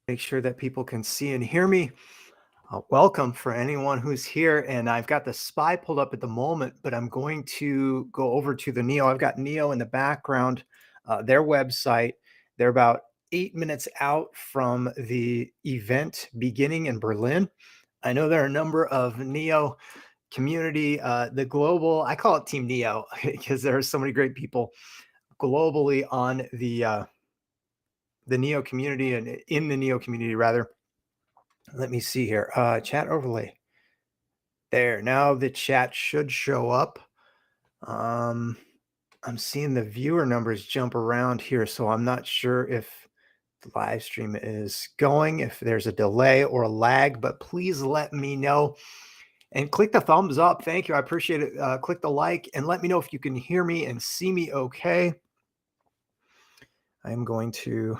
Make sure that people can see and hear me. Welcome for anyone who's here. And I've got the SPY pulled up at the moment, but I'm going to go over to the NIO. I've got NIO in the background, their website. They're about 8 minutes out from the event beginning in Berlin. I know there are a number of NIO community, the global, I call it Team NIO because there are so many great people globally on the NIO community and in the NIO community rather. Let me see here. Chat overlay. There. Now the chat should show up. I'm seeing the viewer numbers jump around here, so I'm not sure if the live stream is going, if there's a delay or a lag, but please let me know. And click the thumbs up. Thank you. I appreciate it. Click the like and let me know if you can hear me and see me okay. I'm going to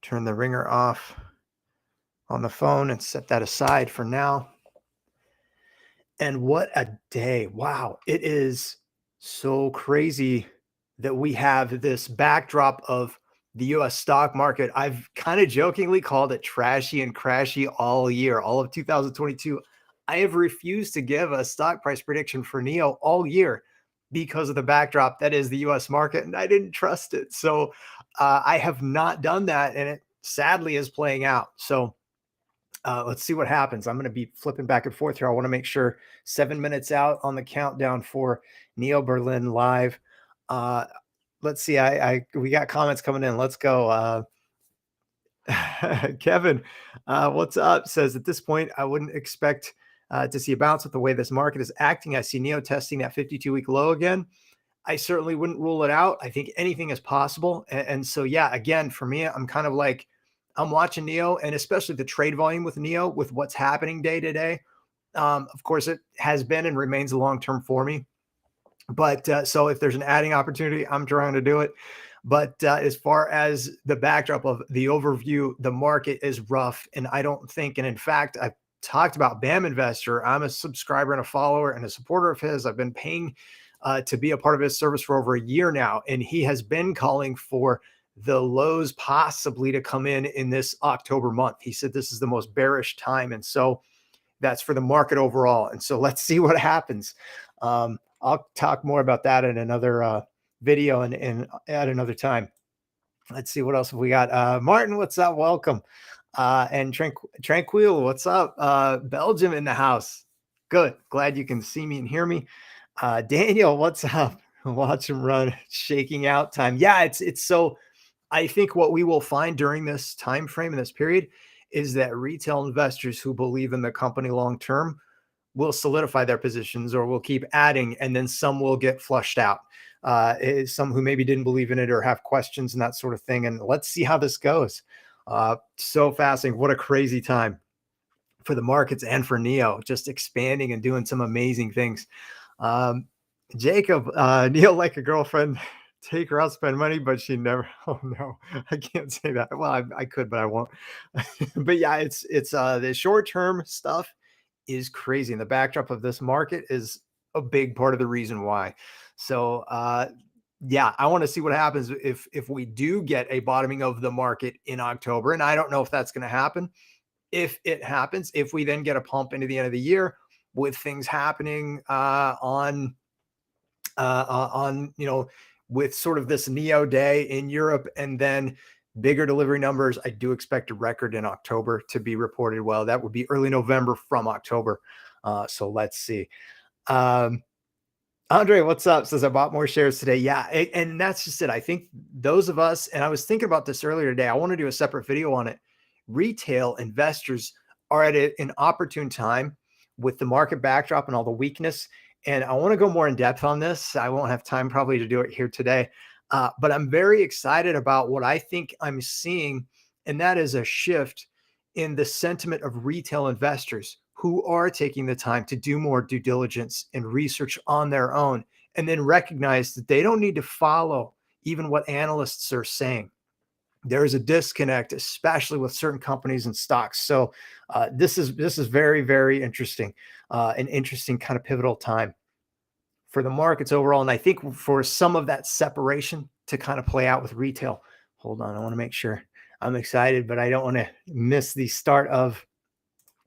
turn the ringer off on the phone and set that aside for now. And what a day. Wow. It is so crazy that we have this backdrop of the US stock market. I've kind of jokingly called it trashy and crashy all year, all of 2022. I have refused to give a stock price prediction for NIO all year because of the backdrop that is the US market, and I didn't trust it. So I have not done that, and it sadly is playing out. So let's see what happens. I'm going to be flipping back and forth here. I want to make sure 7 minutes out on the countdown for Nio Berlin live. Let's see. We got comments coming in. Let's go. Kevin, what's up? Says at this point, I wouldn't expect to see a bounce with the way this market is acting. I see NIO testing that 52-week low again. I certainly wouldn't rule it out. I think anything is possible. And so, yeah, again, for me, I'm kind of like, I'm watching NIO and especially the trade volume with NIO with what's happening day to day. Of course, it has been and remains long-term for me. But so if there's an adding opportunity, I'm trying to do it. But as far as the backdrop of the overview, the market is rough. And I don't think, and in fact, I've talked about BAM Investor. I'm a subscriber and a follower and a supporter of his. I've been paying to be a part of his service for over a year now. And he has been calling for the lows possibly to come in this October month. He said this is the most bearish time. And so that's for the market overall. And so let's see what happens. I'll talk more about that in another video and at another time. Let's see what else have we got. Martin, what's up? Welcome. And Tranquil, what's up? Belgium in the house. Good. Glad you can see me and hear me. Daniel, what's up? Watch him run. Shaking out time. Yeah, it's so. I think what we will find during this time frame in this period is that retail investors who believe in the company long term will solidify their positions or will keep adding, and then some will get flushed out. Some who maybe didn't believe in it or have questions and that sort of thing. And let's see how this goes. So fascinating. What a crazy time for the markets and for NIO, just expanding and doing some amazing things. Jacob, NIO like a girlfriend. Take her out, spend money, but she never. Oh no, I can't say that. Well, I could, but I won't. But yeah, it's the short-term stuff is crazy, and the backdrop of this market is a big part of the reason why. So yeah, I want to see what happens if we do get a bottoming of the market in October, and I don't know if that's going to happen. If it happens, if we then get a pump into the end of the year with things happening on with sort of this NIO day in Europe and then bigger delivery numbers, I do expect a record in October to be reported. Well, that would be early November from October. So let's see. Andre, what's up? Says I bought more shares today. Yeah, and that's just it. I think those of us, and I was thinking about this earlier today, I want to do a separate video on it. Retail investors are at an opportune time with the market backdrop and all the weakness. And I want to go more in depth on this. I won't have time probably to do it here today. But I'm very excited about what I think I'm seeing, and that is a shift in the sentiment of retail investors who are taking the time to do more due diligence and research on their own, and then recognize that they don't need to follow even what analysts are saying. There is a disconnect, especially with certain companies and stocks. So this is very, very interesting, an interesting kind of pivotal time for the markets overall. And I think for some of that separation to kind of play out with retail. Hold on, I want to make sure I'm excited, but I don't want to miss the start of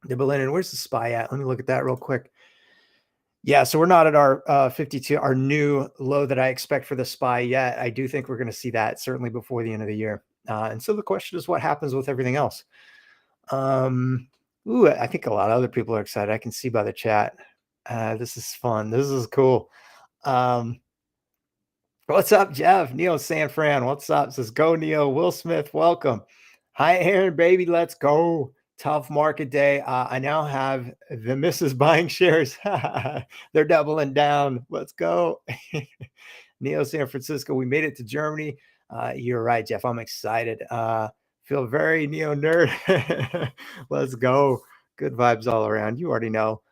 the Berlin. And where's the SPY at? Let me look at that real quick. Yeah, so we're not at our 52, our new low that I expect for the SPY yet. I do think we're going to see that certainly before the end of the year. And so the question is, what happens with everything else? I think a lot of other people are excited. I can see by the chat. This is fun. This is cool. What's up, Jeff? Neo San Fran. What's up? Says go Neo. Will Smith, welcome. Hi, Aaron, baby. Let's go. Tough market day. I now have the missus buying shares. They're doubling down. Let's go. Neo San Francisco. We made it to Germany. You're right, Jeff. I'm excited. Feel very Neo nerd. Let's go. Good vibes all around. You already know.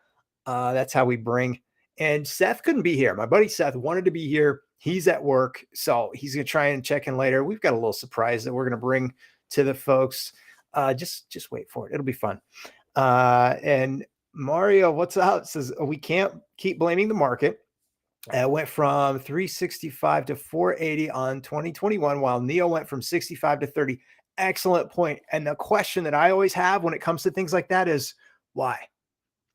That's how we bring. And Seth couldn't be here. My buddy Seth wanted to be here. He's at work, so he's going to try and check in later. We've got a little surprise that we're going to bring to the folks. Just wait for it. It'll be fun. And Mario, what's up? Says we can't keep blaming the market. It went from 365 to 480 on 2021, while NIO went from 65 to 30. Excellent point. And the question that I always have when it comes to things like that is why?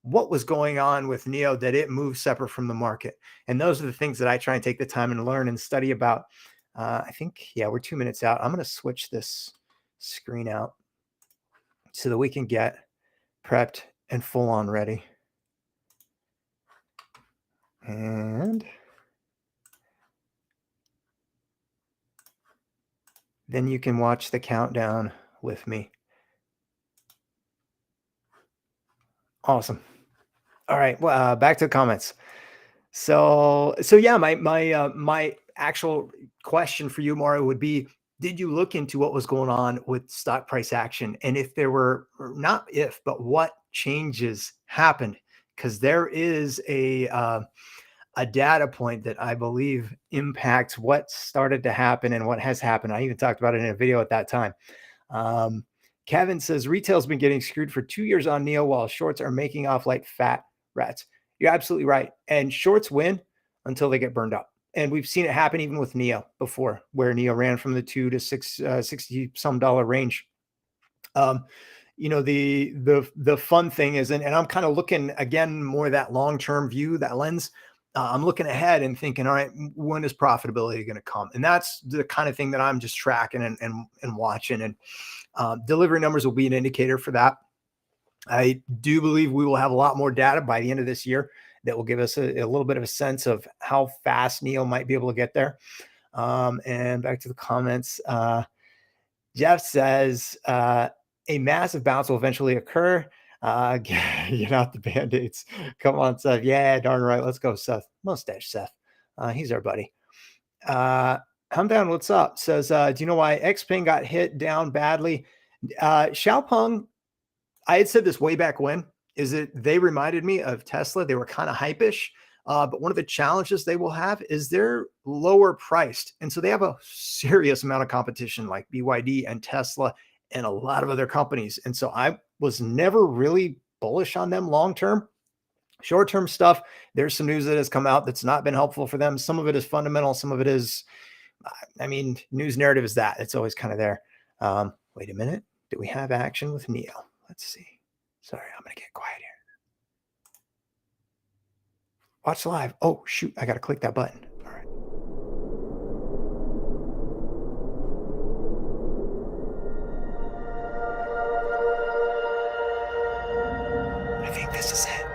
What was going on with NIO that it moved separate from the market? And those are the things that I try and take the time and learn and study about. I think, yeah, we're 2 minutes out. I'm going to switch this screen out so that we can get prepped and full on ready. And then you can watch the countdown with me. Awesome. All right. Well, back to the comments. So yeah, my actual question for you, Mario, would be, did you look into what was going on with stock price action? And if there were, not if, but what changes happened? Because there is a data point that I believe impacts what started to happen and what has happened. I even talked about it in a video at that time. Kevin says retail's been getting screwed for 2 years on NIO while shorts are making off like fat rats. You're absolutely right. And shorts win until they get burned up. And we've seen it happen even with NIO before, where NIO ran from the $2 to $60 some range. The fun thing is, and I'm kind of looking again more that long-term view, that lens. I'm looking ahead and thinking, all right, when is profitability going to come? And that's the kind of thing that I'm just tracking and watching. And delivery numbers will be an indicator for that. I do believe we will have a lot more data by the end of this year that will give us a little bit of a sense of how fast NIO might be able to get there. And back to the comments. Jeff says a massive bounce will eventually occur. Get out the Band-Aids. Come on, Seth. Yeah, darn right. Let's go, Seth. Mustache Seth. He's our buddy. Humdown, what's up? Says, do you know why Xpeng got hit down badly? Xiaopeng, I had said this way back when, is that they reminded me of Tesla. They were kind of hypish. But one of the challenges they will have is they're lower priced. And so they have a serious amount of competition like BYD and Tesla and a lot of other companies. And so I was never really bullish on them long-term. Short-term stuff, there's some news that has come out that's not been helpful for them. Some of it is fundamental. Some of it is, news narrative is that. It's always kind of there. Wait a minute. Do we have action with NIO? Let's see. Sorry, I'm going to get quiet here. Watch live. Oh, shoot. I got to click that button. All right. I think this is it.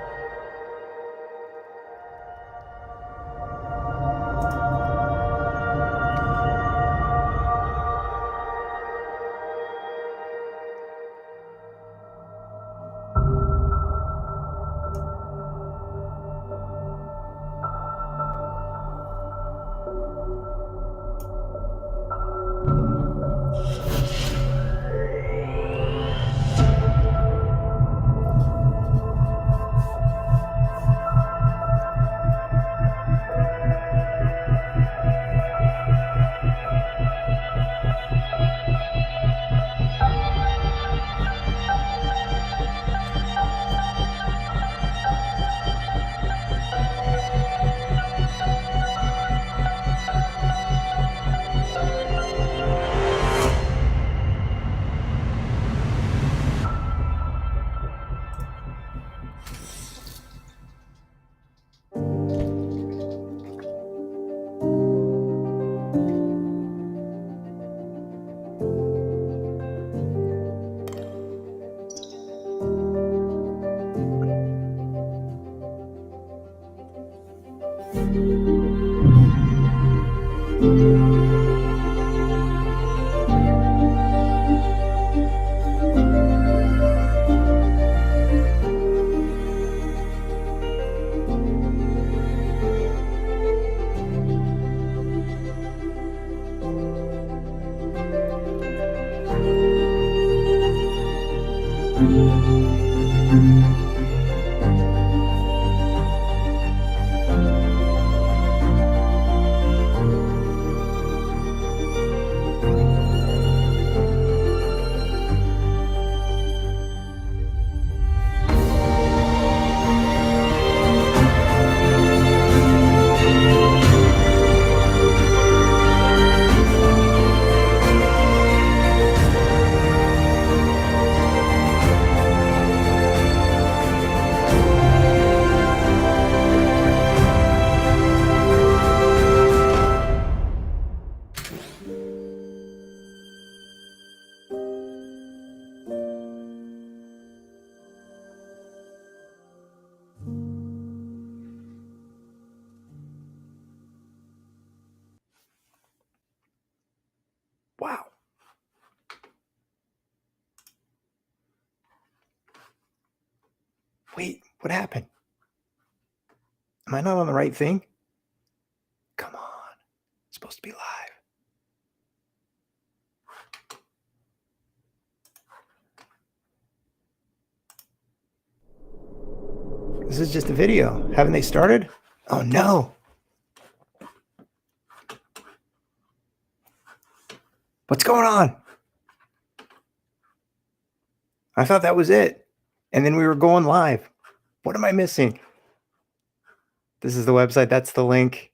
Wow. Wait, what happened? Am I not on the right thing? Come on. It's supposed to be live. This is just a video. Haven't they started? Oh no. What's going on? I thought that was it. And then we were going live. What am I missing? This is the website. That's the link.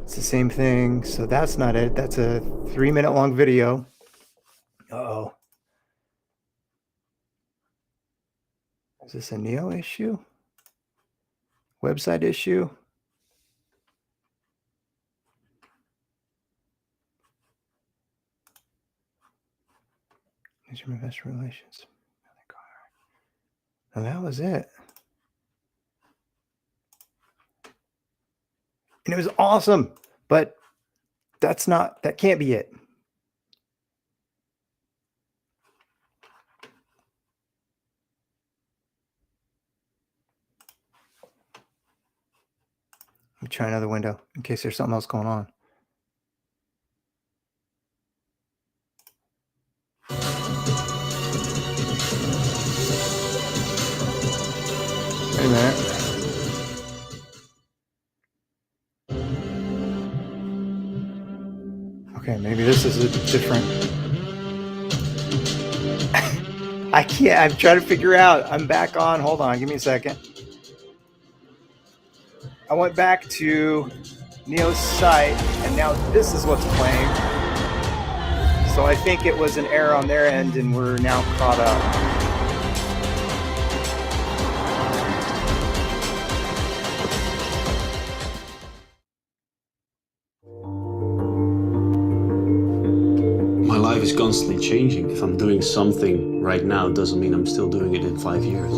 It's the same thing. So that's not it. That's a 3-minute long video. Uh-oh. Is this a NIO issue? Website issue? These are investor relations. And that was it. And it was awesome, but that can't be it. Let me try another window in case there's something else going on. Wait a minute. Okay, maybe this is a different. I can't. I'm trying to figure out. I'm back on. Hold on. Give me a second. I went back to NIO's site, and now this is what's playing. So I think it was an error on their end, and we're now caught up. My life is constantly changing. If I'm doing something right now, doesn't mean I'm still doing it in 5 years.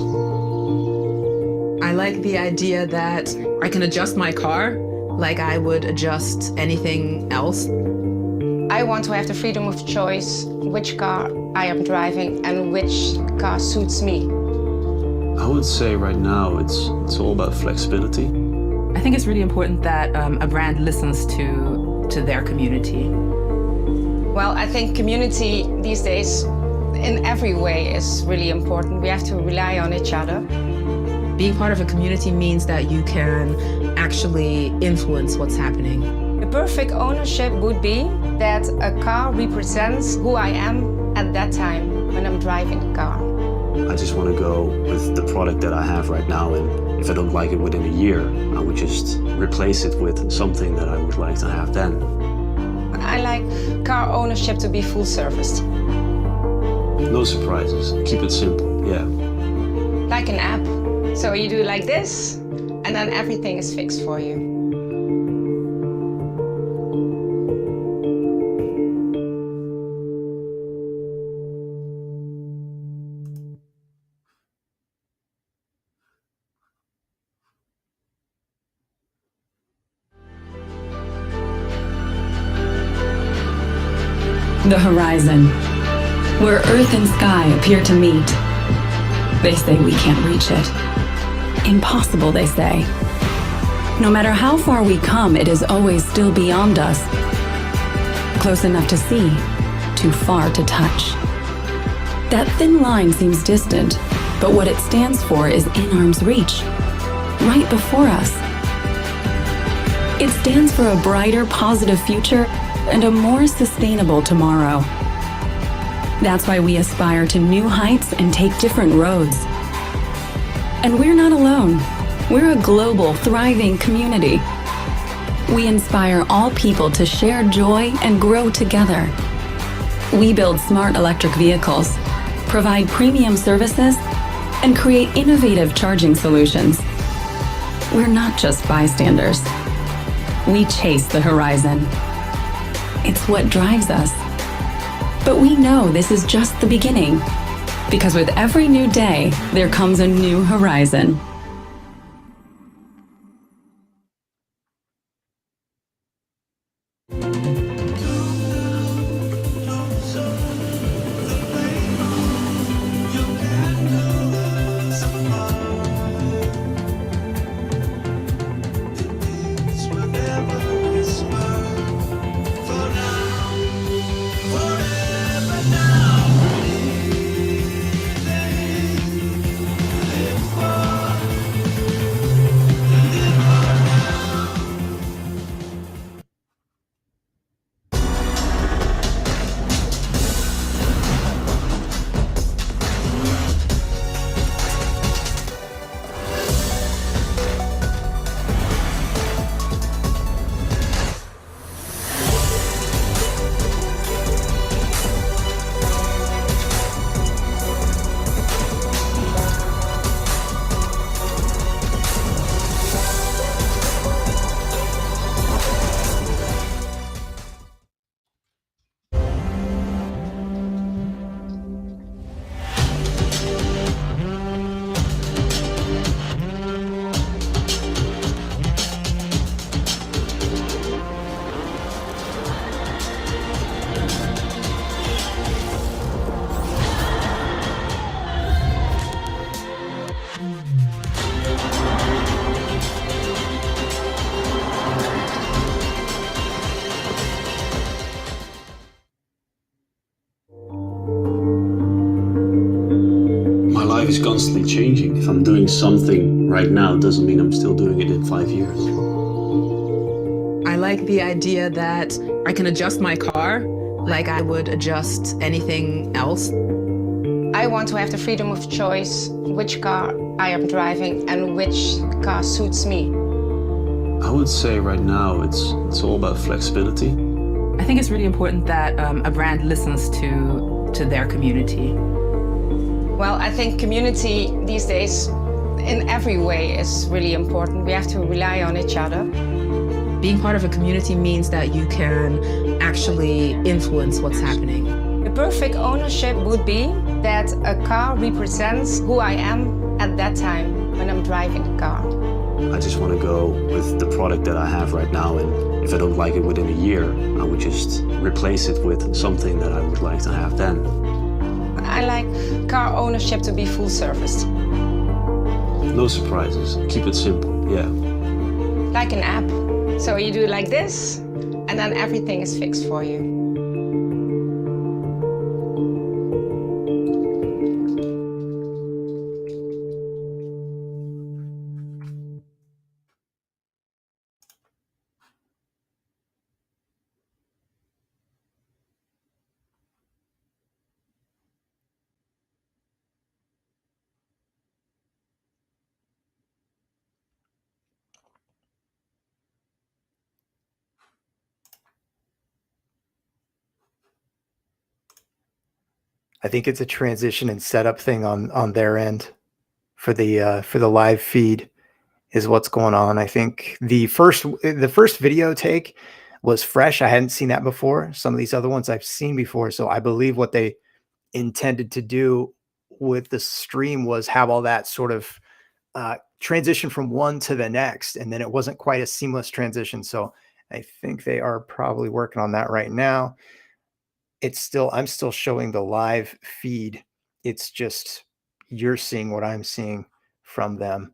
I like the idea that I can adjust my car like I would adjust anything else. I want to have the freedom of choice which car I am driving and which car suits me. I would say right now it's all about flexibility. I think it's really important that a brand listens to their community. Well, I think community these days in every way is really important. We have to rely on each other. Being part of a community means that you can actually influence what's happening. The perfect ownership would be that a car represents who I am at that time when I'm driving the car. I just want to go with the product that I have right now, and if I don't like it within a year, I would just replace it with something that I would like to have then. I like car ownership to be full serviced. No surprises. Keep it simple, yeah. Like an app. So you do like this, and then everything is fixed for you. The horizon, where Earth and sky appear to meet. They say we can't reach it. Impossible, they say. No matter how far we come, it is always still beyond us. Close enough to see, too far to touch. That thin line seems distant, but what it stands for is in arm's reach, right before us. It stands for a brighter, positive future and a more sustainable tomorrow. That's why we aspire to new heights and take different roads. And we're not alone. We're a global, thriving community. We inspire all people to share joy and grow together. We build smart electric vehicles, provide premium services, and create innovative charging solutions. We're not just bystanders. We chase the horizon. It's what drives us. But we know this is just the beginning, because with every new day, there comes a new horizon. My life is constantly changing. If I'm doing something right now, it doesn't mean I'm still doing it in 5 years. I like the idea that I can adjust my car like I would adjust anything else. I want to have the freedom of choice which car I am driving and which car suits me. I would say right now it's all about flexibility. I think it's really important that a brand listens to their community. Well, I think community these days in every way is really important. We have to rely on each other. Being part of a community means that you can actually influence what's happening. The perfect ownership would be that a car represents who I am at that time when I'm driving the car. I just want to go with the product that I have right now, and if I don't like it within a year, I would just replace it with something that I would like to have then. I like car ownership to be full service. No surprises. Keep it simple, yeah. Like an app. So you do it like this, and then everything is fixed for you. I think it's a transition and setup thing on their end for the live feed is what's going on. I think the first video take was fresh. I hadn't seen that before. Some of these other ones I've seen before. So I believe what they intended to do with the stream was have all that sort of transition from one to the next, and then it wasn't quite a seamless transition. So I think they are probably working on that right now. I'm still showing the live feed. It's just you're seeing what I'm seeing from them,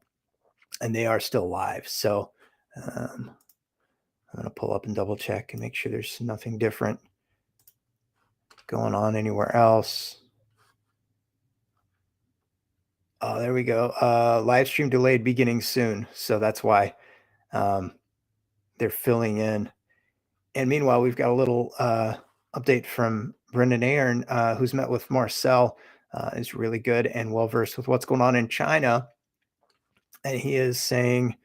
and they are still live. So I'm going to pull up and double check and make sure there's nothing different going on anywhere else. Oh, there we go. Live stream delayed beginning soon. So that's why they're filling in. And meanwhile, we've got a little update from Brendan Aaron, who's met with Marcel, is really good and well-versed with what's going on in China. And he is saying,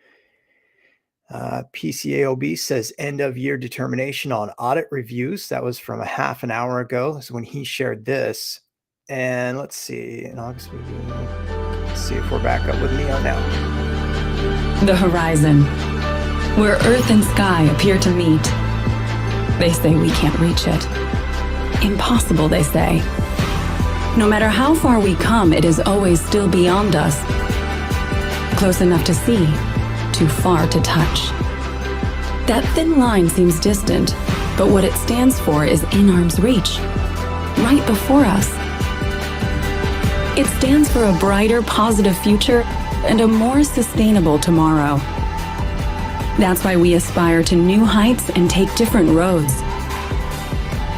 PCAOB says end of year determination on audit reviews. That was from a half an hour ago. That's when he shared this. And let's see, in August, let's see if we're back up with Nio now. The horizon, where earth and sky appear to meet. They say we can't reach it. Impossible, they say. No matter how far we come, it is always still beyond us. Close enough to see, too far to touch. That thin line seems distant, but what it stands for is in arm's reach, right before us. It stands for a brighter, positive future and a more sustainable tomorrow. That's why we aspire to new heights and take different roads.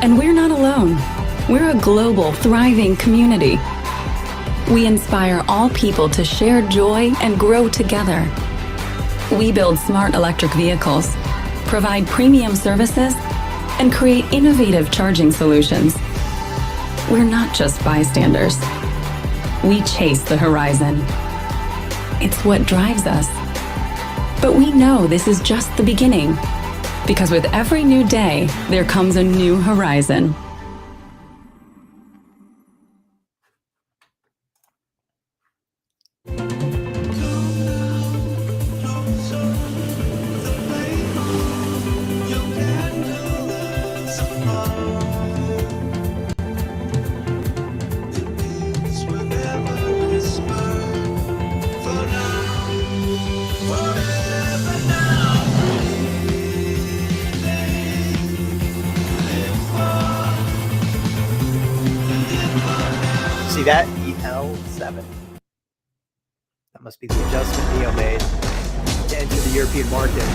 And we're not alone. We're a global, thriving community. We inspire all people to share joy and grow together. We build smart electric vehicles, provide premium services, and create innovative charging solutions. We're not just bystanders. We chase the horizon. It's what drives us. But we know this is just the beginning, because with every new day, there comes a new horizon. See that? EL7. That must be the adjustment Nio made to enter the European market.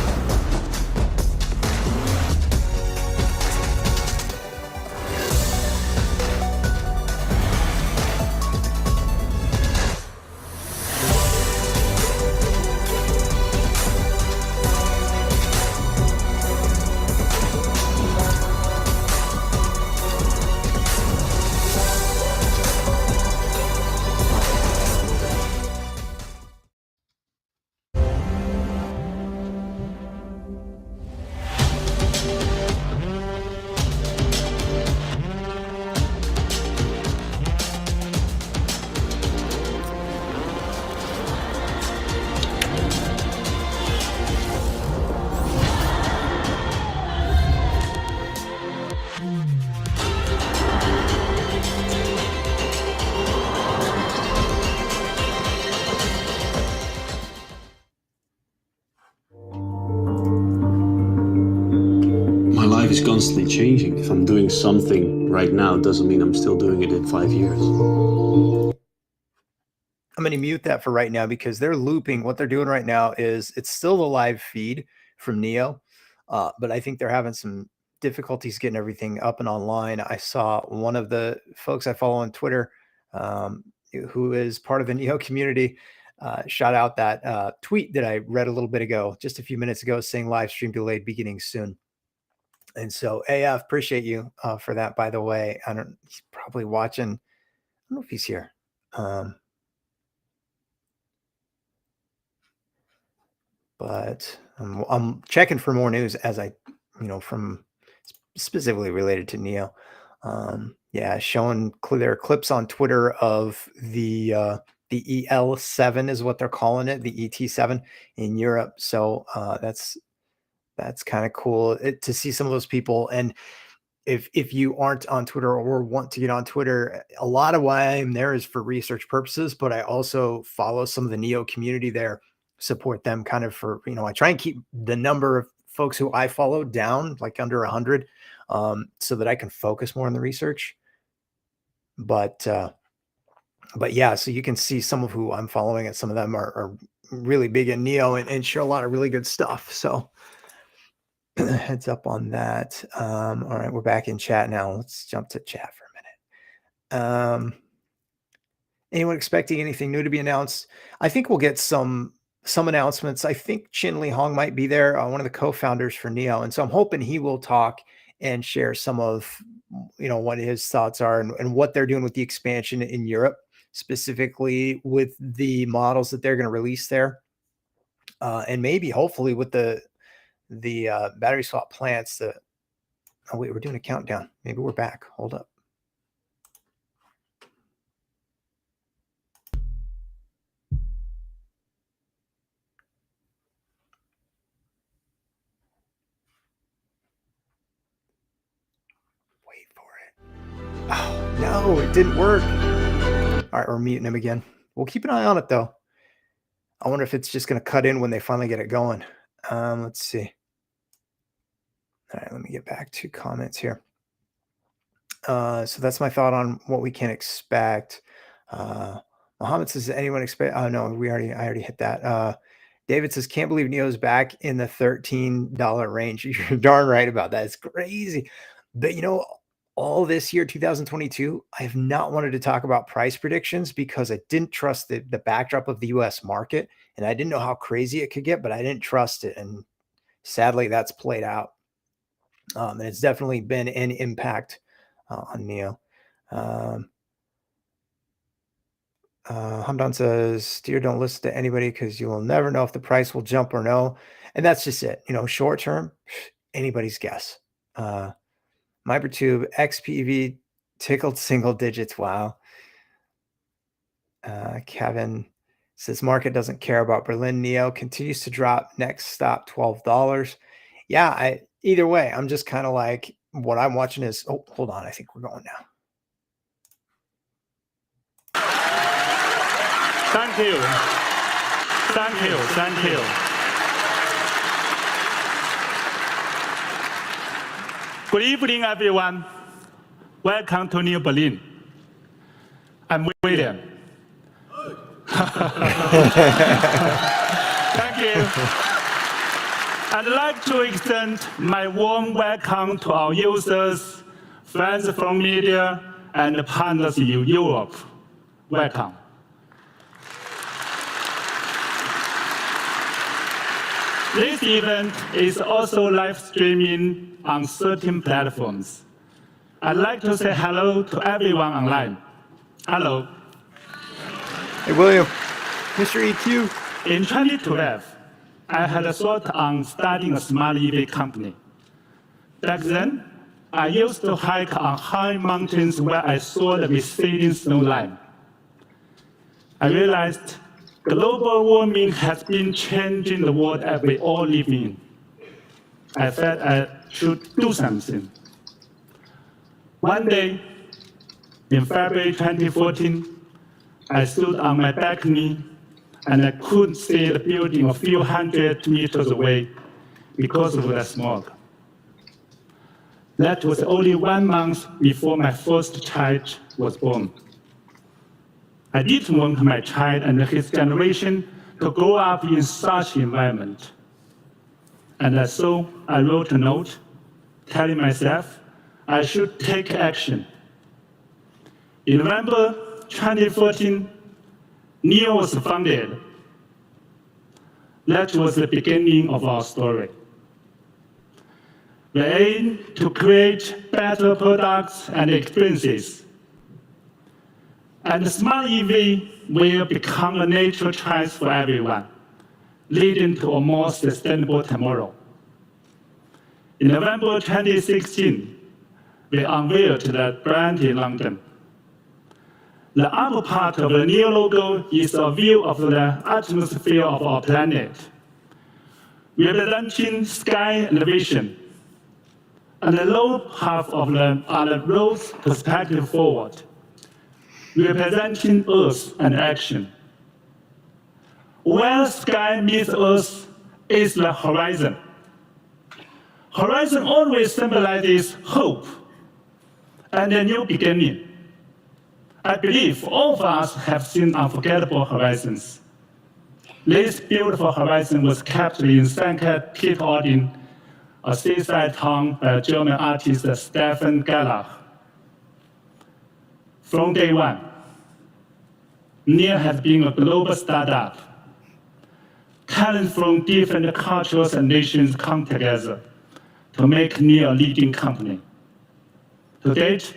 My life is constantly changing. If I'm doing something right now, it doesn't mean I'm still doing it in 5 years. I'm going to mute that for right now because they're looping. What they're doing right now is it's still the live feed from Nio, but I think they're having some difficulties getting everything up and online. I saw one of the folks I follow on Twitter, who is part of the Nio community, shout out that tweet that I read a little bit ago, just a few minutes ago, saying live stream delayed beginning soon. And so AF, appreciate you for that, by the way. He's probably watching. I don't know if he's here. But I'm checking for more news as I, from specifically related to Nio. Yeah, showing there are clips on Twitter of the EL7 is what they're calling it, the ET7 in Europe. So that's kind of cool to see some of those people. And if you aren't on Twitter or want to get on Twitter, a lot of why I'm there is for research purposes, but I also follow some of the Nio community there, support them kind of for, I try and keep the number of folks who I follow down, like under 100, so that I can focus more on the research. But yeah, so you can see some of who I'm following, and some of them are really big in NIO and share a lot of really good stuff. So heads up on that. All right, we're back in chat now. Let's jump to chat for a minute. Anyone expecting anything new to be announced? I think we'll get some announcements. I think Chin Lee Hong might be there, one of the co-founders for NIO, and so I'm hoping he will talk and share some of what his thoughts are and what they're doing with the expansion in Europe, specifically with the models that they're going to release there, and maybe hopefully with the battery swap plants. Oh wait, we're doing a countdown. Maybe we're back. Hold up. Wait for it. Oh no, it didn't work. All right, we're muting him again. We'll keep an eye on it though. I wonder if it's just going to cut in when they finally get it going. Let's see. All right, let me get back to comments here. So that's my thought on what we can expect. Mohammed says, anyone expect? Oh no, I already hit that. David says, can't believe NIO's back in the $13 range. You're darn right about that. It's crazy. But all this year, 2022, I have not wanted to talk about price predictions because I didn't trust the backdrop of the US market, and I didn't know how crazy it could get, but I didn't trust it. And sadly, that's played out. And it's definitely been an impact on NIO. Hamdan says, dear, don't listen to anybody because you will never know if the price will jump or no. And that's just it. Short term, anybody's guess. MyberTube, XPV tickled single digits. Wow. Kevin says, market doesn't care about Berlin. NIO continues to drop. Next stop, $12. Yeah, either way, I'm just kind of like, what I'm watching is, oh, hold on. I think we're going now. Thank you. Thank you. Thank you. Good evening, everyone. Welcome to Nio Berlin. I'm William. Thank you. I'd like to extend my warm welcome to our users, friends from media, and partners in Europe. Welcome. This event is also live streaming on certain platforms. I'd like to say hello to everyone online. Hello. Hey, William. Mr. EQ. In 2012, I had a thought on starting a smart EV company. Back then, I used to hike on high mountains where I saw the receding snow line. I realized global warming has been changing the world that we all live in. I felt I should do something. One day, in February 2014, I stood on my balcony and I could see the building a few hundred meters away because of the smog. That was only 1 month before my first child was born. I didn't want my child and his generation to grow up in such an environment. And so I wrote a note telling myself I should take action. In November 2014, NIO was founded. That was the beginning of our story. We aim to create better products and experiences. And the smart EV will become a natural choice for everyone, leading to a more sustainable tomorrow. In November 2016, we unveiled the brand in London. The upper part of the NIO logo is a view of the atmosphere of our planet, representing sky and vision. And the lower half of the road's perspective forward, representing Earth and action. Where sky meets Earth is the horizon. Horizon always symbolizes hope and a new beginning. I believe all of us have seen unforgettable horizons. This beautiful horizon was captured in St. Peter-Ording, a seaside town by German artist Stefan Gerlach. From day one, NIO has been a global startup. Talents from different cultures and nations come together to make NIO a leading company. To date,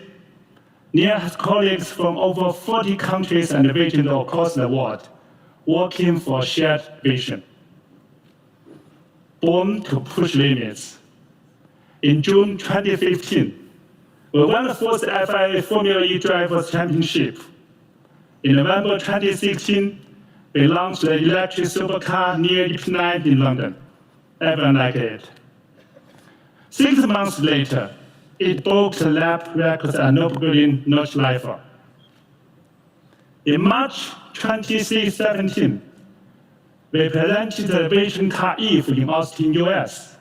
NIO has colleagues from over 40 countries and regions across the world, working for a shared vision. Born to push limits. In June 2015, we won the first FIA Formula E Drivers' Championship. In November 2016, we launched the electric supercar NIO EP9 in London. Everyone liked it. 6 months later, it broke the lap records at Nio Berlin Nordschleife. In March 2017, we presented the vision car Eve in Austin, US.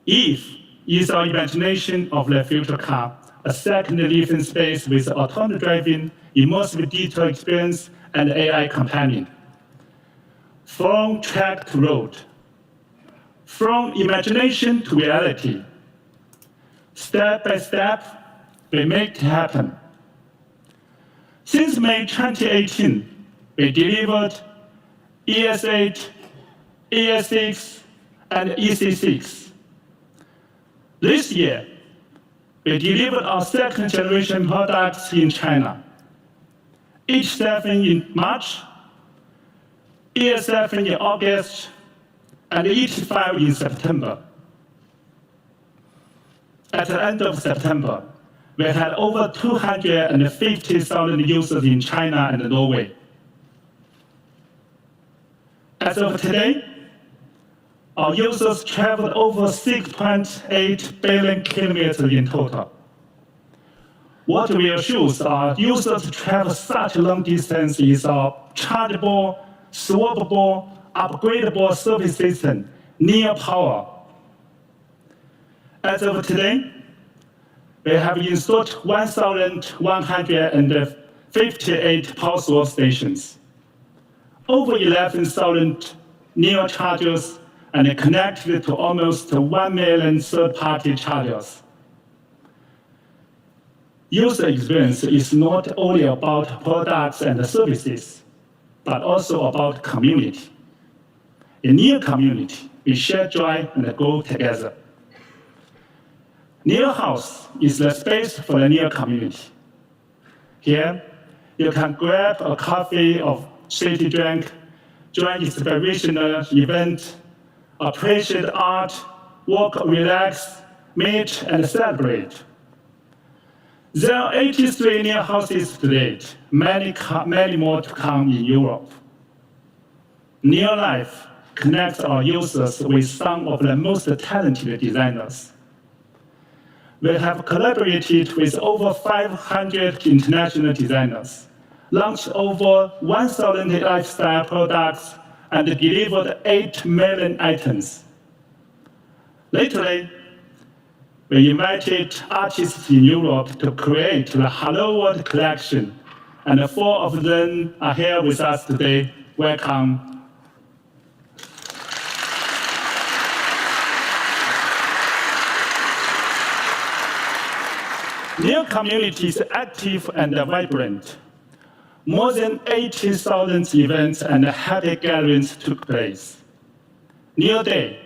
Eve is our imagination of the future car, a second living space with autonomous driving, immersive digital experience, and AI companion. From track to road, from imagination to reality, step by step, we make it happen. Since May 2018, we delivered ES8, ES6, and EC6. This year, we delivered our second generation products in China. H7 in March, ES7 in August, and ET5 in September. At the end of September, we had over 250,000 users in China and Norway. As of today, our users traveled over 6.8 billion kilometers in total. What reassures our users to travel such a long distance is our chargeable, swappable, upgradable service system, NIO Power. As of today, we have installed 1,158 power source stations, over 11,000 NIO chargers, and connected to almost 1 million third-party chargers. User experience is not only about products and services, but also about community. In NIO community, we share joy and grow together. NIO House is the space for the NIO community. Here, you can grab a coffee or city drink, join inspirational event, appreciate art, walk, relax, meet, and celebrate. There are 83 NIO houses to date, many more to come in Europe. NIO Life connects our users with some of the most talented designers. We have collaborated with over 500 international designers, launched over 1,000 lifestyle products, and delivered 8 million items. Lately, we invited artists in Europe to create the Hello World collection, and 4 of them are here with us today. Welcome. NIO community is active and vibrant. More than 80,000 events and happy gatherings took place. NIO Day,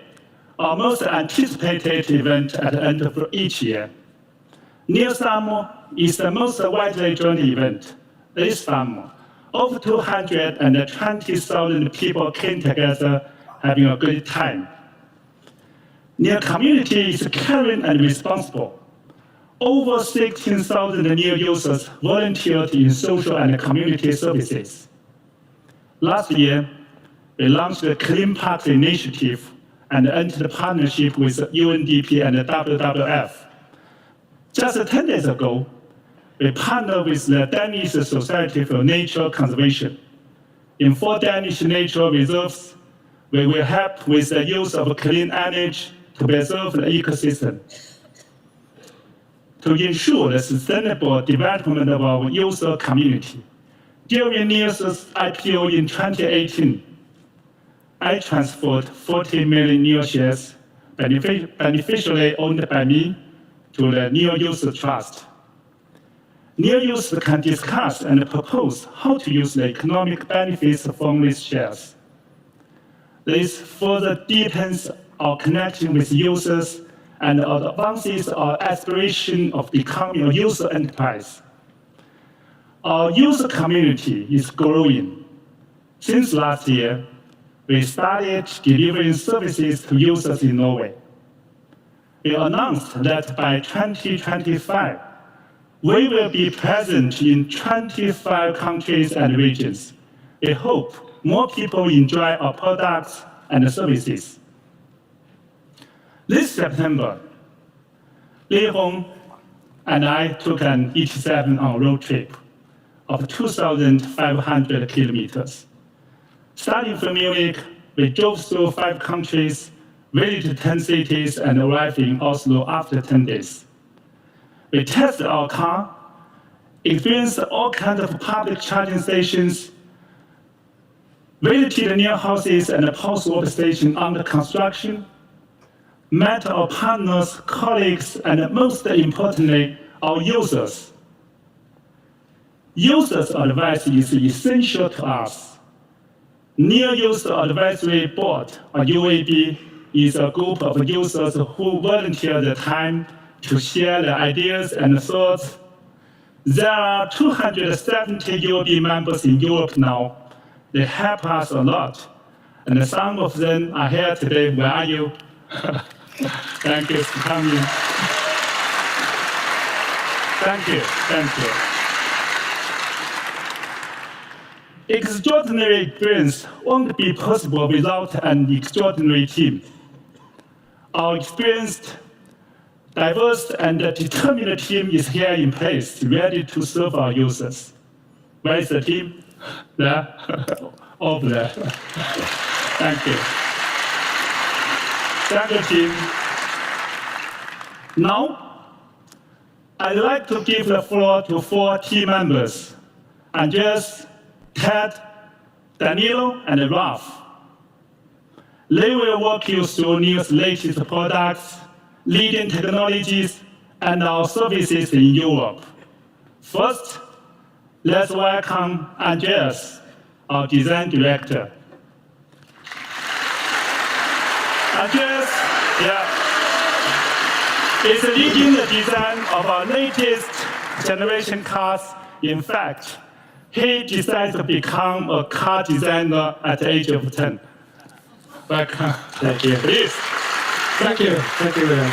our most anticipated event at the end of each year. NIO Summer is the most widely joined event. This summer, over 220,000 people came together having a good time. NIO community is caring and responsible. Over 16,000 NIO users volunteered in social and community services. Last year, we launched the Clean Parks Initiative and entered a partnership with UNDP and WWF. Just 10 days ago, we partnered with the Danish Society for Nature Conservation. In 4 Danish nature reserves, we will help with the use of clean energy to preserve the ecosystem. To ensure the sustainable development of our user community, During NIO's IPO in 2018, I transferred 40 million NIO shares beneficially owned by me to the NIO User Trust. NIO users can discuss and propose how to use the economic benefits from these shares. This further deepens our connection with users and advances our aspiration of becoming a user enterprise. Our user community is growing. Since last year, we started delivering services to users in Norway. We announced that by 2025, we will be present in 25 countries and regions. We hope more people enjoy our products and services. This September, Li Hong and I took an ET7 on a road trip of 2,500 kilometers. Starting from Munich, we drove through 5 countries, visited 10 cities, and arrived in Oslo after 10 days. We tested our car, experienced all kinds of public charging stations, visited NIO houses and post-work stations under construction, met our partners, colleagues, and most importantly, our users. Users' advice is essential to us. NIO User Advisory Board, or UAB, is a group of users who volunteer their time to share their ideas and thoughts. There are 270 UAB members in Europe now. They help us a lot. And some of them are here today. Where are you? Thank you for coming. Thank you. Thank you. Extraordinary experience won't be possible without an extraordinary team. Our experienced, diverse, and determined team is here in place, ready to serve our users. Where is the team? There? Over there. Thank you. Thank you, team. Now, I'd like to give the floor to 4 team members, Andreas, Ted, Danilo, and Ralph. They will walk you through NIO's latest products, leading technologies, and our services in Europe. First, let's welcome Andreas, our design director. Andreas, is leading the design of our latest generation cars. In fact, he decided to become a car designer at the age of 10. Welcome. Thank you. Please. Thank you. Thank you, William.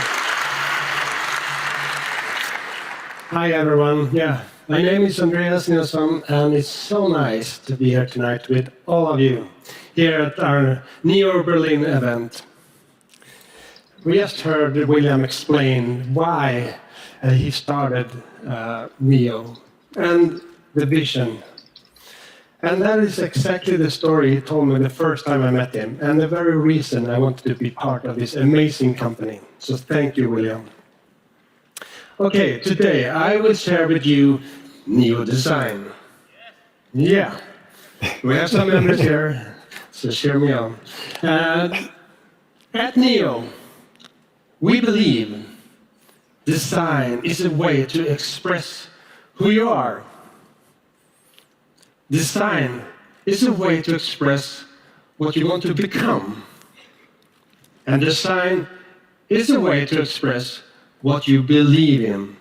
Hi, everyone. My name is Andreas Nilsson, and it's so nice to be here tonight with all of you here at our Nio Berlin event. We just heard William explain why he started NIO and the vision. And that is exactly the story he told me the first time I met him, and the very reason I wanted to be part of this amazing company. So thank you, William. Okay, today I will share with you NIO Design. Yeah, we have some members here, so cheer me on. At NIO, we believe design is a way to express who you are. Design is a way to express what you want to become. And design is a way to express what you believe in.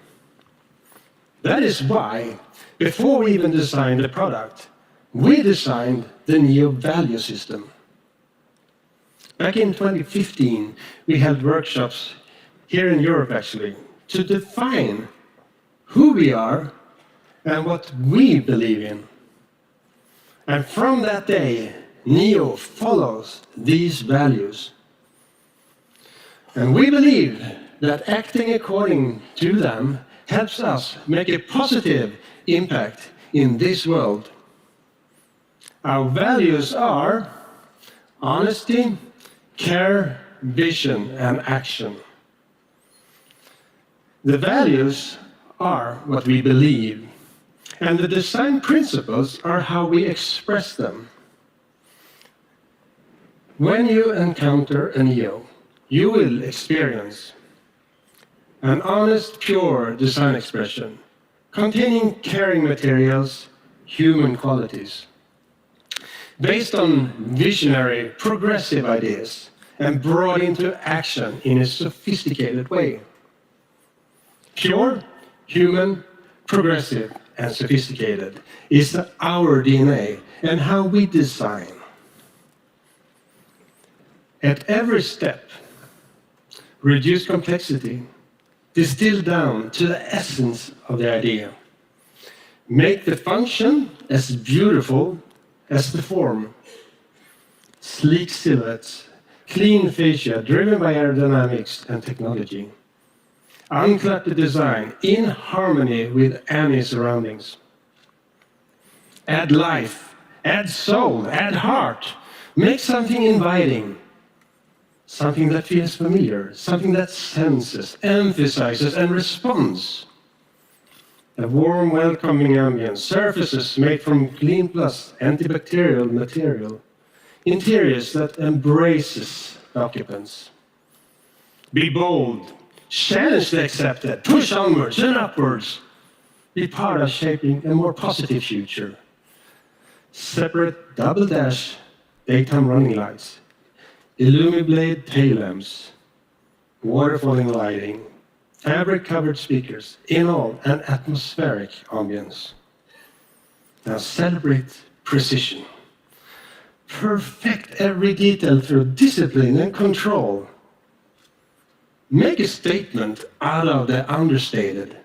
That is why, before we even designed the product, we designed the NIO value system. Back in 2015, we held workshops here in Europe, actually, to define who we are and what we believe in. And from that day, NIO follows these values. And we believe that acting according to them helps us make a positive impact in this world. Our values are honesty, care, vision, and action. The values are what we believe. And the design principles are how we express them. When you encounter a NIO, you will experience an honest, pure design expression containing caring materials, human qualities, based on visionary, progressive ideas and brought into action in a sophisticated way. Pure, human, progressive, and sophisticated is our DNA and how we design. At every step, reduce complexity, distill down to the essence of the idea. Make the function as beautiful as the form. Sleek silhouettes, clean fascia driven by aerodynamics and technology. Uncluttered design in harmony with any surroundings. Add life, add soul, add heart. Make something inviting. Something that feels familiar, something that senses, emphasizes, and responds. A warm, welcoming ambience, surfaces made from clean plus antibacterial material, interiors that embraces occupants. Be bold, challenge the accepted, push onwards and upwards. Be part of shaping a more positive future. Separate double dash daytime running lights, Illumiblade tail lamps, waterfalling lighting, fabric-covered speakers, in all an atmospheric ambience. Now celebrate precision. Perfect every detail through discipline and control. Make a statement out of the understated.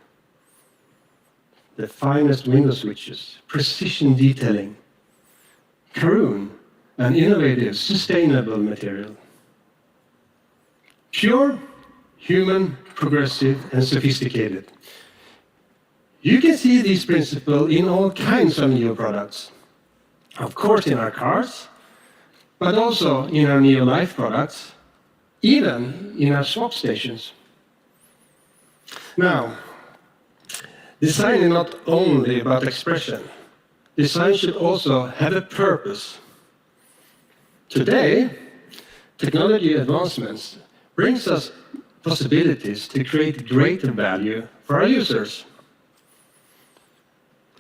The finest window switches, precision detailing, Karoon, an innovative, sustainable material. Pure, human, progressive, and sophisticated. You can see these principles in all kinds of NIO products. Of course, in our cars, but also in our NIO Life products, even in our swap stations. Now, design is not only about expression. Design should also have a purpose. Today, technology advancements brings us possibilities to create greater value for our users.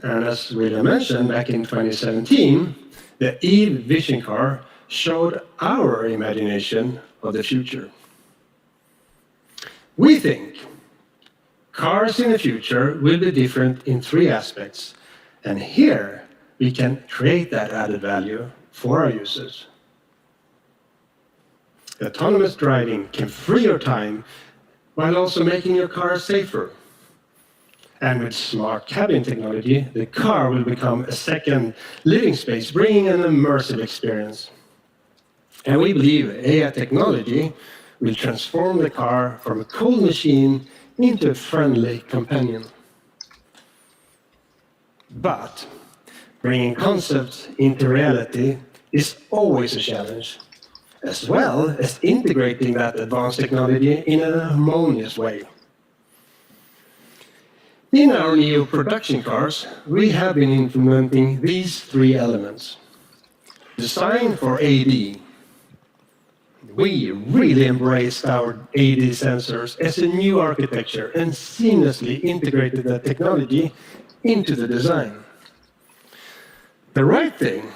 And as William mentioned, back in 2017, the Eve Vision Car showed our imagination of the future. We think cars in the future will be different in 3 aspects, and here we can create that added value for our users. Autonomous driving can free your time while also making your car safer. And with smart cabin technology, the car will become a second living space, bringing an immersive experience. And we believe AI technology will transform the car from a cold machine into a friendly companion. But bringing concepts into reality is always a challenge, as well as integrating that advanced technology in a harmonious way. In our NIO production cars, we have been implementing these 3 elements. Design for AD. We really embraced our AD sensors as a new architecture and seamlessly integrated that technology into the design. The right thing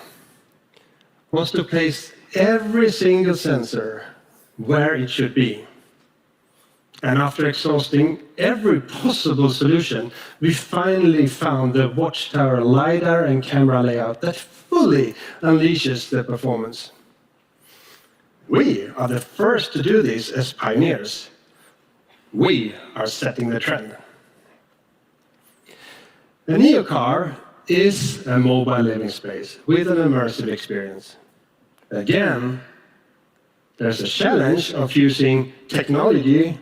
was to place every single sensor where it should be. And after exhausting every possible solution, we finally found the Watchtower LiDAR and camera layout that fully unleashes the performance. We are the first to do this as pioneers. We are setting the trend. A NIO car is a mobile living space with an immersive experience. Again, there's a challenge of fusing technology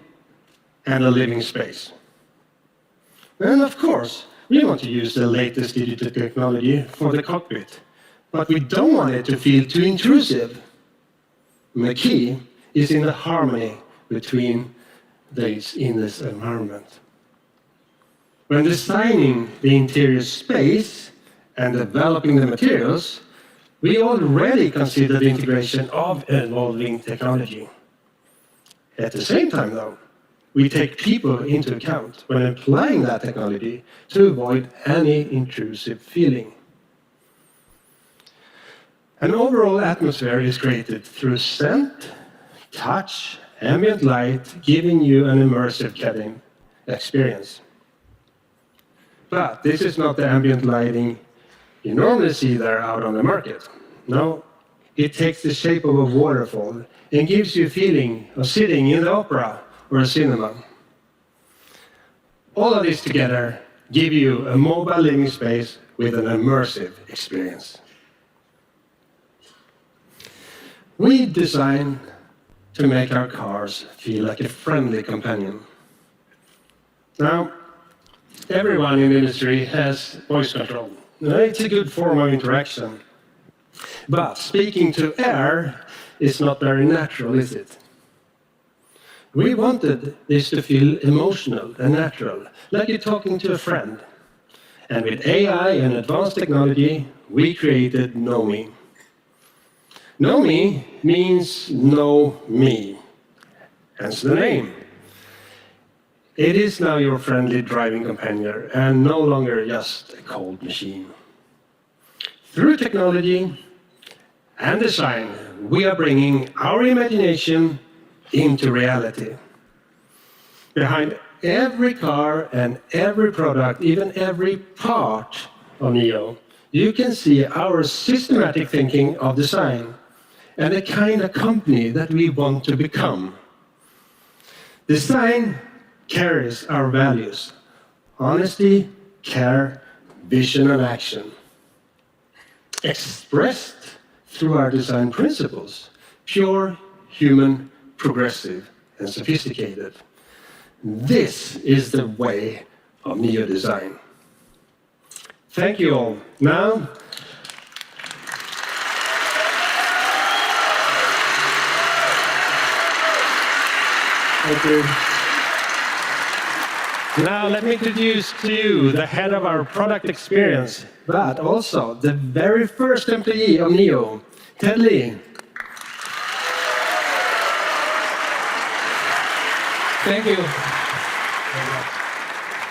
and a living space. And of course, we want to use the latest digital technology for the cockpit, but we don't want it to feel too intrusive. The key is in the harmony between these in this environment. When designing the interior space and developing the materials, we already consider the integration of evolving technology. At the same time, though, we take people into account when applying that technology to avoid any intrusive feeling. An overall atmosphere is created through scent, touch, ambient light, giving you an immersive cabin experience. But this is not the ambient lighting you normally see there out on the market. No, it takes the shape of a waterfall and gives you a feeling of sitting in the opera or a cinema. All of this together give you a mobile living space with an immersive experience. We design to make our cars feel like a friendly companion. Now, everyone in the industry has voice control. It's a good form of interaction. But speaking to air is not very natural, is it? We wanted this to feel emotional and natural, like you're talking to a friend. And with AI and advanced technology, we created NoMe. NoMe means know me, hence the name. It is now your friendly driving companion and no longer just a cold machine. Through technology and design, we are bringing our imagination into reality. Behind every car and every product, even every part of NIO, you can see our systematic thinking of design and the kind of company that we want to become. Design carries our values: honesty, care, vision, and action. Expressed through our design principles: pure, human, progressive, and sophisticated. This is the way of NIO design. Thank you all. Now, thank you. Now let me introduce to you the head of our product experience, but also the very first employee of NIO, Ted Lee. Thank you.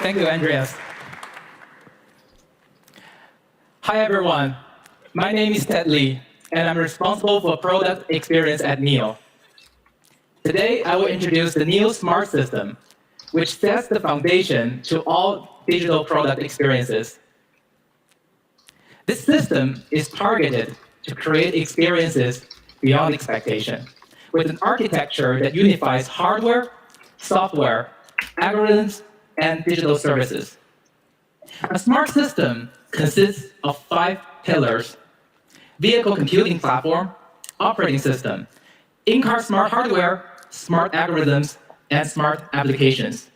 Thank you, Andreas. Hi, everyone. My name is Ted Lee, and I'm responsible for product experience at NIO. Today, I will introduce the NIO Smart System, which sets the foundation to all digital product experiences. This system is targeted to create experiences beyond expectation, with an architecture that unifies hardware, software, algorithms, and digital services. A smart system consists of 5 pillars: vehicle computing platform, operating system, in-car smart hardware, smart algorithms, and smart applications.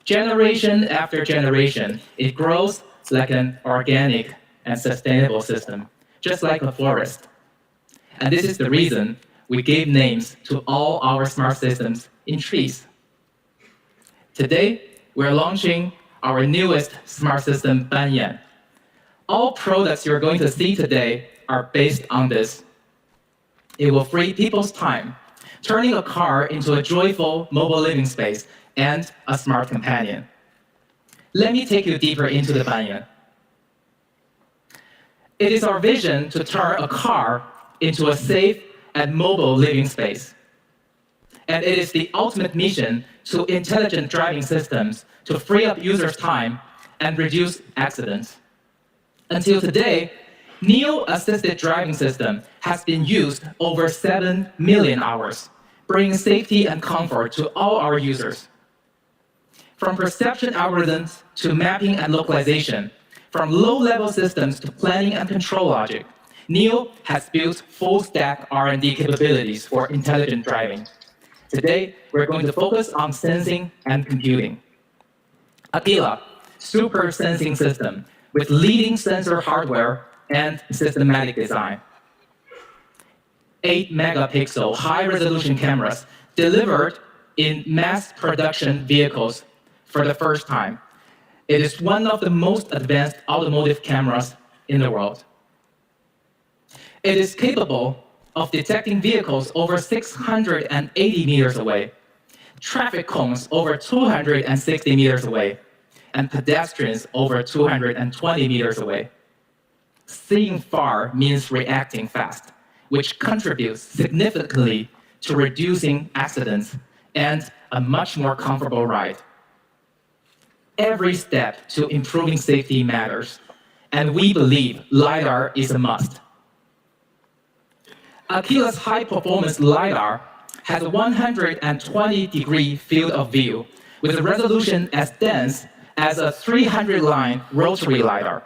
Generation after generation, it grows like an organic and sustainable system, just like a forest. And this is the reason we gave names to all our smart systems in trees. Today, we're launching our newest smart system, Banyan. All products you're going to see today are based on this. It will free people's time, turning a car into a joyful mobile living space and a smart companion. Let me take you deeper into the Banyan. It is our vision to turn a car into a safe and mobile living space. And it is the ultimate mission to intelligent driving systems to free up users' time and reduce accidents. Until today, NIO assisted driving system has been used over 7 million hours, bringing safety and comfort to all our users. From perception algorithms to mapping and localization, from low-level systems to planning and control logic, NIO has built full-stack R&D capabilities for intelligent driving. Today, we're going to focus on sensing and computing. Aquila, super sensing system with leading sensor hardware and systematic design. 8-megapixel high-resolution cameras delivered in mass production vehicles for the first time. It is one of the most advanced automotive cameras in the world. It is capable of detecting vehicles over 680 meters away, traffic cones over 260 meters away, and pedestrians over 220 meters away. Seeing far means reacting fast, which contributes significantly to reducing accidents and a much more comfortable ride. Every step to improving safety matters, and we believe LiDAR is a must. Aquila's high-performance LiDAR has a 120-degree field of view with a resolution as dense as a 300-line rotary LiDAR,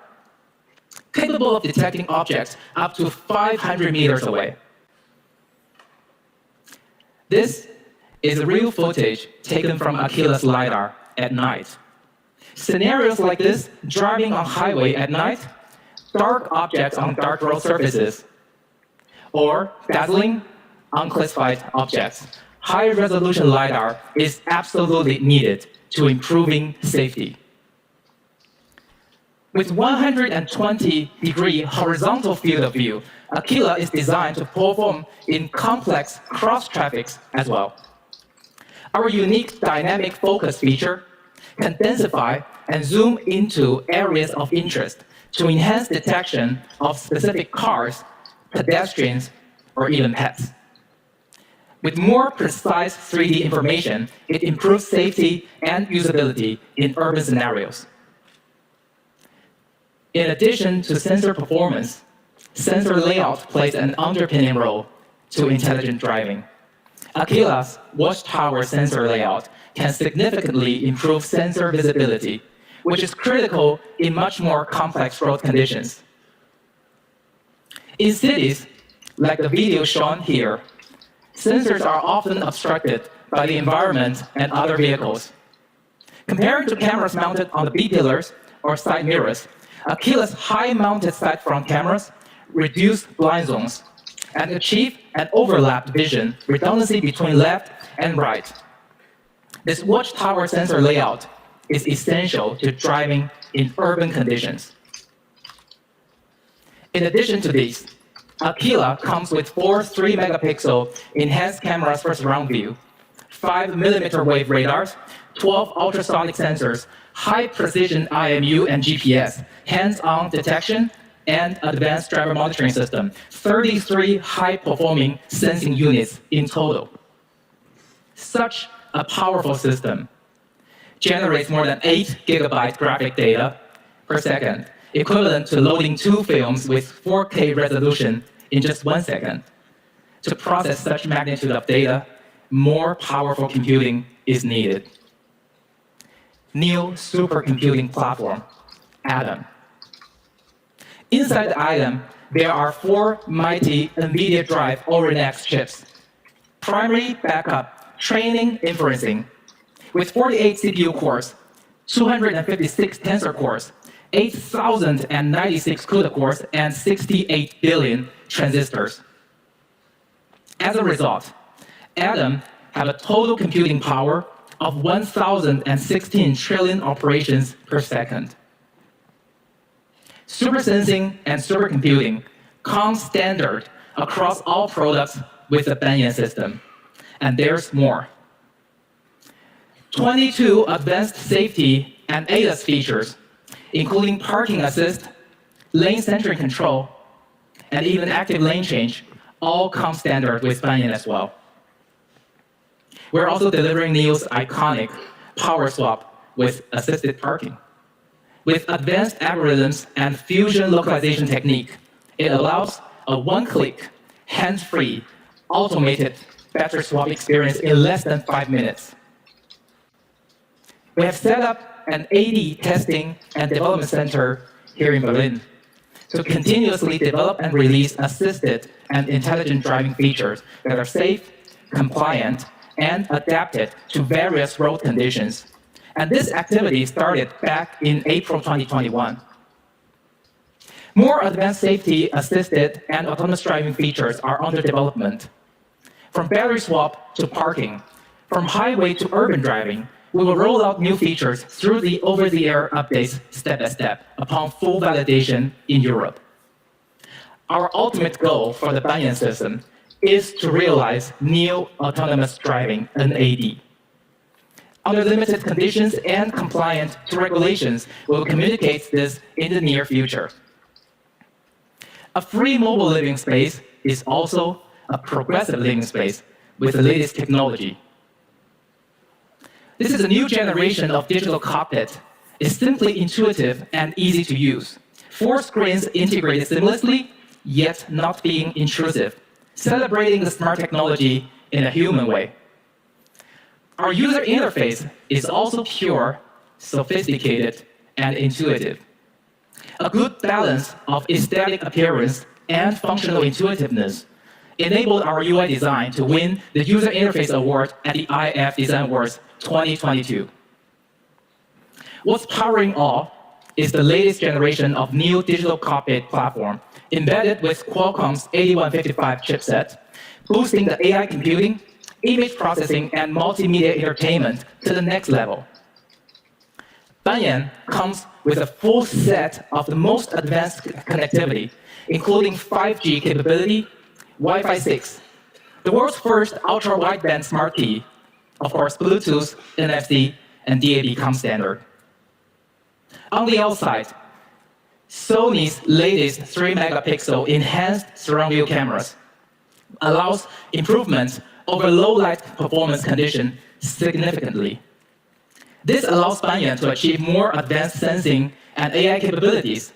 capable of detecting objects up to 500 meters away. This is real footage taken from Aquila's LiDAR at night. Scenarios like this, driving on highway at night, dark objects on dark road surfaces, or dazzling, unclassified objects, high-resolution LiDAR is absolutely needed to improving safety. With 120-degree horizontal field of view, Aquila is designed to perform in complex cross-traffics as well. Our unique dynamic focus feature can densify and zoom into areas of interest to enhance detection of specific cars, pedestrians, or even pets. With more precise 3D information, it improves safety and usability in urban scenarios. In addition to sensor performance, sensor layout plays an underpinning role to intelligent driving. Aquila's watchtower sensor layout can significantly improve sensor visibility, which is critical in much more complex road conditions. In cities, like the video shown here, sensors are often obstructed by the environment and other vehicles. Compared to cameras mounted on the B-pillars or side mirrors, Aquila's high-mounted side front cameras reduce blind zones and achieve an overlapped vision redundancy between left and right. This watchtower sensor layout is essential to driving in urban conditions. In addition to these, Aquila comes with 4 3-megapixel enhanced cameras for surround view, 5-millimeter wave radars, 12 ultrasonic sensors, high-precision IMU and GPS, hands-on detection, and advanced driver monitoring system, 33 high-performing sensing units in total. Such a powerful system generates more than 8 gigabyte graphic data per second, equivalent to loading 2 films with 4K resolution in just 1 second. To process such magnitude of data, more powerful computing is needed. NIO supercomputing platform, Atom. Inside the Atom, there are 4 mighty NVIDIA Drive Orin-X chips. Primary, backup, training, inferencing, with 48 CPU cores, 256 tensor cores, 8,096 CUDA cores, and 68 billion transistors. As a result, Atom have a total computing power of 1,016 trillion operations per second. Supersensing and supercomputing come standard across all products with the Banyan system, and there's more. 22 advanced safety and ADAS features, including parking assist, lane centering control, and even active lane change, all come standard with Banyan as well. We're also delivering NIO's iconic power swap with assisted parking. With advanced algorithms and fusion localization technique, it allows a one-click, hands-free, automated battery swap experience in less than 5 minutes. We have set up an AD testing and development center here in Berlin to continuously develop and release assisted and intelligent driving features that are safe, compliant, and adapted to various road conditions. And this activity started back in April 2021. More advanced safety, assisted, and autonomous driving features are under development. From battery swap to parking, from highway to urban driving, we will roll out new features through the over-the-air updates step by step upon full validation in Europe. Our ultimate goal for the Banyan system is to realize NIO autonomous driving, NAD. Under limited conditions and compliant to regulations, we will communicate this in the near future. A free mobile living space is also a progressive living space with the latest technology. This is a new generation of digital cockpit. It's simply intuitive and easy to use. 4 screens integrated seamlessly, yet not being intrusive, celebrating the smart technology in a human way. Our user interface is also pure, sophisticated, and intuitive. A good balance of aesthetic appearance and functional intuitiveness enabled our UI design to win the User Interface Award at the IF Design Awards 2022. What's powering all is the latest generation of NIO digital cockpit platform embedded with Qualcomm's 8155 chipset, boosting the AI computing, image processing, and multimedia entertainment to the next level. Banyan comes with a full set of the most advanced connectivity, including 5G capability, Wi-Fi 6, the world's first ultra-wideband smart key, of course, Bluetooth, NFC, and DAB come standard. On the outside, Sony's latest 3-megapixel enhanced surround view cameras allows improvements over low light performance condition significantly. This allows Banyan to achieve more advanced sensing and AI capabilities,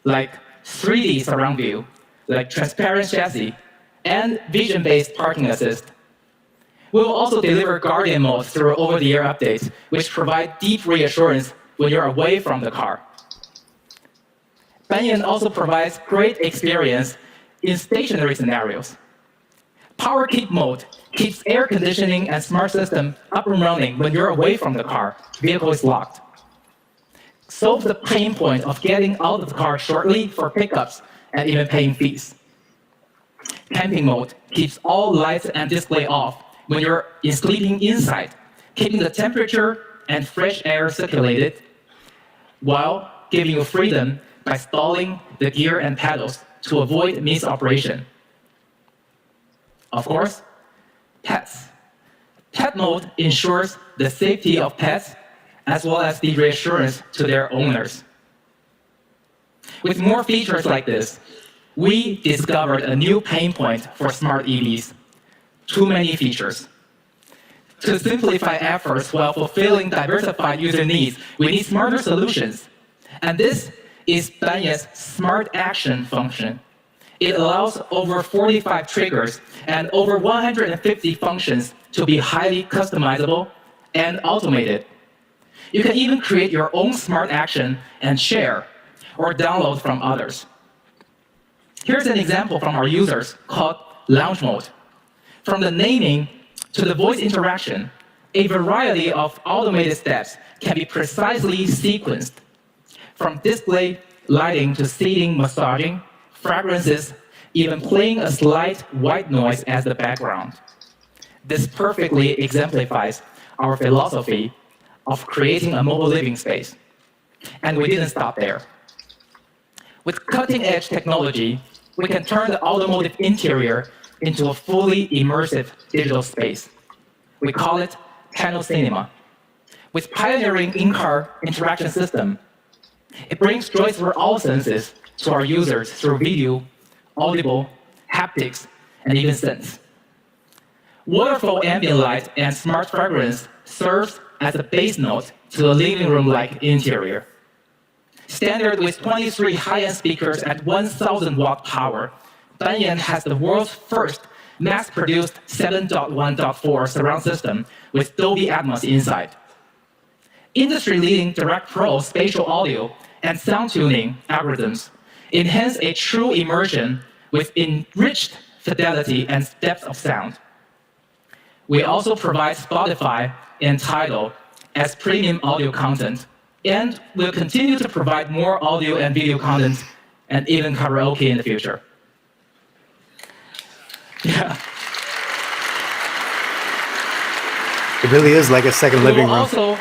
like 3D surround view, like transparent chassis, and vision-based parking assist. We will also deliver Guardian mode through over-the-air updates, which provide deep reassurance when you're away from the car. Banyan also provides great experience in stationary scenarios. Power keep mode keeps air conditioning and smart system up and running when you're away from the car, vehicle is locked. Solve the pain point of getting out of the car shortly for pickups and even paying fees. Camping mode keeps all lights and display off when you're sleeping inside, keeping the temperature and fresh air circulated, while giving you freedom by stalling the gear and pedals to avoid misoperation. Of course, pets. Pet mode ensures the safety of pets as well as the reassurance to their owners. With more features like this, we discovered a new pain point for smart EVs: too many features. To simplify efforts while fulfilling diversified user needs, we need smarter solutions. And this is Banyan's Smart Action function. It allows over 45 triggers and over 150 functions to be highly customizable and automated. You can even create your own smart action and share or download from others. Here's an example from our users called Lounge Mode. From the naming to the voice interaction, a variety of automated steps can be precisely sequenced. From display, lighting to seating, massaging, fragrances, even playing a slight white noise as the background. This perfectly exemplifies our philosophy of creating a mobile living space. And we didn't stop there. With cutting-edge technology, we can turn the automotive interior into a fully immersive digital space. We call it Panel Cinema. With pioneering in-car interaction system, it brings joy through all senses to our users through video, audible, haptics, and even sense. Waterfall ambient light and smart fragrance serves as a base note to a living room-like interior. Standard with 23 high-end speakers at 1,000 watt power, Banyan has the world's first mass-produced 7.1.4 surround system with Dolby Atmos inside. Industry-leading Direct Pro spatial audio and sound tuning algorithms enhance a true immersion with enriched fidelity and depth of sound. We also provide Spotify and Tidal as premium audio content, and we'll continue to provide more audio and video content and even karaoke in the future. Yeah. It really is like a second We living will room. also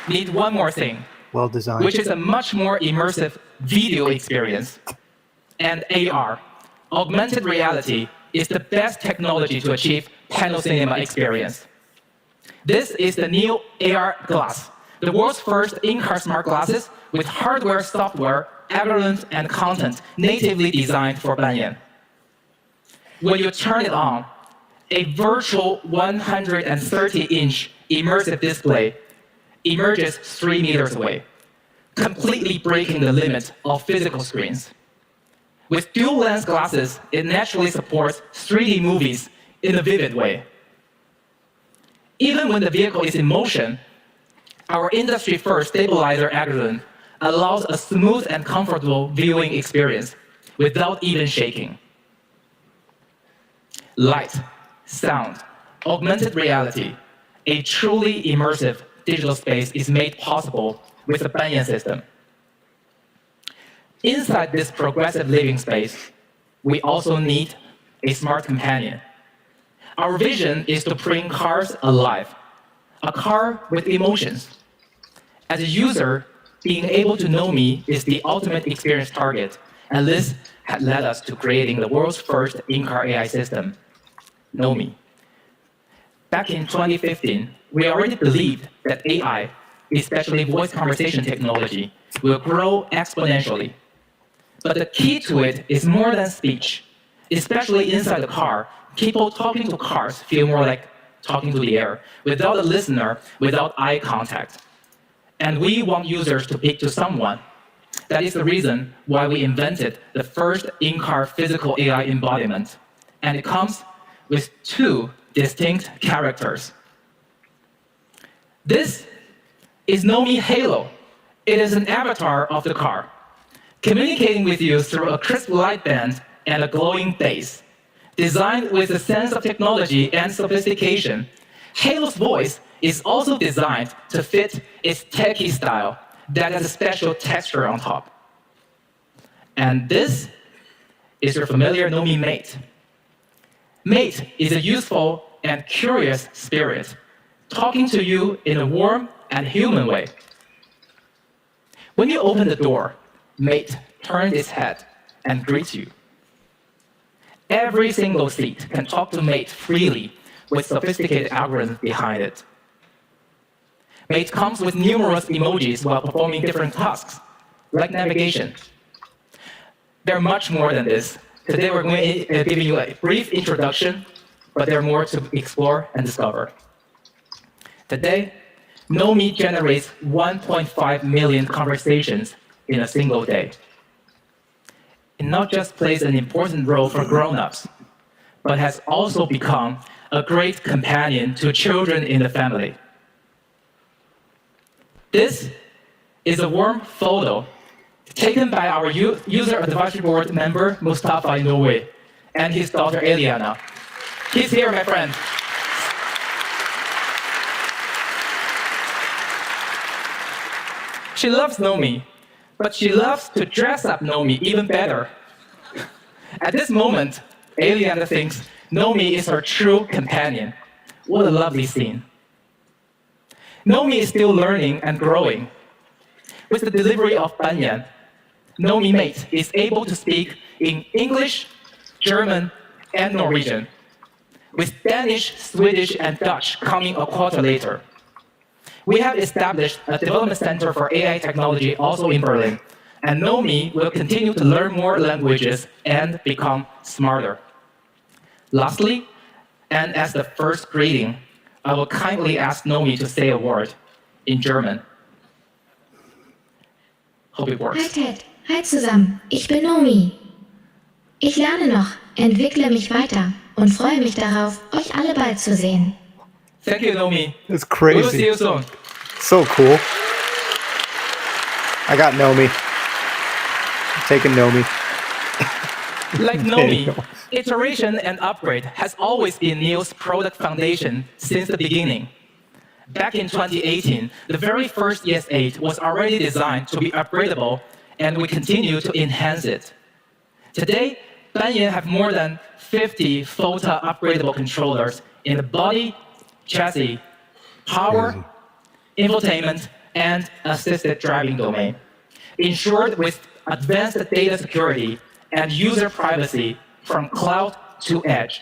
need one more thing, Well designed. which is a much more immersive video experience. And AR, augmented reality, is the best technology to achieve panel cinema experience. This is the Nio AR glass, the world's first in-car smart glasses with hardware, software, algorithms, and content natively designed for Banyan. When you turn it on, a virtual 130-inch immersive display emerges 3 meters away, completely breaking the limit of physical screens. With dual-lens glasses, it naturally supports 3D movies in a vivid way. Even when the vehicle is in motion, our industry-first stabilizer algorithm allows a smooth and comfortable viewing experience without even shaking. Light, sound, augmented reality, a truly immersive digital space is made possible with the Banyan system. Inside this progressive living space, we also need a smart companion. Our vision is to bring cars alive, a car with emotions. As a user, being able to know me is the ultimate experience target, and this had led us to creating the world's first in-car AI system, Know Me. Back in 2015, we already believed that AI, especially voice conversation technology, will grow exponentially. But the key to it is more than speech. Especially inside the car, people talking to cars feel more like talking to the air, without a listener, without eye contact. And we want users to speak to someone. That is the reason why we invented the first in-car physical AI embodiment. And it comes with 2 distinct characters. This is Know Me Halo. It is an avatar of the car, communicating with you through a crisp light band and a glowing bass. Designed with a sense of technology and sophistication, Halo's voice is also designed to fit its techie style that has a special texture on top. And this is your familiar Know Me Mate. Mate is a useful and curious spirit, talking to you in a warm and human way. When you open the door, Mate turns its head and greets you. Every single seat can talk to Mate freely with sophisticated algorithms behind it. Mate comes with numerous emojis while performing different tasks, like navigation. They're much more than this. Today we're going to give you a brief introduction, but there are more to explore and discover. Today, Know Me generates 1.5 million conversations in a single day. It not just plays an important role for grown-ups, but has also become a great companion to children in the family. This is a warm photo taken by our user advisory board member, Mustafa Inoue, and his daughter, Eliana. He's here, my friend. She loves Know Me, but she loves to dress up Know Me even better. At this moment, Eliana thinks Know Me is her true companion. What a lovely scene. Know Me is still learning and growing. With the delivery of Banyan, Know Me Mate is able to speak in English, German, and Norwegian, with Danish, Swedish, and Dutch coming a quarter later. We have established a development center for AI technology also in Berlin, and Know Me will continue to learn more languages and become smarter. Lastly, and as the first greeting, I will kindly ask Know Me to say a word in German. Hope it works. Hi Ted, hi zusammen, ich bin Nomi. Ich lerne noch, entwickle mich weiter und freue mich darauf, euch alle bald zu sehen. Thank you, Know Me. It's We will see crazy. you soon. So cool. I got Know Me. I'm taking Know Me. Like Know Me, iteration and upgrade has always been NIO's product foundation since the beginning. Back in 2018, the very first ES8 was already designed to be upgradable, and we continue to enhance it. Today, Banyan have more than 50 FOTA upgradable controllers in the body, chassis, power, infotainment, and assisted driving domain. Ensured with advanced data security and user privacy from cloud to edge.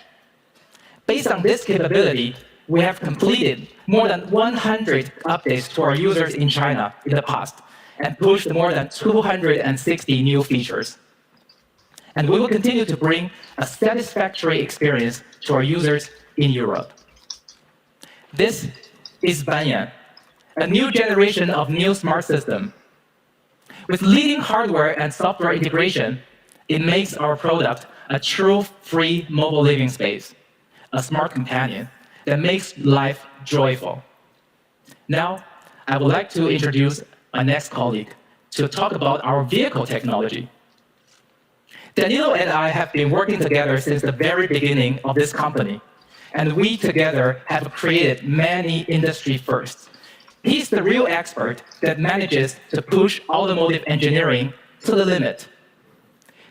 Based on this capability, we have completed more than 100 updates to our users in China in the past and pushed more than 260 new features. And we will continue to bring a satisfactory experience to our users in Europe. This is Banyan, a new generation of NIO smart system. With leading hardware and software integration, it makes our product a true free mobile living space, a smart companion that makes life joyful. Now, I would like to introduce my next colleague to talk about our vehicle technology. Danilo and I have been working together since the very beginning of this company, and we together have created many industry firsts. He's the real expert that manages to push automotive engineering to the limit.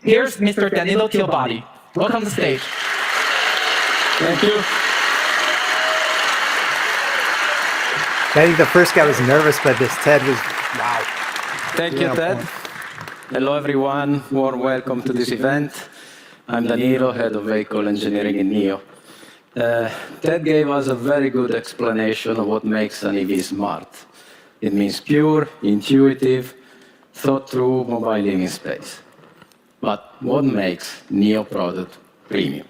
Here's Mr. Danilo Teobadi. Welcome to the stage. Thank you. I think the first guy was nervous, but this Ted was, wow. Thank you, Ted. Hello, everyone. Warm welcome to this event. I'm Danilo, Head of Vehicle Engineering in NIO. Ted gave us a very good explanation of what makes an EV smart. It means pure, intuitive, thought-through mobile living space. But what makes NIO product premium?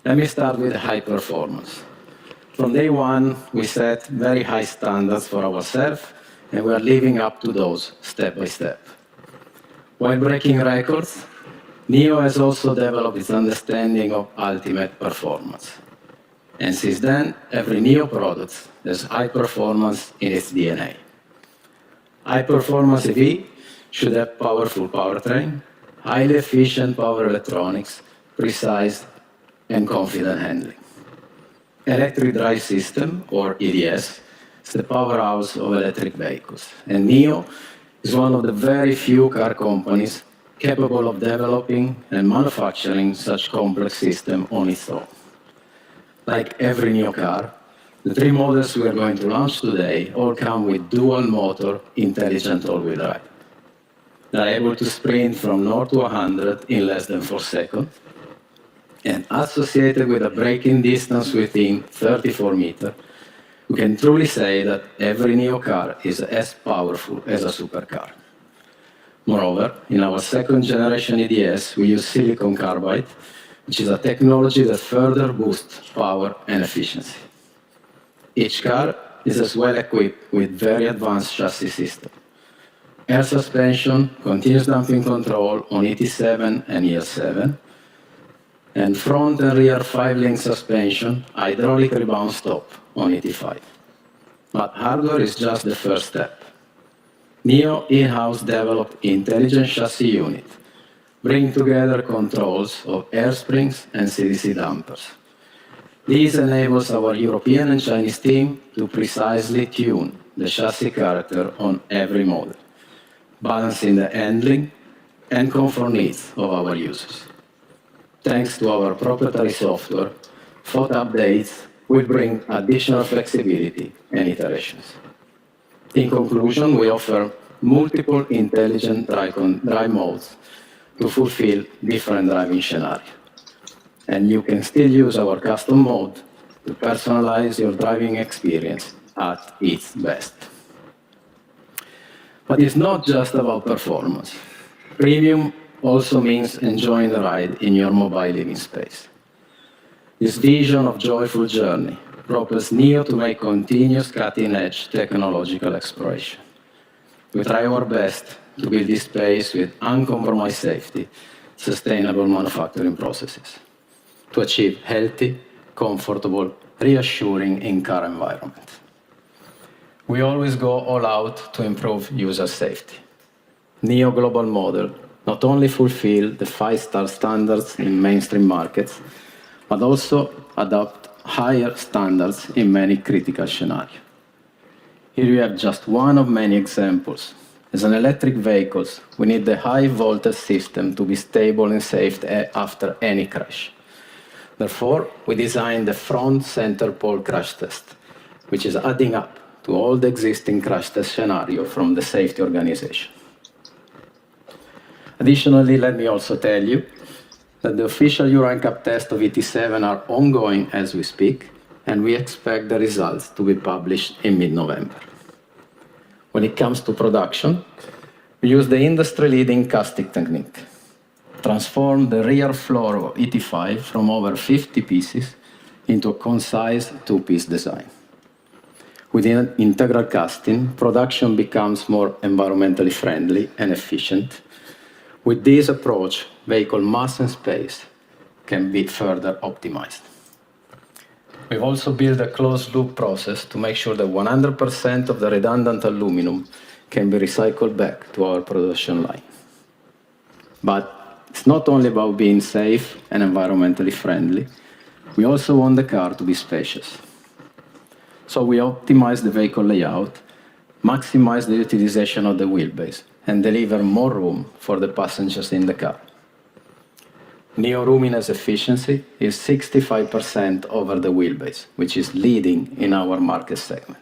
Let me start with high performance. From day one, we set very high standards for ourselves, and we are living up to those step by step. While breaking records, NIO has also developed its understanding of ultimate performance. And since then, every NIO product has high performance in its DNA. High performance EV should have powerful powertrain, highly efficient power electronics, precise and confident handling. Electric Drive System, or EDS, is the powerhouse of electric vehicles. And NIO is one of the very few car companies capable of developing and manufacturing such complex system on its own. Like every NIO car, the three models we are going to launch today all come with dual-motor intelligent all-wheel drive. They are able to sprint from 0 to 100 in less than 4 seconds, and associated with a braking distance within 34 meters, we can truly say that every NIO car is as powerful as a supercar. Moreover, in our second generation EDS, we use silicon carbide, which is a technology that further boosts power and efficiency. Each car is as well equipped with very advanced chassis system. Air suspension, continuous damping control on ET7 and EL7, and front and rear 5-link suspension, hydraulic rebound stop on ET5. But hardware is just the first step. NIO in-house developed intelligent chassis unit, bringing together controls of air springs and CDC dampers. This enables our European and Chinese team to precisely tune the chassis character on every model, balancing the handling and comfort needs of our users. Thanks to our proprietary software, FOT updates will bring additional flexibility and iterations. In conclusion, we offer multiple intelligent drive modes to fulfill different driving scenarios. And you can still use our custom mode to personalize your driving experience at its best. But it's not just about performance. Premium also means enjoying the ride in your mobile living space. This vision of joyful journey propels NIO to make continuous cutting-edge technological exploration. We try our best to build this space with uncompromised safety, sustainable manufacturing processes, to achieve healthy, comfortable, reassuring in-car environment. We always go all out to improve user safety. NIO global model not only fulfill the 5-star standards in mainstream markets, but also adopt higher standards in many critical scenarios. Here you have just one of many examples. As an electric vehicles, we need the high voltage system to be stable and safe after any crash. Therefore, we designed the front center pole crash test, which is adding up to all the existing crash test scenario from the safety organization. Additionally, let me also tell you that the official Euro NCAP test of ET7 are ongoing as we speak, and we expect the results to be published in mid-November. When it comes to production, we use the industry-leading casting technique, transform the rear floor of ET5 from over 50 pieces into a concise two-piece design. Within integral casting, production becomes more environmentally friendly and efficient. With this approach, vehicle mass and space can be further optimized. We've also built a closed-loop process to make sure that 100% of the redundant aluminum can be recycled back to our production line. But it's not only about being safe and environmentally friendly. We also want the car to be spacious. So we optimize the vehicle layout, maximize the utilization of the wheelbase, and deliver more room for the passengers in the car. NIO roominess efficiency is 65% over the wheelbase, which is leading in our market segment.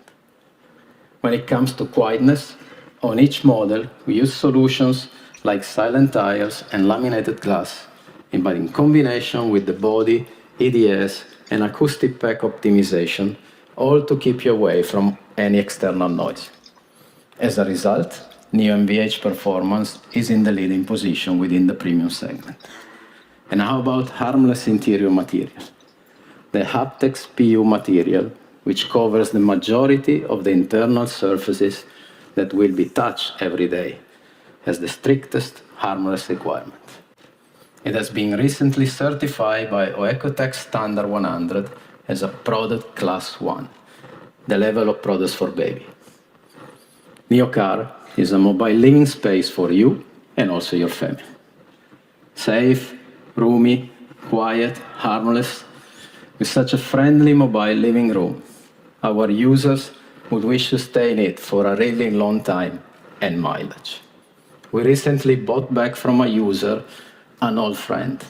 When it comes to quietness, on each model, we use solutions like silent tires and laminated glass, but in combination with the body, EDS, and acoustic pack optimization, all to keep you away from any external noise. As a result, NIO MVH performance is in the leading position within the premium segment. And how about harmless interior material? The Haptex PU material, which covers the majority of the internal surfaces that will be touched every day, has the strictest harmless requirement. It has been recently certified by OECOTEX Standard 100 as a product class 1, the level of products for baby. NIO Car is a mobile living space for you and also your family. Safe, roomy, quiet, harmless. With such a friendly mobile living room, our users would wish to stay in it for a really long time and mileage. We recently bought back from a user an old friend.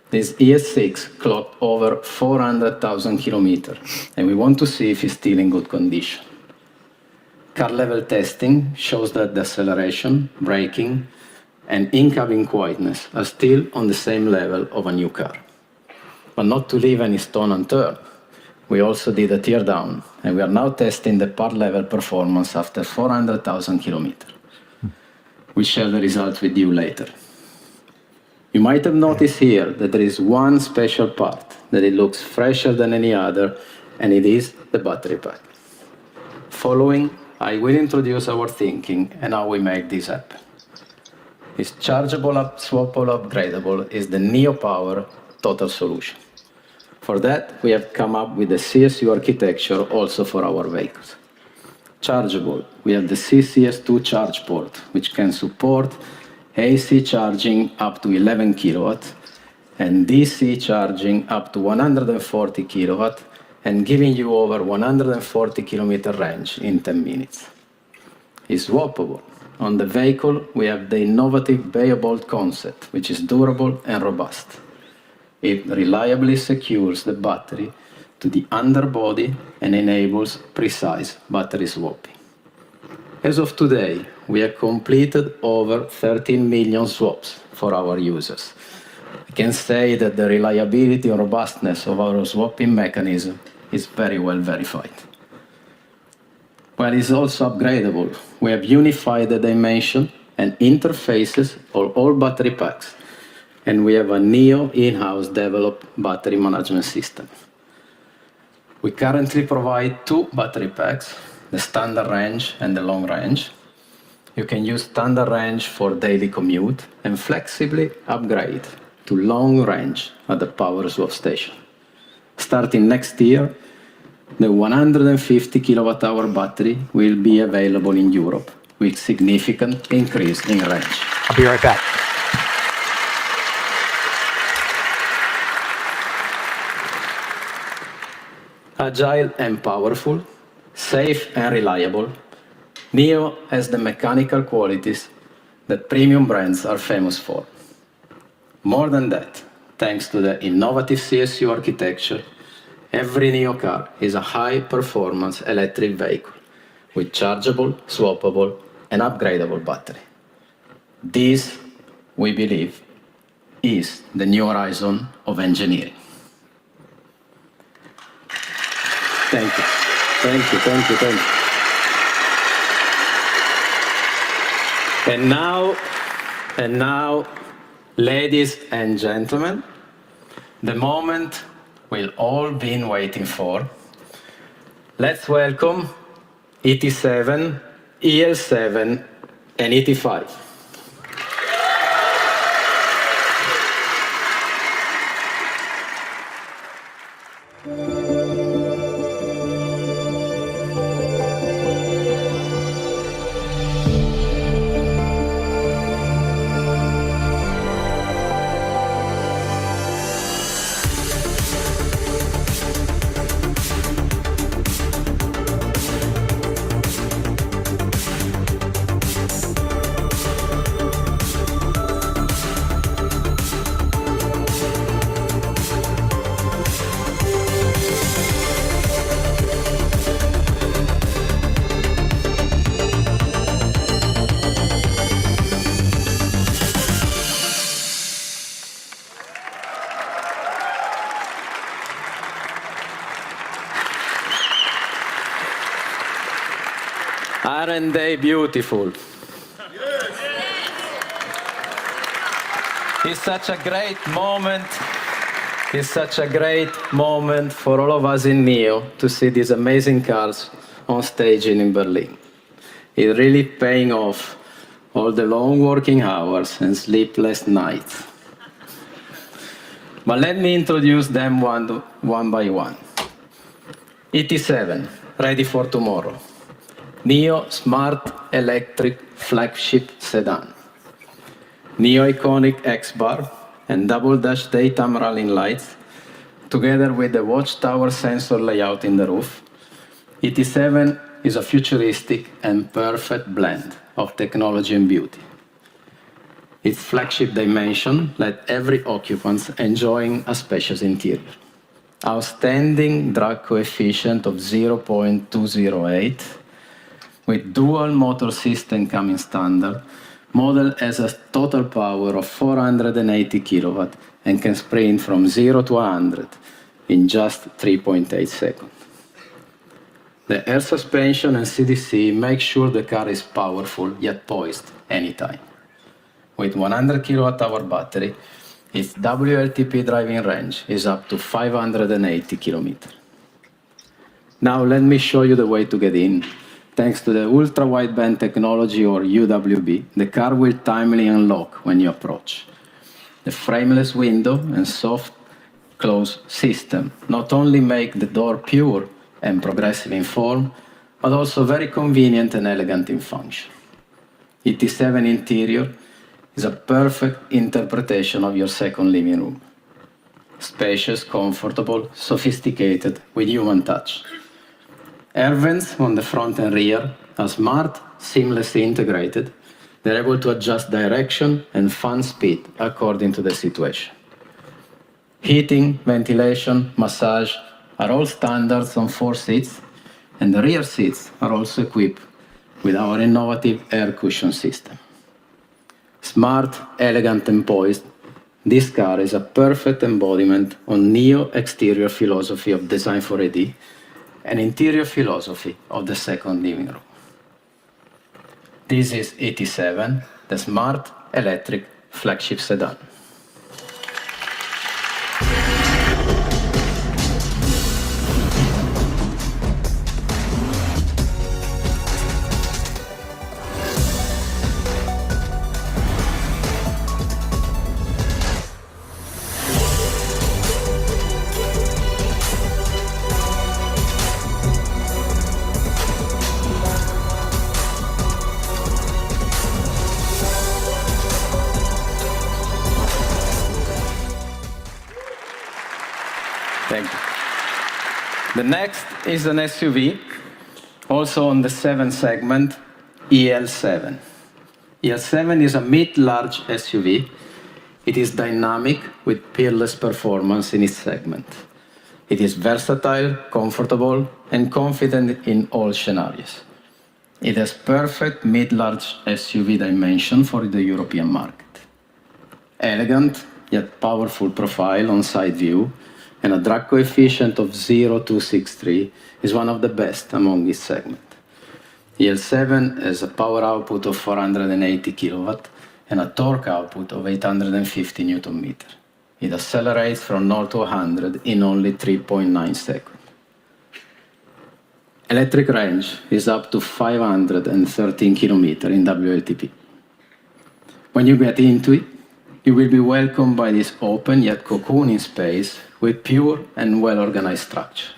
This ES6 clocked over 400,000 kilometers, and we want to see if it's still in good condition. Car level testing shows that the acceleration, braking, and in-cabin quietness are still on the same level of a new car. But not to leave any stone unturned, we also did a teardown, and we are now testing the part level performance after 400,000 kilometers. We'll share the results with you later. You might have noticed here that there is one special part, that it looks fresher than any other, and it is the battery pack. Following, I will introduce our thinking and how we make this happen. This chargeable, swappable, upgradable is the NIO Power total solution. For that, we have come up with the CSU architecture also for our vehicles. Chargeable, we have the CCS2 charge port, which can support AC charging up to 11 kilowatt and DC charging up to 140 kilowatt and giving you over 140 kilometer range in 10 minutes. It's swappable. On the vehicle, we have the innovative Bay-Bolt concept, which is durable and robust. It reliably secures the battery to the underbody and enables precise battery swapping. As of today, we have completed over 13 million swaps for our users. I can say that the reliability and robustness of our swapping mechanism is very well verified. But it's also upgradable. We have unified the dimension and interfaces of all battery packs, and we have a NIO in-house developed battery management system. We currently provide 2 battery packs, the standard range and the long range. You can use standard range for daily commute and flexibly upgrade to long range at the power swap station. Starting next year, the 150 kilowatt-hour battery will be available in Europe with significant increase in range. I'll be right back. Agile and powerful, safe and reliable, NIO has the mechanical qualities that premium brands are famous for. More than that, thanks to the innovative CSU architecture Every NIO car is a high-performance electric vehicle with chargeable, swappable, and upgradable battery. This, we believe, is the new horizon of engineering. Thank you. Thank you, thank you, thank you. And now, ladies and gentlemen, the moment we've all been waiting for. Let's welcome ET7, EL7, and ET5. Aren't they beautiful? It's such a great moment. It's such a great moment for all of us in NIO to see these amazing cars on stage in Berlin. It's really paying off all the long working hours and sleepless nights. But let me introduce them one by one. ET7, ready for tomorrow. NIO Smart Electric Flagship Sedan. NIO iconic X-Bar and double-dash daytime running lights, together with the watchtower sensor layout in the roof. ET7 is a futuristic and perfect blend of technology and beauty. Its flagship dimension let every occupant enjoying a spacious interior. Outstanding drag coefficient of 0.208, with dual motor system coming standard. Model has a total power of 480 kilowatt and can sprint from 0 to 100 in just 3.8 seconds. The air suspension and CDC make sure the car is powerful yet poised anytime. With 100 kilowatt-hour battery, its WLTP driving range is up to 580 kilometers. Now let me show you the way to get in. Thanks to the ultra-wideband technology, or UWB, the car will timely unlock when you approach. The frameless window and soft close system not only make the door pure and progressive in form, but also very convenient and elegant in function. ET7 interior is a perfect interpretation of your second living room. Spacious, comfortable, sophisticated, with human touch. Air vents on the front and rear are smart, seamlessly integrated. They're able to adjust direction and fan speed according to the situation. Heating, ventilation, massage are all standards on 4 seats, and the rear seats are also equipped with our innovative air cushion system. Smart, elegant, and poised, this car is a perfect embodiment of NIO exterior philosophy of design for AD, and interior philosophy of the second living room. This is ET7, the smart electric flagship sedan. Thank you. The next is an SUV, also on the 7 segment, EL7. EL7 is a mid-large SUV. It is dynamic with peerless performance in its segment. It is versatile, comfortable, and confident in all scenarios. It has perfect mid-large SUV dimension for the European market. Elegant, yet powerful profile on side view, and a drag coefficient of 0.263 is one of the best among its segment. EL7 has a power output of 480 kilowatt and a torque output of 850 Newton meter. It accelerates from 0 to 100 in only 3.9 seconds. Electric range is up to 513 kilometers in WLTP. When you get into it, you will be welcomed by this open yet cocooning space with pure and well-organized structure.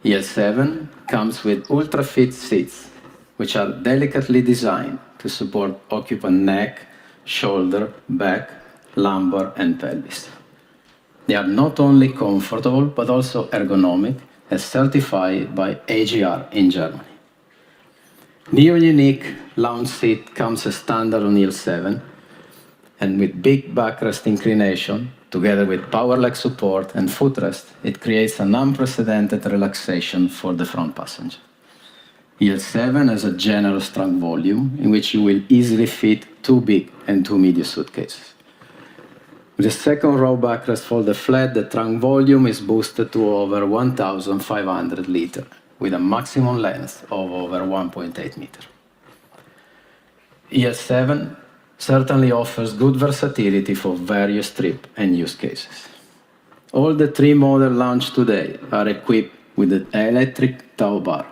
EL7 comes with ultra-fit seats, which are delicately designed to support occupant neck, shoulder, back, lumbar, and pelvis. They are not only comfortable, but also ergonomic, as certified by AGR in Germany. NIO unique lounge seat comes as standard on EL7, and with big backrest inclination, together with power leg support and footrest, it creates an unprecedented relaxation for the front passenger. EL7 has a generous trunk volume in which you will easily fit 2 big and 2 medium suitcases. With the second row backrest folded flat, the trunk volume is boosted to over 1,500 liters, with a maximum length of over 1.8 meters. EL7 certainly offers good versatility for various trip and use cases. All the 3 models launched today are equipped with the electric tow bar.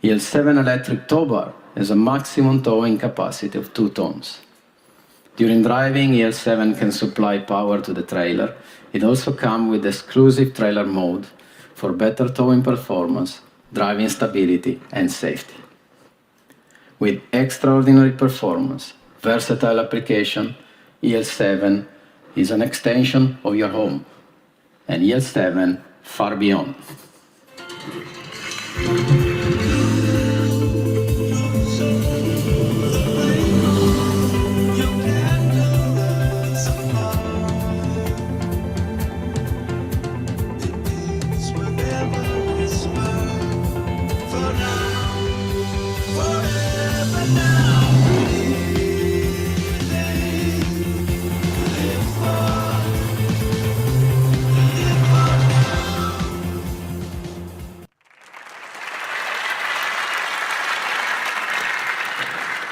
EL7 electric tow bar has a maximum towing capacity of 2 tons. During driving, EL7 can supply power to the trailer. It also comes with exclusive trailer mode for better towing performance, driving stability, and safety. With extraordinary performance, versatile application, EL7 is an extension of your home, and EL7 far beyond.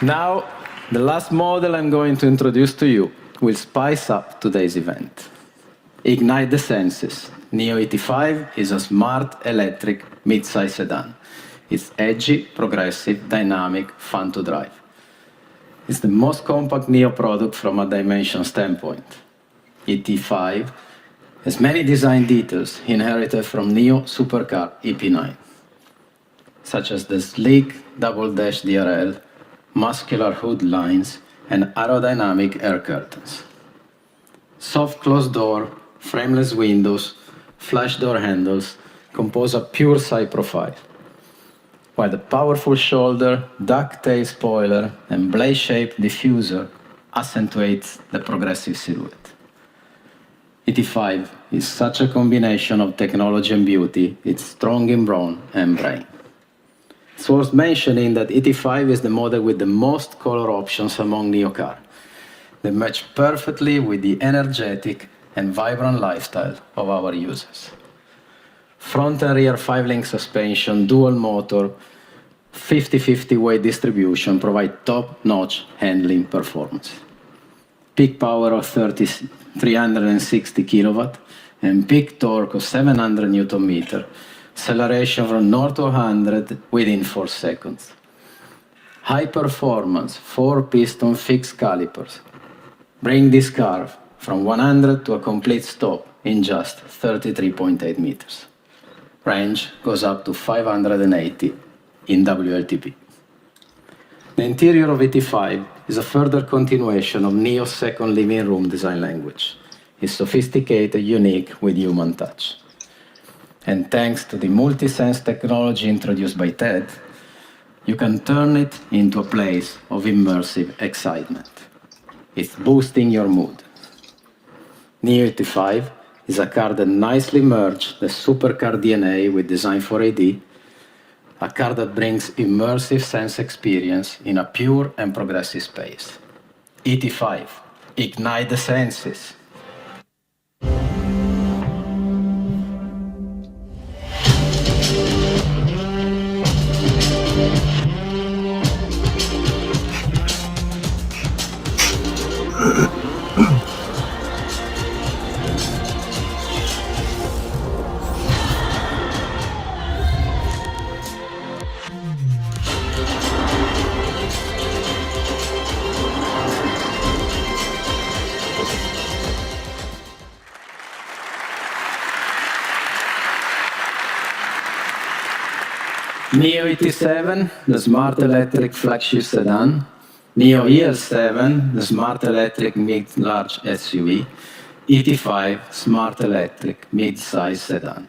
Now, the last model I'm going to introduce to you will spice up today's event. Ignite the senses. NIO ET5 is a smart electric mid-size sedan. It's edgy, progressive, dynamic, fun to drive. It's the most compact NIO product from a dimension standpoint. ET5 has many design details inherited from NIO supercar EP9, such as the sleek double-dash DRL, muscular hood lines, and aerodynamic air curtains. Soft closed door, frameless windows, flash door handles compose a pure side profile, while the powerful shoulder, duck-tail spoiler, and blade-shaped diffuser accentuates the progressive silhouette. ET5 is such a combination of technology and beauty, it's strong in brawn and brain. It's worth mentioning that ET5 is the model with the most color options among NIO cars. They match perfectly with the energetic and vibrant lifestyle of our users. Front and rear 5-link suspension, dual motor, 50-50 weight distribution provide top-notch handling performance. Peak power of 360 kilowatt and peak torque of 700 Newton meter. Acceleration from 0 to 100 within 4 seconds. High performance, 4-piston fixed calipers bring this car from 100 to a complete stop in just 33.8 meters. Range goes up to 580 in WLTP. The interior of ET5 is a further continuation of NIO's second living room design language. It's sophisticated, unique, with human touch. And thanks to the multi-sense technology introduced by Ted, you can turn it into a place of immersive excitement. It's boosting your mood. NIO ET5 is a car that nicely merged the supercar DNA with design for AD, a car that brings immersive sense experience in a pure and progressive space. ET5, ignite the senses. NIO ET7, the smart electric flagship sedan. NIO EL7, the smart electric mid-large SUV. ET5, smart electric mid-size sedan.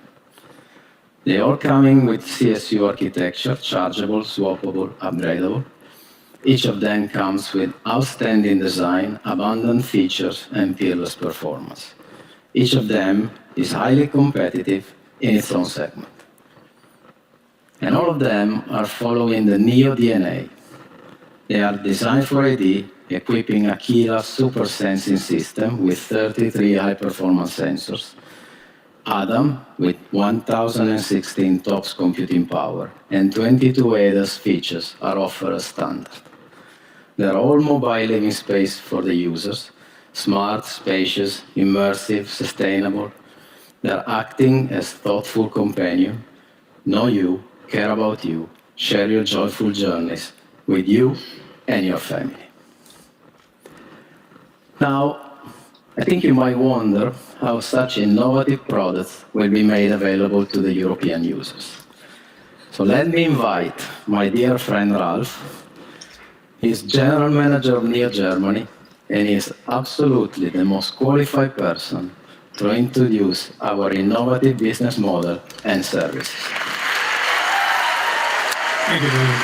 They all coming with CSU architecture, chargeable, swappable, upgradable. Each of them comes with outstanding design, abundant features, and peerless performance. Each of them is highly competitive in its own segment. And all of them are following the NIO DNA. They are designed for AD, equipping a Kila super sensing system with 33 high-performance sensors, Adam with 1016 TOPS computing power, and 22 ADAS features are offered as standard. They're all mobile living space for the users, smart, spacious, immersive, sustainable. They're acting as thoughtful companion, know you, care about you, share your joyful journeys with you and your family. Now, I think you might wonder how such innovative products will be made available to the European users. So let me invite my dear friend Ralph. He's General Manager of NIO Germany, and he is absolutely the most qualified person to introduce our innovative business model and services. Thank you, Danilo.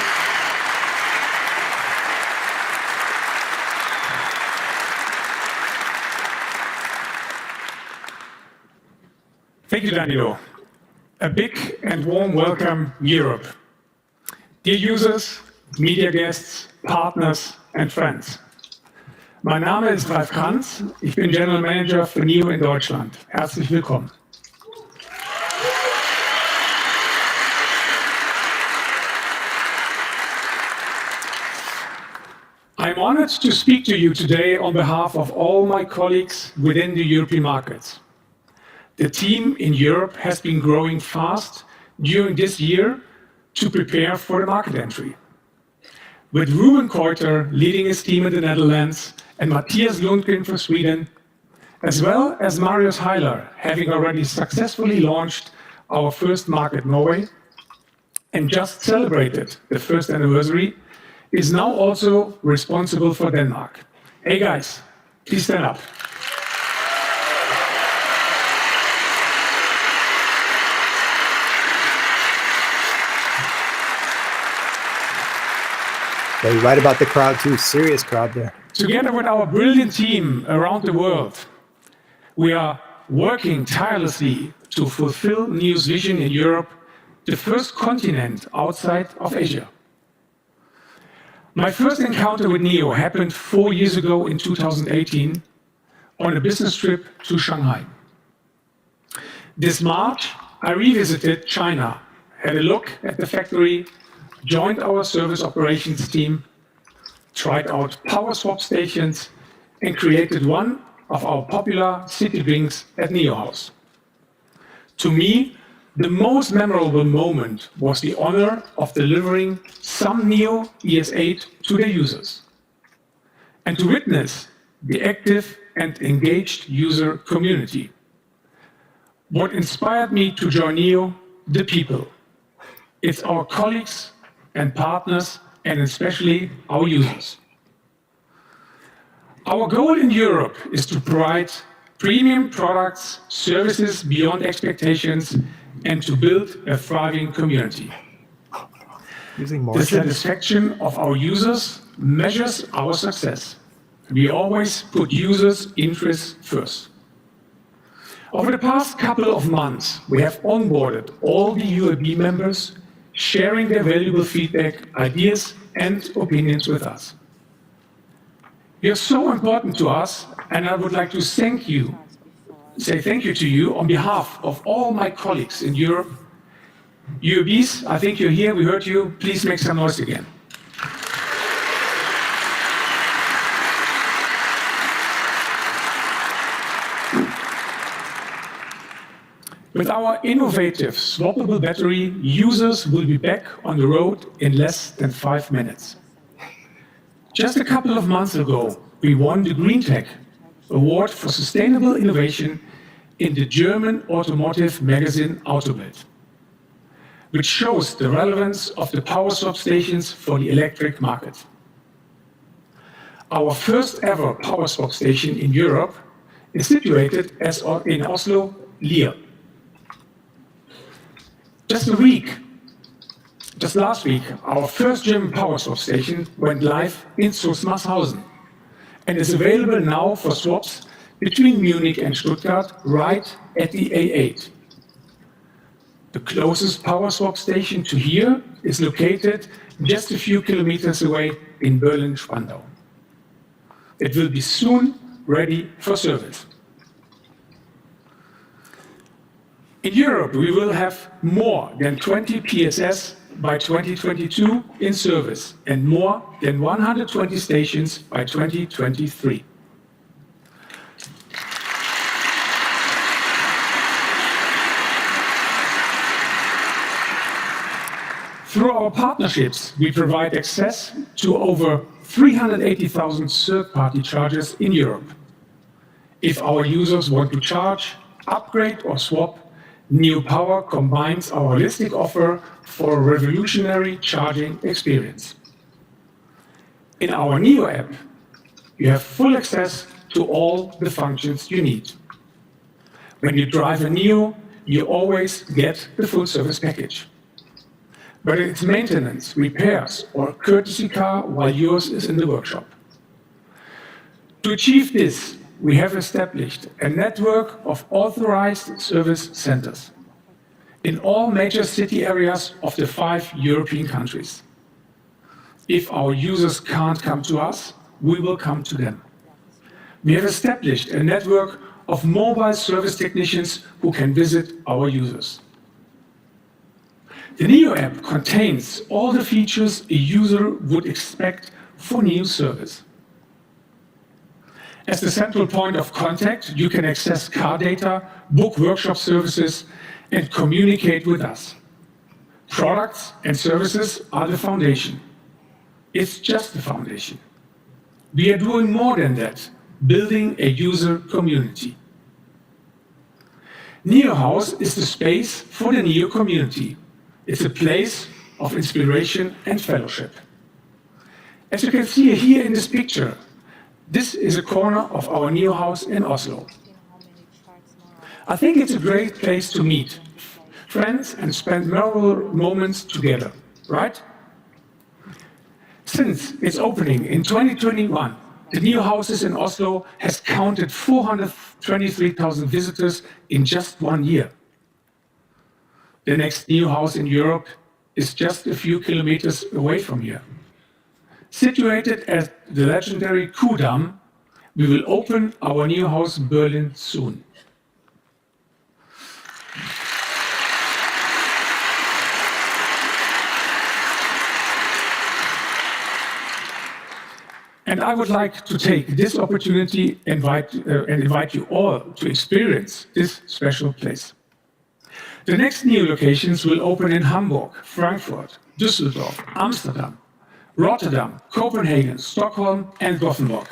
Thank you, Danilo. A big and warm welcome, Europe. Dear users, media guests, partners and friends. Mein Name ist Ralf Kranz. Ich bin General Manager für NIO in Deutschland. Herzlich willkommen. I'm honored to speak to you today on behalf of all my colleagues within the European markets. The team in Europe has been growing fast during this year to prepare for the market entry. With Ruben Keuter leading his team in the Netherlands and Matthias Lundgren for Sweden, as well as Marius Heiler having already successfully launched our first market, Norway, and just celebrated the first anniversary, is now also responsible for Denmark. Hey guys, please stand up. Yeah, you're right about the crowd too, serious crowd there. Together with our brilliant team around the world, we are working tirelessly to fulfill NIO's vision in Europe, the first continent outside of Asia. My first encounter with NIO happened 4 years ago in 2018 on a business trip to Shanghai. This March, I revisited China, had a look at the factory, joined our service operations team, tried out power swap stations, and created one of our popular city drinks at NIO House. To me, the most memorable moment was the honor of delivering some NIO ES8 to their users, and to witness the active and engaged user community. What inspired me to join NIO? The people. It's our colleagues and partners, and especially our users. Our goal in Europe is to provide premium products, services beyond expectations, and to build a thriving community. The satisfaction of our users measures our success. We always put users' interests first. Over the past couple of months, we have onboarded all the UAB members, sharing their valuable feedback, ideas, and opinions with us. You're so important to us, and I would like to say thank you to you on behalf of all my colleagues in Europe. UABs, I think you're here, we heard you. Please make some noise again. With our innovative swappable battery, users will be back on the road in less than 5 minutes. Just a couple of months ago, we won the Green Tech Award for Sustainable Innovation in the German automotive magazine Autobild, which shows the relevance of the power swap stations for the electric market. Our first ever power swap station in Europe is situated in Oslo, Lier. Just last week, our first German power swap station went live in Zusmarshausen and is available now for swaps between Munich and Stuttgart right at the A8. The closest power swap station to here is located just a few kilometers away in Berlin-Spandau. It will be soon ready for service. In Europe, we will have more than 20 PSS by 2022 in service and more than 120 stations by 2023. Through our partnerships, we provide access to over 380,000 third-party chargers in Europe. If our users want to charge, upgrade or swap, NIO Power combines our holistic offer for a revolutionary charging experience. In our NIO app, you have full access to all the functions you need. When you drive a NIO, you always get the full service package. Whether it's maintenance, repairs, or a courtesy car while yours is in the workshop. To achieve this, we have established a network of authorized service centers in all major city areas of the 5 European countries. If our users can't come to us, we will come to them. We have established a network of mobile service technicians who can visit our users. The NIO app contains all the features a user would expect for NIO service. As the central point of contact, you can access car data, book workshop services, and communicate with us. Products and services are the foundation. It's just the foundation. We are doing more than that, building a user community. NIO House is the space for the NIO community. It's a place of inspiration and fellowship. As you can see here in this picture, this is a corner of our NIO house in Oslo. I think it's a great place to meet friends and spend memorable moments together, right? Since its opening in 2021, the NIO houses in Oslo has counted 423,000 visitors in just 1 year. The next NIO house in Europe is just a few kilometers away from here. Situated at the legendary Kudamm, we will open our NIO house in Berlin soon. And I would like to take this opportunity and invite you all to experience this special place. The next NIO locations will open in Hamburg, Frankfurt, Düsseldorf, Amsterdam, Rotterdam, Copenhagen, Stockholm, and Gothenburg.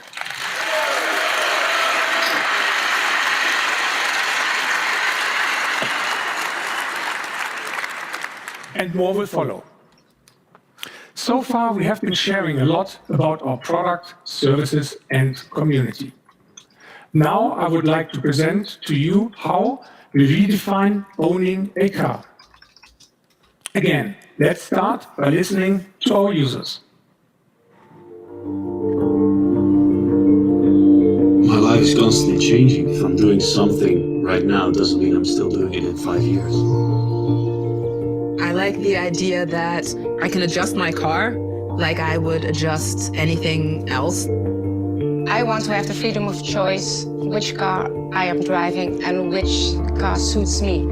And more will follow. So far, we have been sharing a lot about our product, services, and community. Now, I would like to present to you how we redefine owning a car. Again, let's start by listening to our users. My life is constantly changing. If I'm doing something right now doesn't mean I'm still doing it in 5 years. I like the idea that I can adjust my car like I would adjust anything else. I want to have the freedom of choice which car I am driving and which car suits me.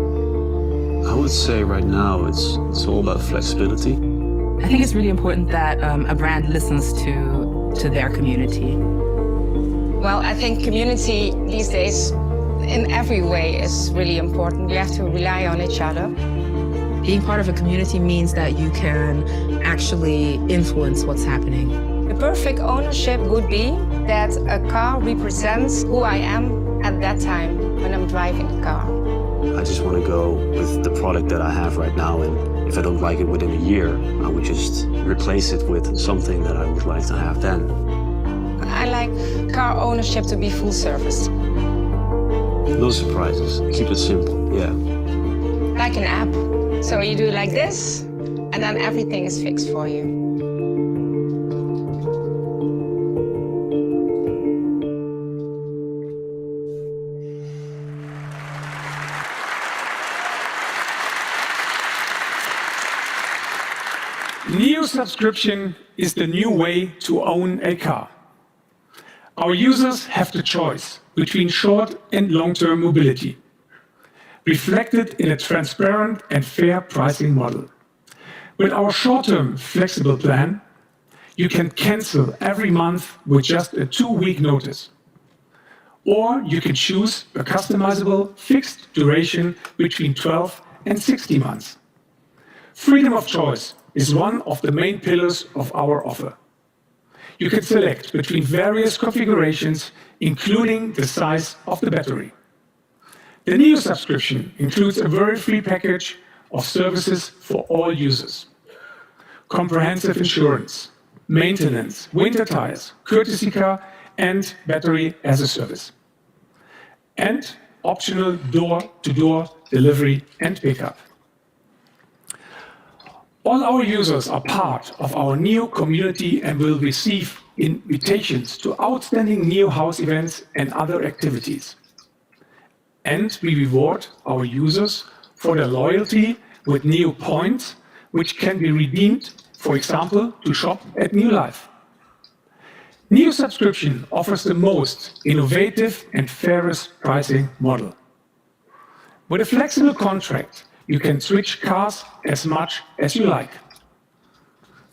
I would say right now it's all about flexibility. I think it's really important that a brand listens to their community. Well, I think community these days in every way is really important. We have to rely on each other. Being part of a community means that you can actually influence what's happening. The perfect ownership would be that a car represents who I am at that time when I'm driving the car. I just want to go with the product that I have right now, and if I don't like it within a year, I would just replace it with something that I would like to have then. I like car ownership to be full service. No surprises. Keep it simple, yeah. Like an app. So you do like this, and then everything is fixed for you. NIO subscription is the new way to own a car. Our users have the choice between short and long-term mobility, reflected in a transparent and fair pricing model. With our short-term flexible plan, you can cancel every month with just a 2-week notice. Or you can choose a customizable fixed duration between 12 and 60 months. Freedom of choice is one of the main pillars of our offer. You can select between various configurations, including the size of the battery. The NIO subscription includes a very free package of services for all users. Comprehensive insurance, maintenance, winter tires, courtesy car, and battery as a service. And optional door-to-door delivery and pickup. All our users are part of our NIO community and will receive invitations to outstanding NIO house events and other activities. And we reward our users for their loyalty with NIO points, which can be redeemed, for example, to shop at NIO Life. NIO subscription offers the most innovative and fairest pricing model. With a flexible contract, you can switch cars as much as you like.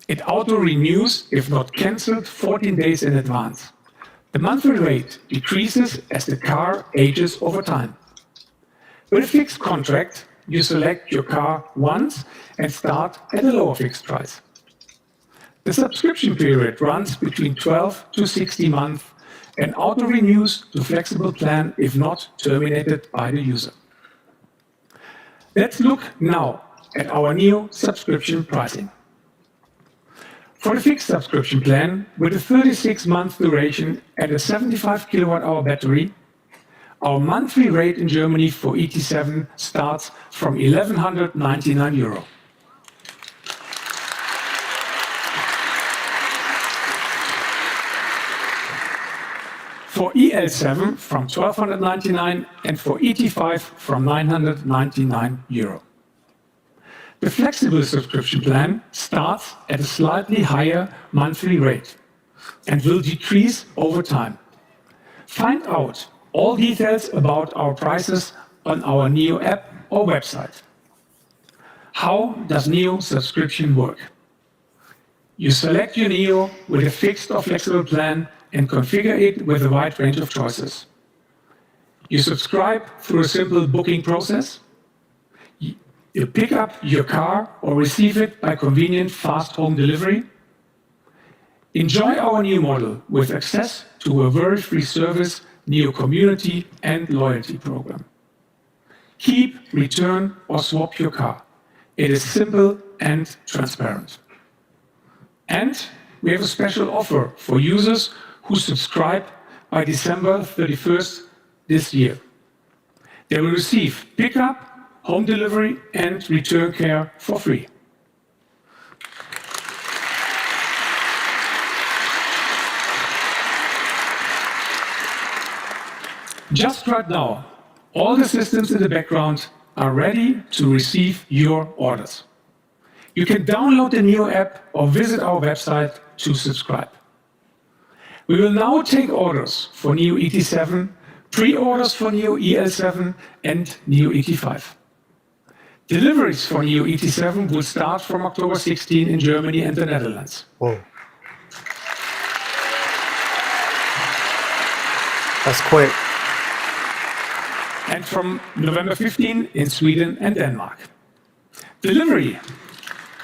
It auto-renews if not cancelled 14 days in advance. The monthly rate decreases as the car ages over time. With a fixed contract, you select your car once and start at a lower fixed price. The subscription period runs between 12 to 60 months and auto-renews to flexible plan if not terminated by the user. Let's look now at our NIO subscription pricing. For the fixed subscription plan with a 36-month duration and a 75 kWh battery, our monthly rate in Germany for ET7 starts from €1,199. For EL7 from €1,299 and for ET5 from €999. The flexible subscription plan starts at a slightly higher monthly rate and will decrease over time. Find out all details about our prices on our NIO app or website. How does NIO subscription work? You select your NIO with a fixed or flexible plan and configure it with a wide range of choices. You subscribe through a simple booking process. You pick up your car or receive it by convenient fast home delivery. Enjoy our NIO model with access to a very free service, NIO Community and loyalty program. Keep, return or swap your car. It is simple and transparent. And we have a special offer for users who subscribe by December 31st this year. They will receive pickup, home delivery and return care for free. Just right now, All the systems in the background are ready to receive your orders. You can download the NIO app or visit our website to subscribe. We will now take orders for NIO ET7, pre-orders for NIO EL7 and NIO ET5. Deliveries for NIO ET7 will start from October 16 in Germany and the Netherlands. Whoa. That's quick. And from November 15 in Sweden and Denmark. Delivery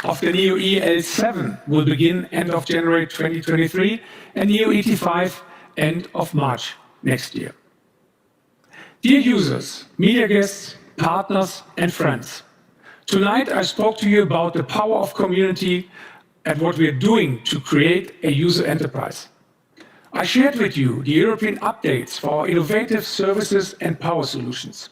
of the NIO EL7 will begin end of January 2023 and NIO ET5 end of March next year. Dear users, media guests, partners and friends, tonight I spoke to you about the power of community and what we are doing to create a user enterprise. I shared with you the European updates for our innovative services and power solutions.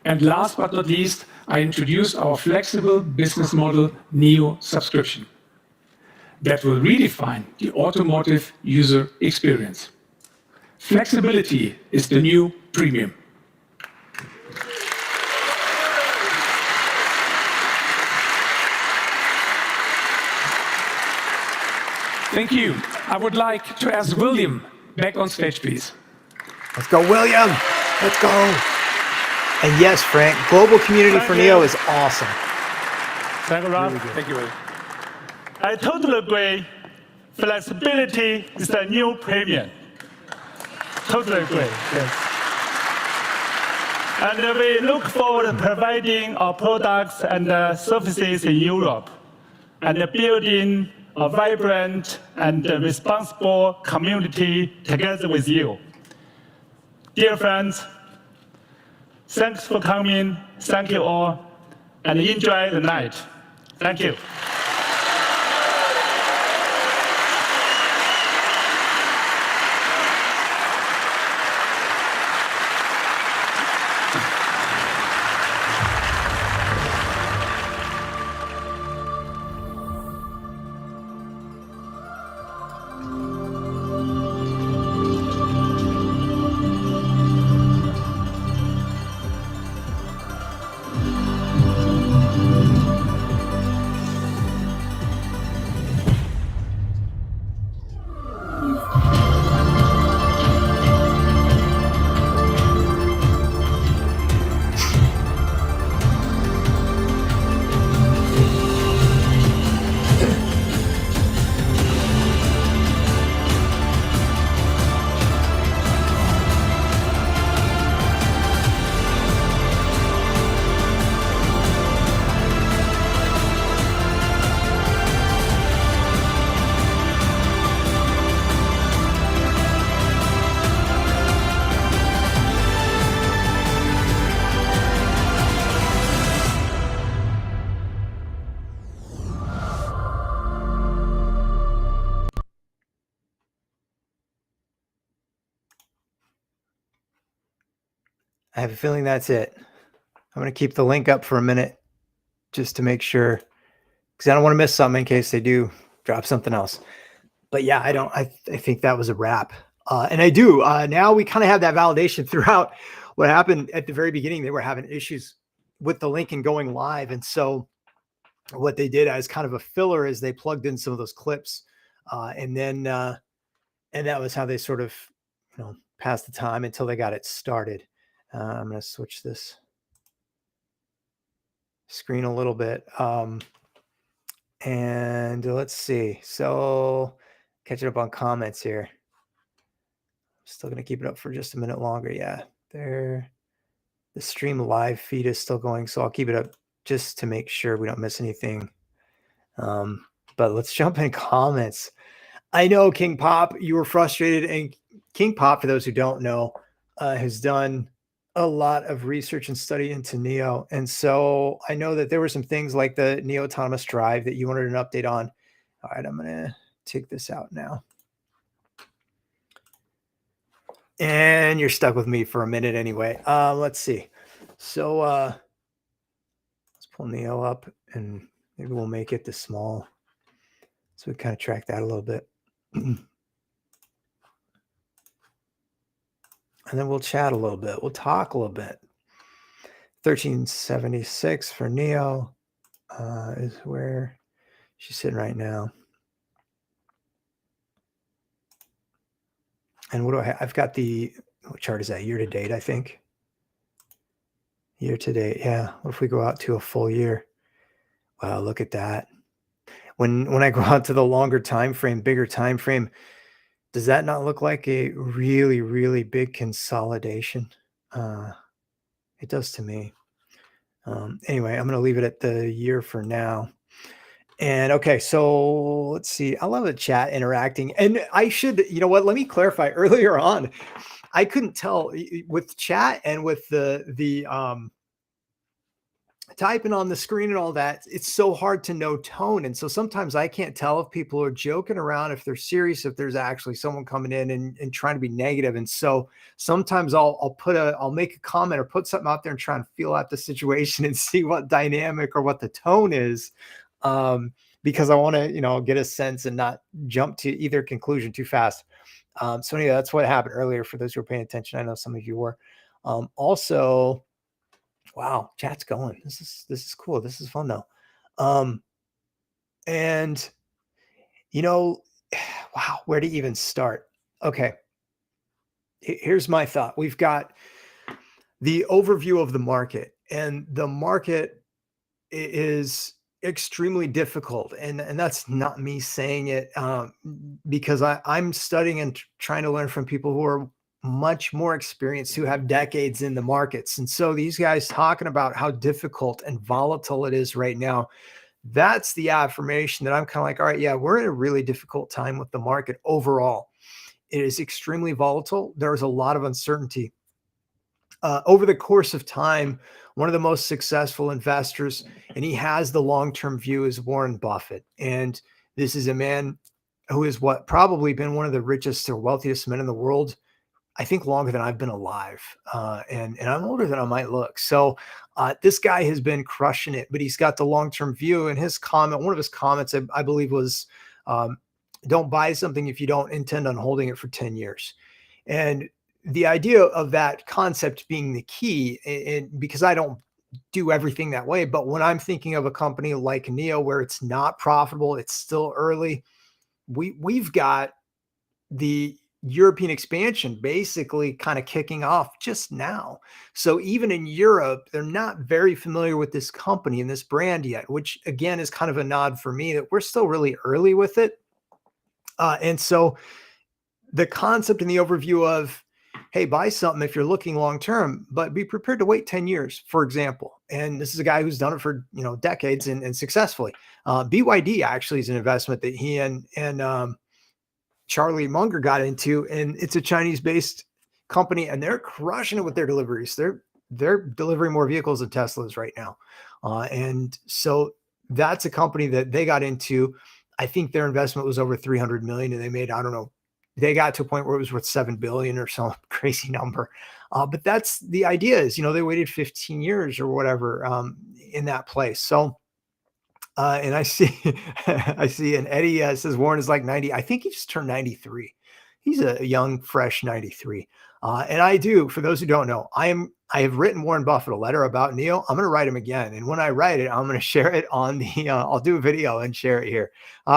And last but not least, I introduced our flexible business model, NIO Subscription, that will redefine the automotive user experience. Flexibility is the new premium. Thank you. I would like to ask William back on stage, please. Let's go, William. Let's go. And yes, Frank, global community for NIO is awesome. Thank you, Rob. Really good. Thank you, William. I totally agree. Flexibility is the new premium. Totally agree. Yes. And we look forward to providing our products and services in Europe and building a vibrant and responsible community together with you. Dear friends, thanks for coming. Thank you all, and enjoy the night. Thank you. I have a feeling that's it. I'm going to keep the link up for a minute just to make sure, because I don't want to miss something in case they do drop something else. But yeah, I think that was a wrap. And I do. Now we kind of have that validation throughout what happened at the very beginning. They were having issues with the link and going live. And so what they did as kind of a filler is they plugged in some of those clips. And that was how they sort of, passed the time until they got it started. I'm going to switch this screen a little bit. And let's see. So catching up on comments here. Still going to keep it up for just a minute longer. Yeah, there. The stream live feed is still going, so I'll keep it up just to make sure we don't miss anything. But let's jump in comments. I know King Pop, you were frustrated, and King Pop, for those who don't know, has done a lot of research and study into NIO. And so I know that there were some things like the NIO Autonomous Drive that you wanted an update on. All right, I'm going to take this out now. And you're stuck with me for a minute anyway. Let's see. So let's pull NIO up, and maybe we'll make it this small so we kind of track that a little bit. and then we'll chat a little bit. We'll talk a little bit. 1376 for Nio is where she's sitting right now. And what do I have? I've got what chart is that? Year to date, I think. Year to date, yeah. What if we go out to a full year? Wow, look at that. When I go out to the longer time frame, bigger time frame, does that not look like a really, really big consolidation? It does to me. Anyway, I'm going to leave it at the year for now. And okay, so let's see. I love the chat interacting. And I should, you know what? Let me clarify. Earlier on, I couldn't tell with chat and with the typing on the screen and all that. It's so hard to know tone. And so sometimes I can't tell if people are joking around, if they're serious, if there's actually someone coming in and trying to be negative. And so sometimes I'll make a comment or put something out there and try and feel out the situation and see what dynamic or what the tone is. Because I want to, get a sense and not jump to either conclusion too fast. So anyway, that's what happened earlier for those who are paying attention. I know some of you were. Also, wow, chat's going. This is cool. This is fun though. And wow, where to even start? Okay. Here's my thought. We've got the overview of the market, and the market is extremely difficult. And that's not me saying it because I'm studying and trying to learn from people who are much more experienced, who have decades in the markets. And so these guys talking about how difficult and volatile it is right now, that's the affirmation that I'm kind of like, all right, yeah, we're in a really difficult time with the market overall. It is extremely volatile. There's a lot of uncertainty. Over the course of time, one of the most successful investors, and he has the long-term view, is Warren Buffett. And this is a man who is probably been one of the richest or wealthiest men in the world, I think longer than I've been alive. And I'm older than I might look. So this guy has been crushing it, but he's got the long-term view. And one of his comments, I believe was, don't buy something if you don't intend on holding it for 10 years. And the idea of that concept being the key, and because I don't do everything that way, but when I'm thinking of a company like NIO, where it's not profitable, it's still early, we've got the European expansion basically kind of kicking off just now. So even in Europe, they're not very familiar with this company and this brand yet, which again is kind of a nod for me that we're still really early with it. And so the concept and the overview of, hey, buy something if you're looking long-term, but be prepared to wait 10 years, for example. And this is a guy who's done it for, decades and successfully. BYD actually is an investment that he and Charlie Munger got into, and it's a Chinese-based company, and they're crushing it with their deliveries. They're delivering more vehicles than Teslas right now. And so that's a company that they got into. I think their investment was over 300 million, and they made, I don't know, they got to a point where it was worth 7 billion or some crazy number. But that's the idea is, they waited 15 years or whatever in that place. So, and I see, and Eddie says Warren is like 90. I think he just turned 93. He's a young, fresh 93. And I do, for those who don't know, I have written Warren Buffett a letter about NIO. I'm going to write him again. And when I write it, I'm going to share it on I'll do a video and share it here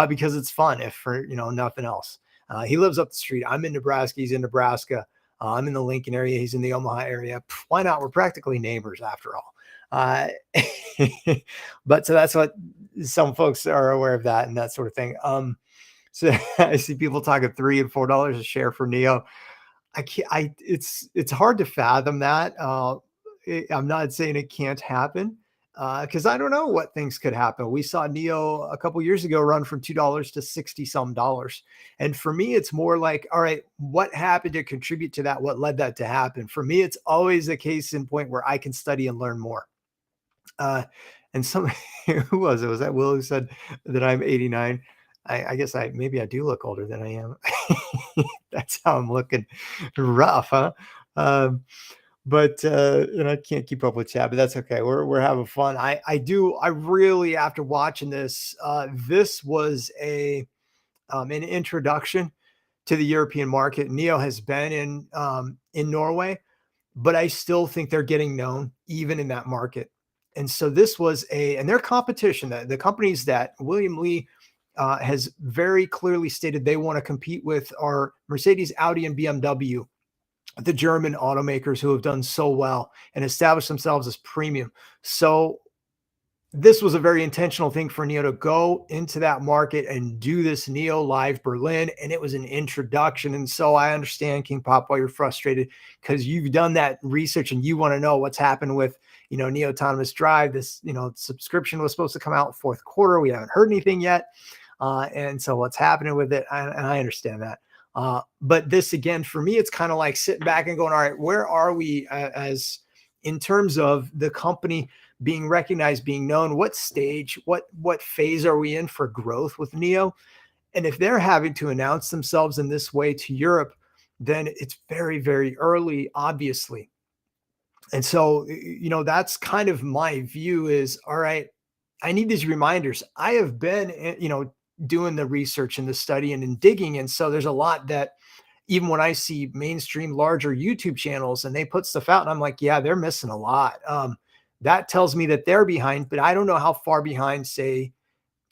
because it's fun if for, nothing else. He lives up the street. I'm in Nebraska. He's in Nebraska. I'm in the Lincoln area. He's in the Omaha area. Why not? We're practically neighbors after all. But so that's what some folks are aware of that and that sort of thing. So I see people talking $3 and $4 a share for NIO. It's hard to fathom that. I'm not saying it can't happen because I don't know what things could happen. We saw NIO a couple years ago run from $2 to 60 some dollars. And for me, it's more like, all right, what happened to contribute to that? What led that to happen? For me, it's always a case in point where I can study and learn more. And who was it? Was that Will who said that I'm 89? I guess maybe I do look older than I am. That's how I'm looking rough, huh? But and I can't keep up with chat, but that's okay. We're having fun. I really, after watching this, this was an introduction to the European market. NIO has been in Norway, but I still think they're getting known even in that market. And so this was and their competition, the companies that William Li has very clearly stated they want to compete with are Mercedes, Audi, and BMW, the German automakers who have done so well and established themselves as premium. So this was a very intentional thing for NIO to go into that market and do this NIO Live Berlin. And it was an introduction. And so I understand, King Pop, why you're frustrated, because you've done that research and you want to know what's happened with, NIO Autonomous Drive. This, subscription was supposed to come out fourth quarter. We haven't heard anything yet. And so what's happening with it? And I understand that. But this, again, for me, it's kind of like sitting back and going, all right, where are we as in terms of the company being recognized, being known? What stage, what phase are we in for growth with NIO? And if they're having to announce themselves in this way to Europe, then it's very, very early, obviously. And so, that's kind of my view is, all right, I need these reminders. I have been, doing the research and the study and digging. And so there's a lot that even when I see mainstream larger YouTube channels and they put stuff out and I'm like, yeah, they're missing a lot. That tells me that they're behind, but I don't know how far behind, say,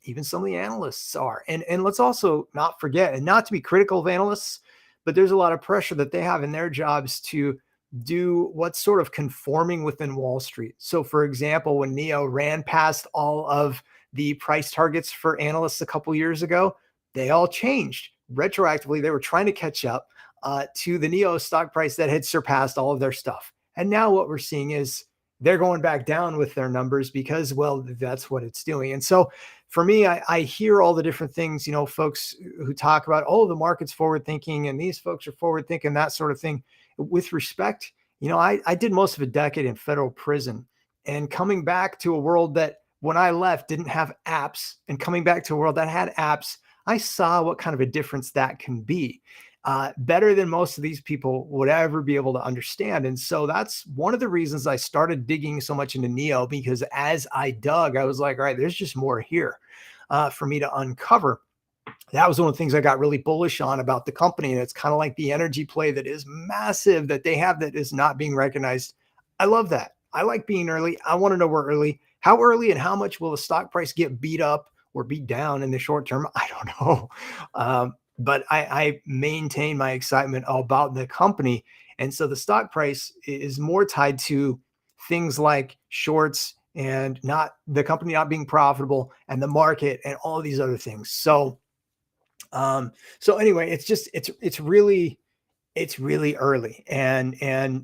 even some of the analysts are. And let's also not forget, and not to be critical of analysts, but there's a lot of pressure that they have in their jobs to do what's sort of conforming within Wall Street. So for example, when NIO ran past all of the price targets for analysts a couple years ago, they all changed retroactively. They were trying to catch up to the NIO stock price that had surpassed all of their stuff. And now what we're seeing is they're going back down with their numbers because, well, that's what it's doing. And so for me, I hear all the different things, folks who talk about, oh, the market's forward thinking and these folks are forward thinking, that sort of thing. With respect, I did most of a decade in federal prison, and coming back to a world that when I left didn't have apps, and coming back to a world that had apps, I saw what kind of a difference that can be. Better than most of these people would ever be able to understand. And so that's one of the reasons I started digging so much into NIO, because as I dug, I was like, all right, there's just more here for me to uncover. That was one of the things I got really bullish on about the company. And it's kind of like the energy play that is massive that they have that is not being recognized. I love that. I like being early. I want to know where early, how early, and how much will the stock price get beat up or beat down in the short term? I don't know. But I maintain my excitement about the company. And so the stock price is more tied to things like shorts and not the company not being profitable and the market and all of these other things. So anyway, it's really early, and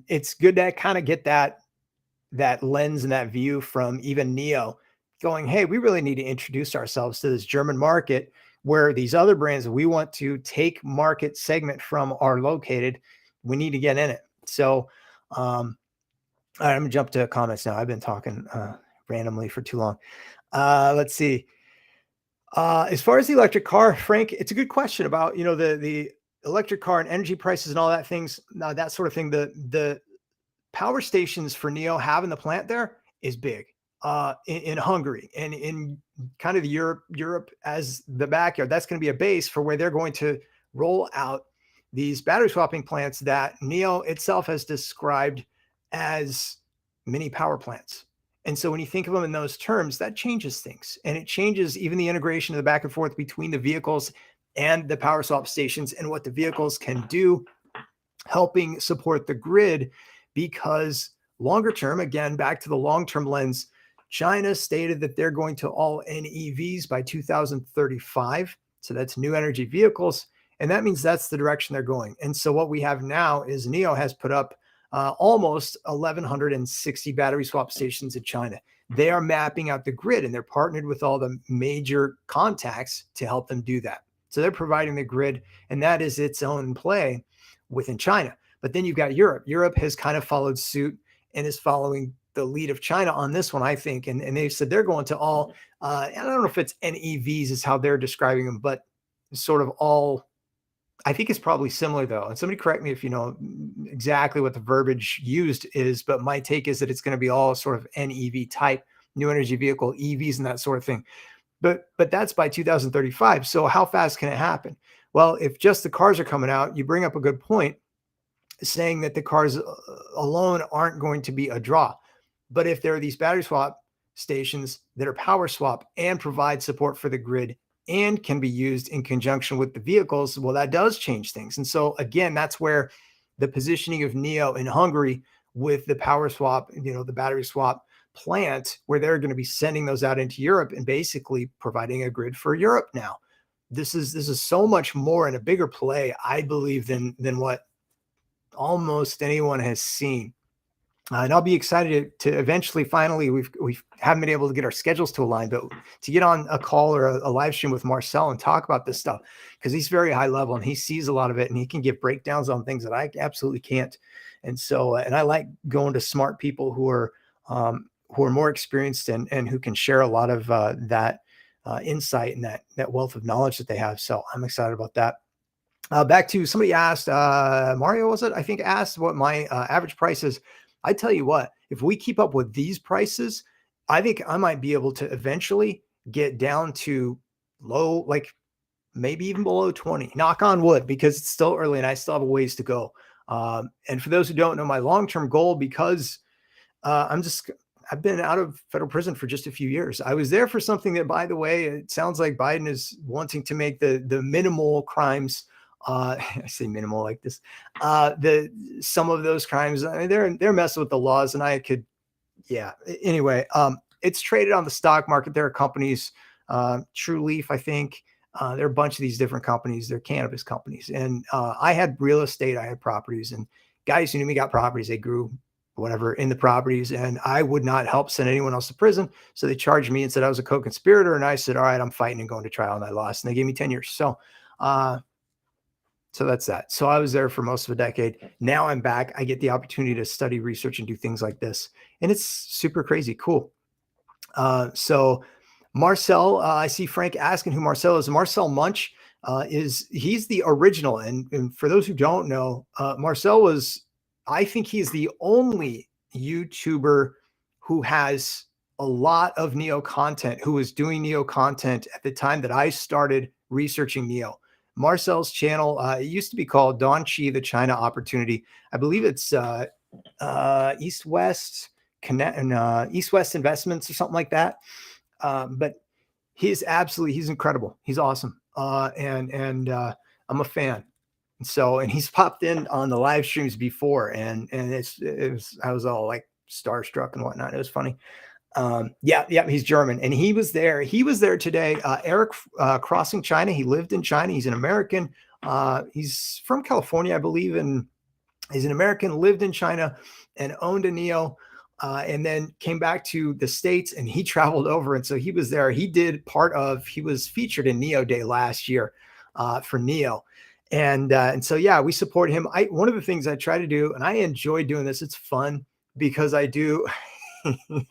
it's good to kind of get that lens and that view from even NIO going, hey, we really need to introduce ourselves to this German market where these other brands we want to take market segment from are located. We need to get in it. So I'm gonna jump to comments now. I've been talking randomly for too long. Let's see. As far as the electric car, Frank, it's a good question about, the electric car and energy prices and all that things, that sort of thing. The power stations for NIO having the plant there is big in Hungary and in kind of the Europe as the backyard. That's going to be a base for where they're going to roll out these battery swapping plants that NIO itself has described as mini power plants. And so when you think of them in those terms, that changes things. And it changes even the integration of the back and forth between the vehicles and the power swap stations and what the vehicles can do, helping support the grid. Because longer term, again, back to the long-term lens, China stated that they're going to all NEVs by 2035. So that's new energy vehicles. And that means that's the direction they're going. And so what we have now is NIO has put up almost 1,160 battery swap stations in China. They are mapping out the grid, and they're partnered with all the major contacts to help them do that. So they're providing the grid, and that is its own play within China. But then you've got Europe. Europe has kind of followed suit and is following the lead of China on this one, I think. And they've said they're going to all, I don't know if it's NEVs is how they're describing them, but sort of all, I think it's probably similar though. And somebody correct me if you know exactly what the verbiage used is, but my take is that it's going to be all sort of NEV type, new energy vehicle, EVs and that sort of thing. But that's by 2035. So how fast can it happen? Well, if just the cars are coming out, you bring up a good point, saying that the cars alone aren't going to be a draw. But if there are these battery swap stations that are power swap and provide support for the grid and can be used in conjunction with the vehicles, well, that does change things. And so again, that's where the positioning of NIO in Hungary with the power swap, the battery swap plant, where they're going to be sending those out into Europe and basically providing a grid for Europe now. This is so much more and a bigger play, I believe, than what almost anyone has seen. And I'll be excited to eventually, finally, we haven't been able to get our schedules to align, but to get on a call or a live stream with Marcel and talk about this stuff, because he's very high level and he sees a lot of it and he can give breakdowns on things that I absolutely can't. And so, and I like going to smart people who are more experienced and who can share a lot of that insight and that wealth of knowledge that they have. So I'm excited about that. Back to somebody asked, Mario, was it? I think asked what my average price is. I tell you what, if we keep up with these prices, I think I might be able to eventually get down to low, like maybe even below 20, knock on wood, because it's still early and I still have a ways to go. And for those who don't know, my long-term goal, because I've been out of federal prison for just a few years. I was there for something that, by the way, it sounds like Biden is wanting to make the minimal crimes. I say minimal like this. Some of those crimes, I mean, they're messing with the laws, and I could, yeah. Anyway, it's traded on the stock market. There are companies, True Leaf, I think. There are a bunch of these different companies. They're cannabis companies, and I had real estate. I had properties, and guys who knew me got properties. They grew whatever in the properties, and I would not help send anyone else to prison. So they charged me and said I was a co-conspirator, and I said, all right, I'm fighting and going to trial, and I lost, and they gave me 10 years. So that's that. So I was there for most of a decade. Now I'm back. I get the opportunity to study, research, and do things like this. And it's super crazy cool. So Marcel, I see Frank asking who Marcel is. Marcel Munch he's the original. And for those who don't know, Marcel I think he's the only YouTuber who has a lot of NIO content, who was doing NIO content at the time that I started researching NIO. Marcel's channel, it used to be called Don Chi, the China Opportunity. I believe it's East West Investments or something like that. But he's incredible. He's awesome. And I'm a fan. And he's popped in on the live streams before, and I was all like starstruck and whatnot. It was funny. Yeah, he's German, and he was there today. Eric, crossing China. He lived in China. He's an American. He's from California, I believe, and he's an American, lived in China and owned a NIO, and then came back to the States, and he traveled over. And so he was there. He was featured in NIO Day last year for NIO. And so, yeah, we support him. One of the things I try to do, and I enjoy doing this, it's fun because I do.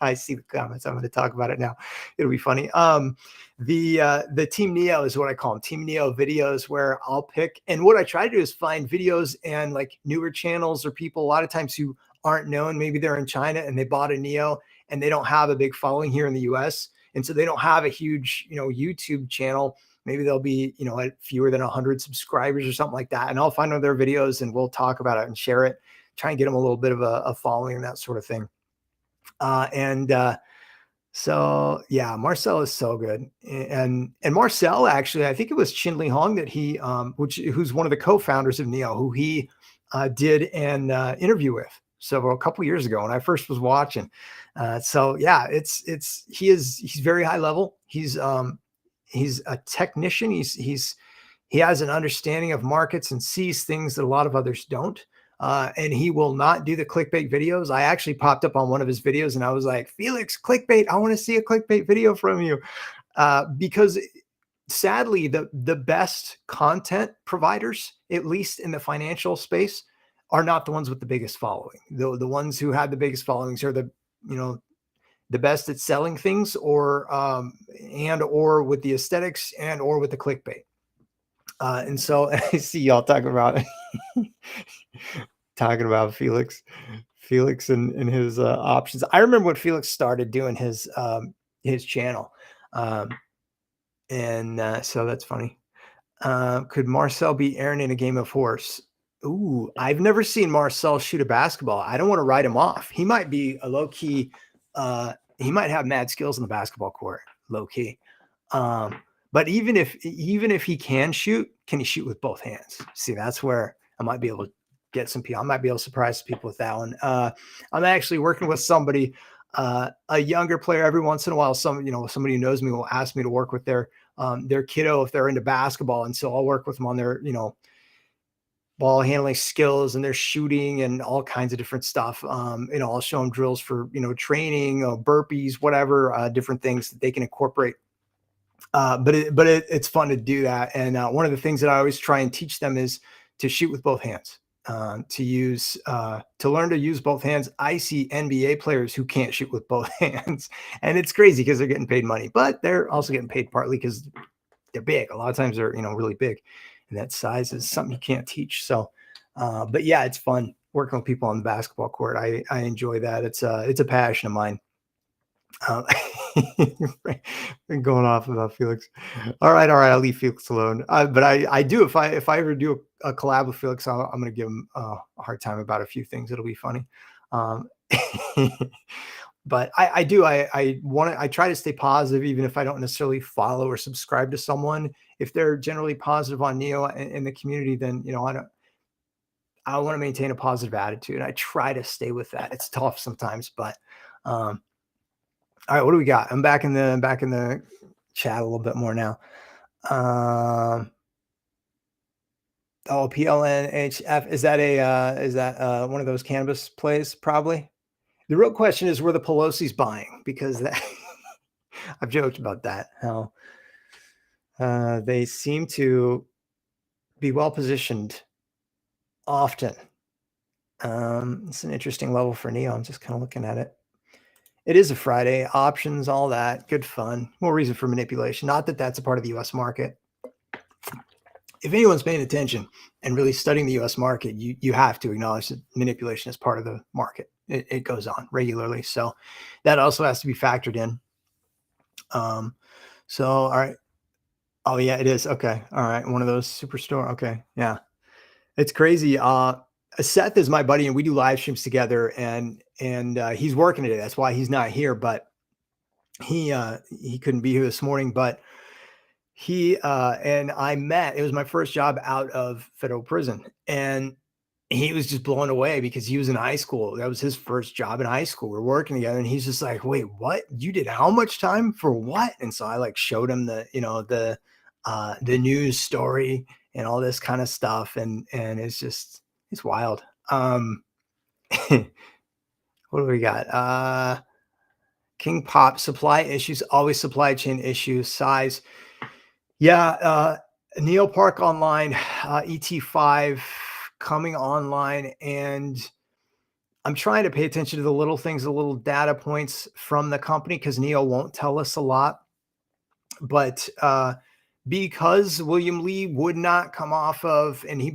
I see the comments. I'm going to talk about it now. It'll be funny. The Team NIO is what I call them, Team NIO videos, where I'll pick. And what I try to do is find videos and like newer channels or people a lot of times who aren't known. Maybe they're in China and they bought a NIO and they don't have a big following here in the US. And so they don't have a huge, YouTube channel. Maybe they'll be, at fewer than 100 subscribers or something like that. And I'll find one of their videos and we'll talk about it and share it, try and get them a little bit of a following and that sort of thing. So yeah, Marcel is so good. And Marcel, actually, I think it was Chin-Li Hong that who's one of the co-founders of NIO, who he did an interview with a couple years ago when I first was watching. So yeah, he's very high level. He's a technician. He has an understanding of markets and sees things that a lot of others don't. And he will not do the clickbait videos. I actually popped up on one of his videos and I was like, Felix, clickbait, I want to see a clickbait video from you. Because sadly, the best content providers, at least in the financial space, are not the ones with the biggest following. The ones who have the biggest followings are the best at selling things or with the aesthetics or with the clickbait. And so I see y'all talking about Felix and his options. I remember when Felix started doing his channel. And so that's funny. Could Marcel beat Aaron in a game of horse? Ooh, I've never seen Marcel shoot a basketball. I don't want to write him off. He might be a low key. He might have mad skills on the basketball court, low key. But even if he can he shoot with both hands? See, that's where I might be able to get some people. I might be able to surprise people with that one. I'm actually working with somebody, a younger player. Every once in a while, somebody who knows me will ask me to work with their kiddo if they're into basketball, and so I'll work with them on their ball handling skills and their shooting and all kinds of different stuff. I'll show them drills for training, burpees, whatever, different things that they can incorporate. But it's fun to do that. And one of the things that I always try and teach them is to shoot with both hands, to learn to use both hands. I see NBA players who can't shoot with both hands, and it's crazy because they're getting paid money, but they're also getting paid partly because they're big. A lot of times they're, really big, and that size is something you can't teach. So, but yeah, it's fun working with people on the basketball court. I enjoy that. It's a passion of mine. Going off about Felix. All right. I'll leave Felix alone. But I do, if I ever do a collab with Felix, I'm going to give him a hard time about a few things. It'll be funny. But I try to stay positive, even if I don't necessarily follow or subscribe to someone. If they're generally positive on NIO in the community, then, I want to maintain a positive attitude. I try to stay with that. It's tough sometimes, but, all right, what do we got? I'm back in the chat a little bit more now. PLNHF, is that one of those cannabis plays? Probably. The real question is, were the Pelosi's buying? Because I've joked about that. How they seem to be well positioned often. It's an interesting level for NIO. I'm just kind of looking at it. It is a Friday, options, all that, good fun. More reason for manipulation. Not that that's a part of the U.S. market. If anyone's paying attention and really studying the U.S. market, you have to acknowledge that manipulation is part of the market. It goes on regularly. So that also has to be factored in. So, all right. Oh, yeah, it is. Okay. All right. One of those superstore. Okay. Yeah. It's crazy. Seth is my buddy, and we do live streams together, and he's working today. That's why he's not here, but he couldn't be here this morning, but he and I met. It was my first job out of federal prison, and he was just blown away because he was in high school. That was his first job in high school. We're working together, and he's just like, "Wait, what? You did how much time for what?" And so I showed him the news story and all this kind of stuff, and it's wild. What do we got? King Pop, supply issues, always supply chain issues, size. Yeah, NIO Park online, ET5 coming online, and I'm trying to pay attention to the little things, the little data points from the company, because NIO won't tell us a lot. But because William Lee would not come off of, and he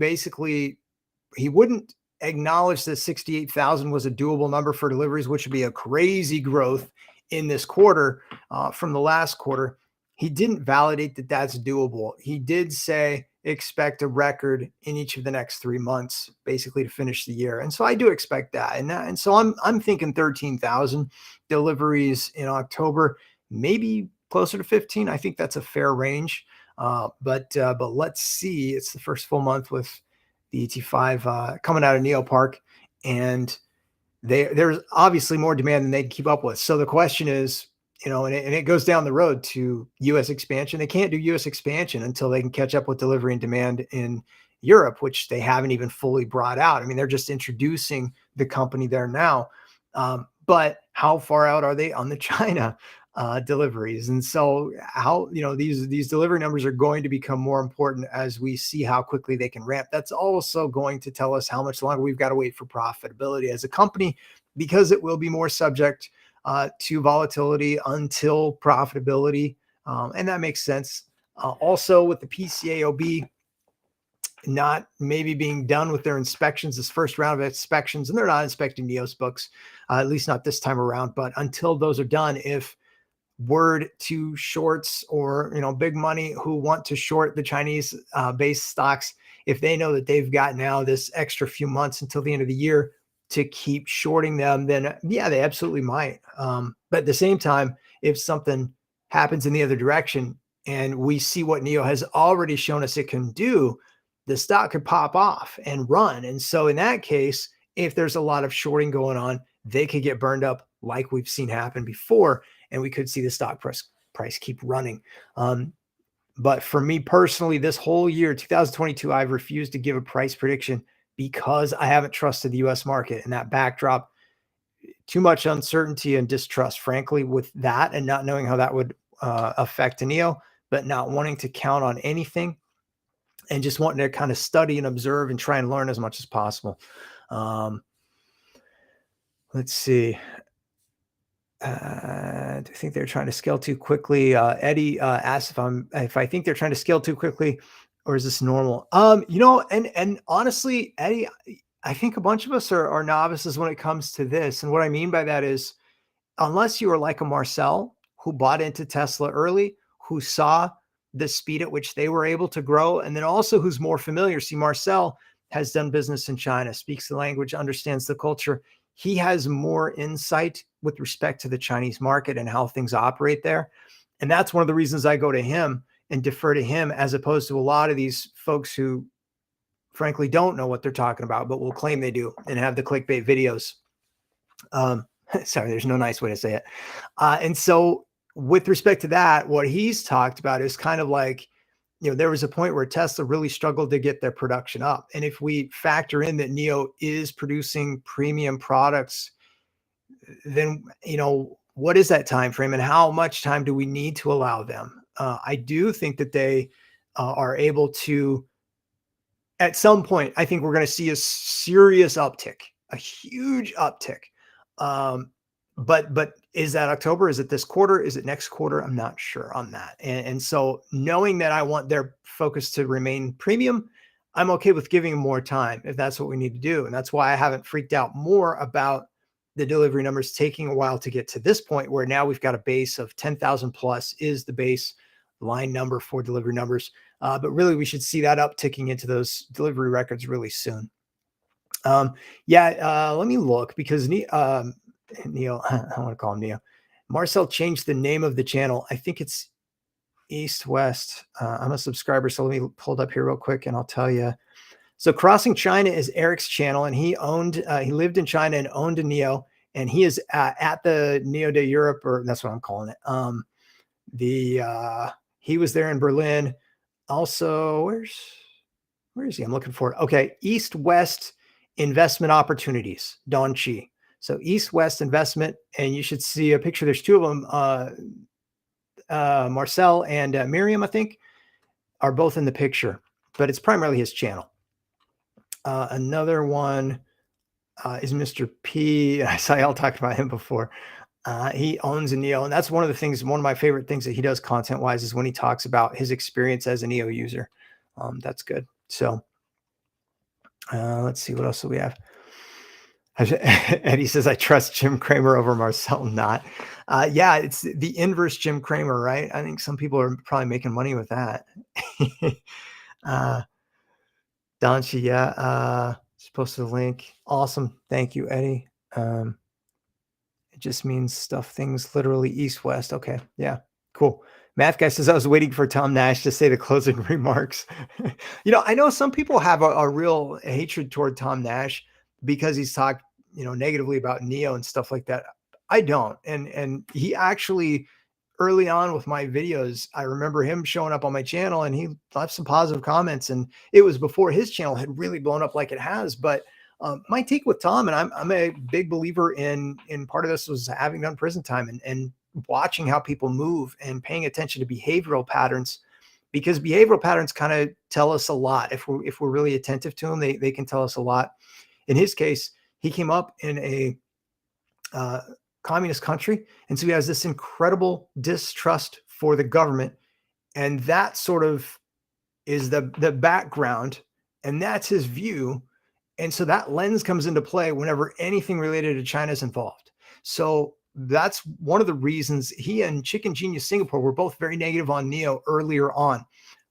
wouldn't acknowledge that 68,000 was a doable number for deliveries, which would be a crazy growth in this quarter from the last quarter. He didn't validate that that's doable. He did say expect a record in each of the next 3 months, basically to finish the year. And so I do expect that. And so I'm thinking 13,000 deliveries in October, maybe closer to 15. I think that's a fair range. But let's see. It's the first full month with the ET5 coming out of NIO Park, and there's obviously more demand than they can keep up with. So the question is, and it goes down the road to U.S. expansion. They can't do U.S. expansion until they can catch up with delivery and demand in Europe, which they haven't even fully brought out. I mean, they're just introducing the company there now. But how far out are they on the China deliveries? And so how, these delivery numbers are going to become more important as we see how quickly they can ramp. That's also going to tell us how much longer we've got to wait for profitability as a company, because it will be more subject to volatility until profitability. And that makes sense. Also with the PCAOB not maybe being done with their inspections, this first round of inspections, and they're not inspecting NIO's books, at least not this time around. But until those are done, if word to shorts or, big money who want to short the Chinese based stocks, if they know that they've got now this extra few months until the end of the year to keep shorting them, then yeah, they absolutely might. But at the same time, if something happens in the other direction and we see what NIO has already shown us it can do, the stock could pop off and run. And so in that case, if there's a lot of shorting going on, they could get burned up like we've seen happen before, and we could see the stock price keep running. But for me personally, this whole year, 2022, I've refused to give a price prediction because I haven't trusted the US market and that backdrop. Too much uncertainty and distrust, frankly, with that, and not knowing how that would affect NIO, but not wanting to count on anything and just wanting to kind of study and observe and try and learn as much as possible. Let's see. Do I think they're trying to scale too quickly? Eddie asked if I think they're trying to scale too quickly, or is this normal? And honestly, Eddie, I think a bunch of us are novices when it comes to this. And what I mean by that is, unless you are like a Marcel who bought into Tesla early, who saw the speed at which they were able to grow, and then also who's more familiar. See, Marcel has done business in China, speaks the language, understands the culture. He has more insight with respect to the Chinese market and how things operate there. And that's one of the reasons I go to him and defer to him, as opposed to a lot of these folks who frankly don't know what they're talking about, but will claim they do and have the clickbait videos. Sorry, there's no nice way to say it. And so with respect to that, what he's talked about is kind of like, there was a point where Tesla really struggled to get their production up. And if we factor in that NIO is producing premium products, then, what is that time frame and how much time do we need to allow them? I do think that they are able to, at some point, I think we're going to see a serious uptick, a huge uptick. But is that October? Is it this quarter? Is it next quarter? I'm not sure on that. And so knowing that I want their focus to remain premium, I'm okay with giving them more time if that's what we need to do. And that's why I haven't freaked out more about the delivery numbers taking a while to get to this point, where now we've got a base of 10,000 plus is the base line number for delivery numbers. But really, we should see that upticking into those delivery records really soon. Let me look, because Nio, I want to call him Nio. Marcel changed the name of the channel. I think it's East West. I'm a subscriber, so let me pull it up here real quick and I'll tell you. So Crossing China is Eric's channel, and he lived in China and owned a NIO, and he is at the NIO de Europe, or that's what I'm calling it. He was there in Berlin. Also, where is he? I'm looking for it. Okay, East West Investment Opportunities, Don Chi. So East West Investment, and you should see a picture. There's two of them. Marcel and Miriam, I think, are both in the picture, but it's primarily his channel. Another one is Mr. P. I saw y'all talked about him before. He owns a NIO, and that's one of my favorite things that he does content-wise is when he talks about his experience as a NIO user. That's good. So let's see, what else do we have? Eddie says, I trust Jim Cramer over Marcel. Not. Yeah, it's the inverse Jim Cramer, right? I think some people are probably making money with that. Donchi, yeah. Supposed to link. Awesome. Thank you, Eddie. It just means things literally east-west. Okay. Yeah. Cool. Math guy says, I was waiting for Tom Nash to say the closing remarks. I know some people have a real hatred toward Tom Nash because he's talked, negatively about NIO and stuff like that. I don't. And he actually, early on with my videos, I remember him showing up on my channel and he left some positive comments, and it was before his channel had really blown up like it has. But my take with Tom, and I'm a big believer in part of this was having done prison time and watching how people move and paying attention to behavioral patterns, because behavioral patterns kind of tell us a lot. If we're really attentive to them, they can tell us a lot. In his case, he came up in a communist country, and so he has this incredible distrust for the government, and that sort of is the background, and that's his view. And so that lens comes into play whenever anything related to China is involved. So that's one of the reasons he and Chicken Genius Singapore were both very negative on NIO earlier on.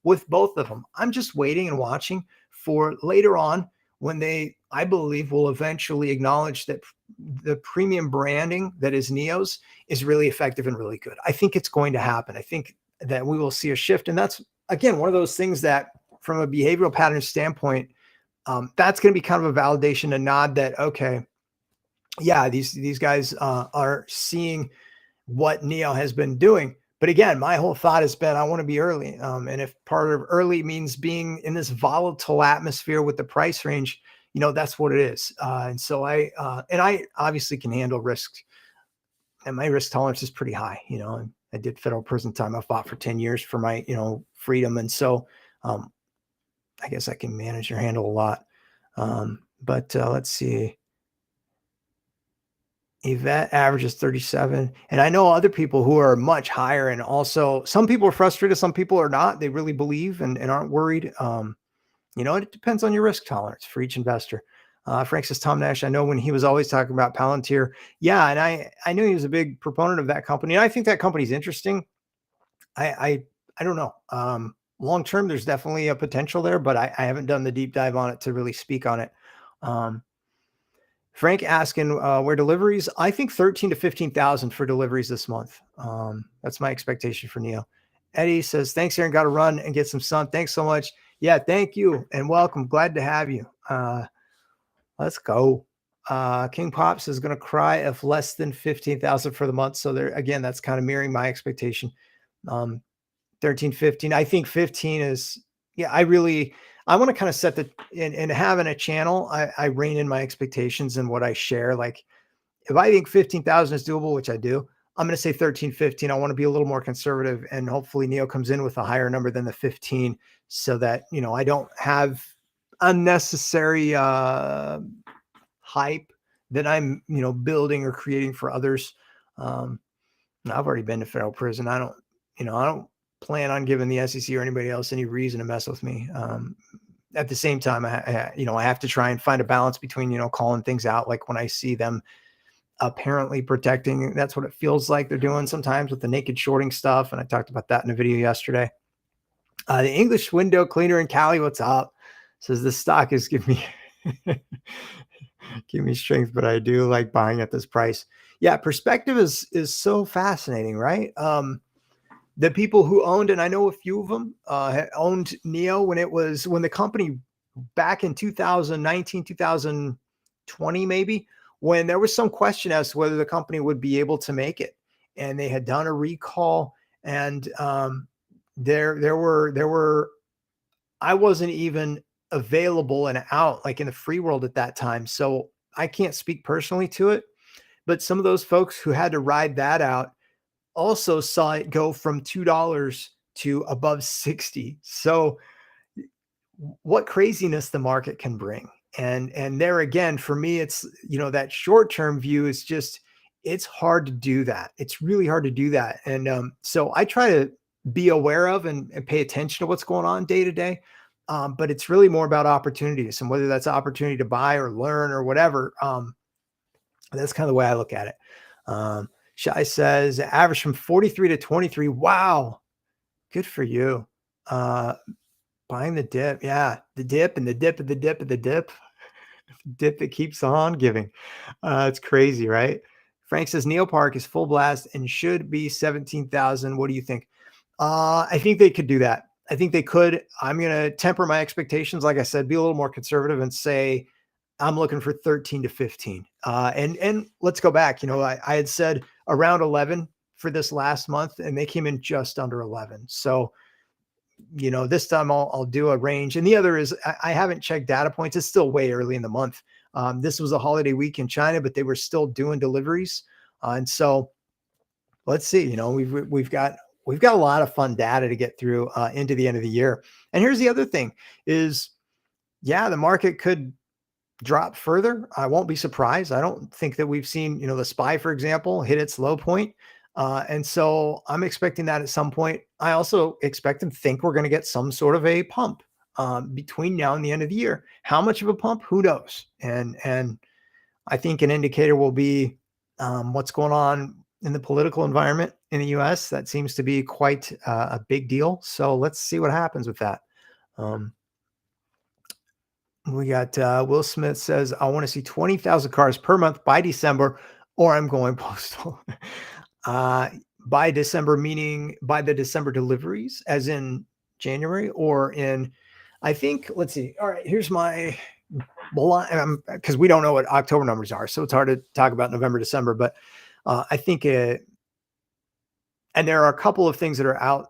With both of them, I'm just waiting and watching for later on when they, I believe, will eventually acknowledge that the premium branding that is NIO's is really effective and really good. I think it's going to happen. I think that we will see a shift. And that's, again, one of those things that from a behavioral pattern standpoint, that's going to be kind of a validation, a nod that, okay, yeah, these guys are seeing what NIO has been doing. But again, my whole thought has been, I want to be early. And if part of early means being in this volatile atmosphere with the price range, that's what it is. And so I obviously can handle risks, and my risk tolerance is pretty high. I did federal prison time. I fought for 10 years for my, freedom. And so I guess I can manage or handle a lot. But let's see. Yvette averages 37. And I know other people who are much higher. And also some people are frustrated. Some people are not. They really believe and aren't worried. It depends on your risk tolerance for each investor. Frank says, Tom Nash, I know when he was always talking about Palantir. Yeah. And I knew he was a big proponent of that company. And I think that company's interesting. I don't know. Long-term, there's definitely a potential there, but I haven't done the deep dive on it to really speak on it. Frank asking where deliveries, I think 13 to 15,000 for deliveries this month. That's my expectation for NIO. Eddie says, thanks, Aaron. Got to run and get some sun. Thanks so much. Yeah, thank you and welcome. Glad to have you. Let's go. King Pops is going to cry if less than 15,000 for the month. So there again, that's kind of mirroring my expectation. 13, 15. I think 15 is, yeah, I want to kind of set and having a channel, I rein in my expectations and what I share. Like if I think 15,000 is doable, which I do, I'm going to say 13, 15. I want to be a little more conservative, and hopefully NIO comes in with a higher number than the 15 so that, I don't have unnecessary hype that I'm, building or creating for others. I've already been to federal prison. I don't plan on giving the SEC or anybody else any reason to mess with me. At the same time, I have to try and find a balance between, calling things out. Like when I see them apparently protecting, that's what it feels like they're doing sometimes with the naked shorting stuff. And I talked about that in a video yesterday. The English window cleaner in Cali, what's up? Says the stock is giving me strength, but I do like buying at this price. Yeah. Perspective is so fascinating, right? The people who owned, and I know a few of them owned NIO when the company back in 2019, 2020, maybe, when there was some question as to whether the company would be able to make it. And they had done a recall, and there were, I wasn't even available and out like in the free world at that time. So I can't speak personally to it, but some of those folks who had to ride that out also saw it go from $2 to above 60. So what craziness the market can bring. And there again, for me, it's, that short-term view is just, it's hard to do that. It's really hard to do that. And so I try to be aware of and pay attention to what's going on day to day. But it's really more about opportunities, and whether that's an opportunity to buy or learn or whatever. That's kind of the way I look at it. Shai says average from 43 to 23. Wow. Good for you. Buying the dip. Yeah. The dip and the dip and the dip and the dip. Dip that keeps on giving. It's crazy, right? Frank says NIO Park is full blast and should be 17,000. What do you think? I think they could do that. I think they could. I'm going to temper my expectations. Like I said, be a little more conservative and say, I'm looking for 13 to 15. And let's go back. I had said around 11 for this last month, and they came in just under 11. So, this time I'll do a range. And the other is I haven't checked data points. It's still way early in the month. This was a holiday week in China, but they were still doing deliveries. And so let's see, we've got a lot of fun data to get through into the end of the year. And here's the other thing is, yeah, the market could drop further. I won't be surprised. I don't think that we've seen, the SPY, for example, hit its low point. And so I'm expecting that at some point. I also expect and think we're going to get some sort of a pump between now and the end of the year. How much of a pump? Who knows? And I think an indicator will be what's going on in the political environment in the US. That seems to be quite a big deal. So let's see what happens with that. We got Will Smith says, I want to see 20,000 cars per month by December, or I'm going postal. By December, meaning by the December deliveries, as in January, or in, I think, let's see. All right, here's my, because we don't know what October numbers are. So it's hard to talk about November, December, but I think, and there are a couple of things that are out,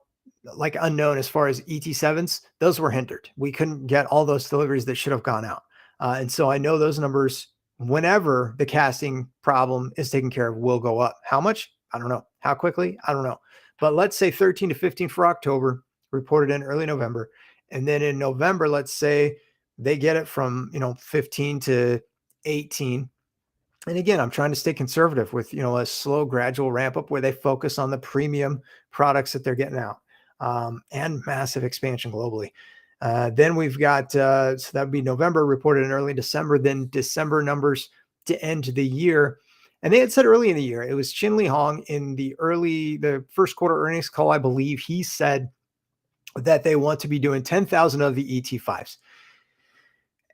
like unknown as far as ET7s. Those were hindered. We couldn't get all those deliveries that should have gone out. And so I know those numbers, whenever the casting problem is taken care of, will go up. How much? I don't know. How quickly? I don't know. But let's say 13 to 15 for October, reported in early November. And then in November, let's say they get it from, 15 to 18. And again, I'm trying to stay conservative with, a slow, gradual ramp up where they focus on the premium products that they're getting out, and massive expansion globally. Then we've got, so that would be November, reported in early December, then December numbers to end the year. And they had said early in the year, it was Chin Lee Hong in the first quarter earnings call, I believe. He said that they want to be doing 10,000 of the ET5s.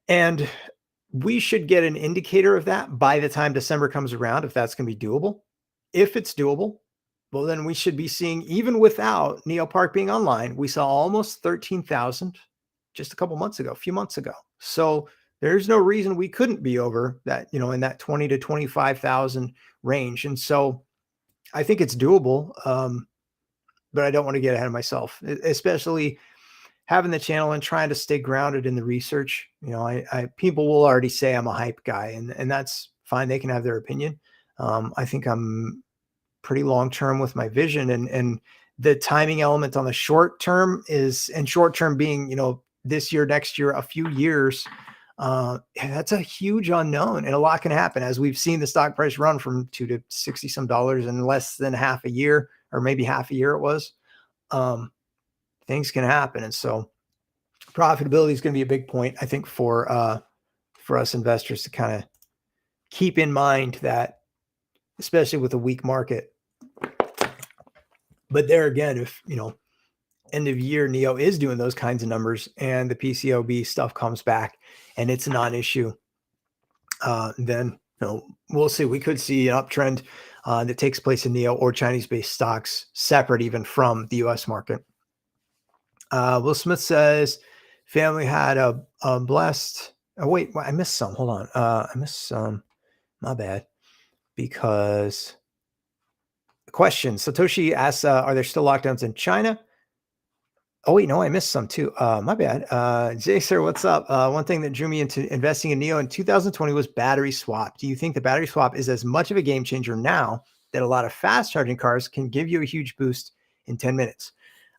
And we should get an indicator of that by the time December comes around, if that's going to be doable. If it's doable, well, then we should be seeing, even without Neo Park being online, we saw almost 13,000 just a few months ago. So there's no reason we couldn't be over that, in that 20 to 25,000 range. And so I think it's doable, but I don't want to get ahead of myself, especially having the channel and trying to stay grounded in the research. People will already say I'm a hype guy, and that's fine. They can have their opinion. I think I'm pretty long-term with my vision, and the timing element on the short term and short term being, this year, next year, a few years, that's a huge unknown, and a lot can happen, as we've seen the stock price run from $2 to $60 some in less than half a year, or maybe half a year it was. Things can happen. And so profitability is going to be a big point, I think, for us investors to kind of keep in mind, that especially with a weak market. But there again, if, end of year NIO is doing those kinds of numbers and the PCOB stuff comes back and it's a non-issue, then, we'll see. We could see an uptrend that takes place in NIO or Chinese-based stocks, separate even from the US market. Will Smith says, family had a blessed, oh wait, I missed some. Hold on. I missed some. My bad. Because the question, Satoshi asks, are there still lockdowns in China? Oh wait, no, I missed some too. My bad. Jay, sir, what's up? One thing that drew me into investing in NIO in 2020 was battery swap. Do you think the battery swap is as much of a game changer now that a lot of fast charging cars can give you a huge boost in 10 minutes?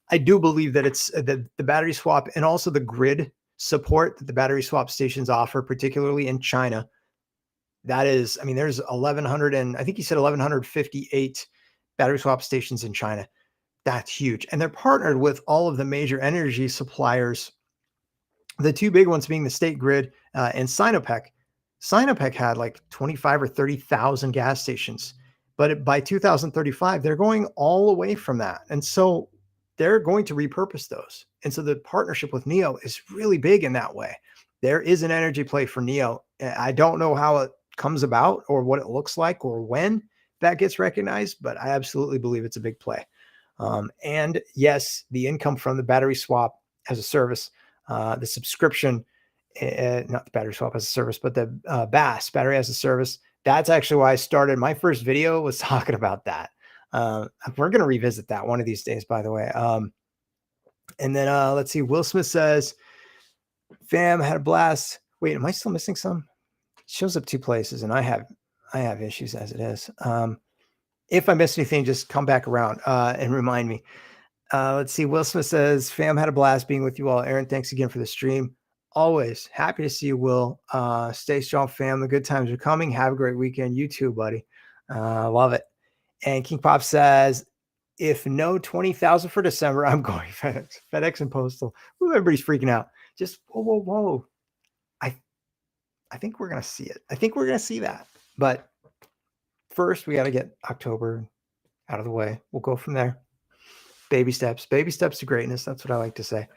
I do believe that it's the battery swap, and also the grid support that the battery swap stations offer, particularly in China. That is, there's 1,100, and I think you said 1,158 battery swap stations in China. That's huge. And they're partnered with all of the major energy suppliers, the two big ones being the State Grid and Sinopec. Sinopec had like 25 or 30,000 gas stations, but by 2035, they're going all away from that. And so they're going to repurpose those. And so the partnership with NIO is really big in that way. There is an energy play for NIO. I don't know how it comes about or what it looks like or when that gets recognized, but I absolutely believe it's a big play. And yes, the income from the battery swap as a service, the subscription, not the battery swap as a service, but the BAS, battery as a service. That's actually why I started. My first video was talking about that. We're going to revisit that one of these days, by the way. And then let's see. Will Smith says, fam, had a blast. Wait, am I still missing some? It shows up two places, and I have issues as it is. If I missed anything, just come back around and remind me. Let's see. Will Smith says, fam, had a blast being with you all. Aaron, thanks again for the stream. Always happy to see you, Will. Stay strong, fam. The good times are coming. Have a great weekend. You too, buddy. Love it. And King Pop says, if no 20,000 for December, I'm going FedEx and Postal. Ooh, everybody's freaking out. Just whoa. I think we're going to see it. I think we're going to see that. But first we got to get October out of the way. We'll go from there. Baby steps to greatness. That's what I like to say.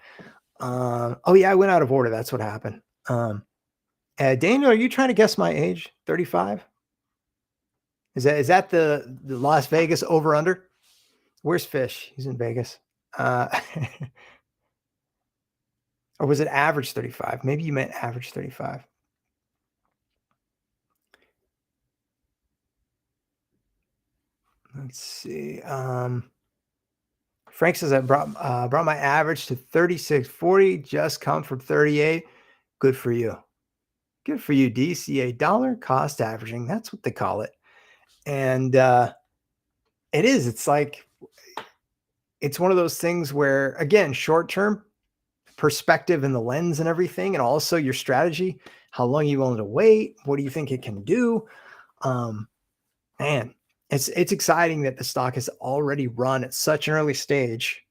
Oh yeah, I went out of order. That's what happened. Daniel, are you trying to guess my age? 35? Is that the Las Vegas over under? Where's Fish? He's in Vegas. Or was it average 35? Maybe you meant average 35. Let's see. Frank says I brought my average to 36.40. Just come from 38. Good for you. Good for you, DCA. Dollar cost averaging. That's what they call it. And it is. It's like, it's one of those things where, again, short-term perspective and the lens and everything, and also your strategy, how long you willing to wait, what do you think it can do? Man, it's exciting that the stock has already run at such an early stage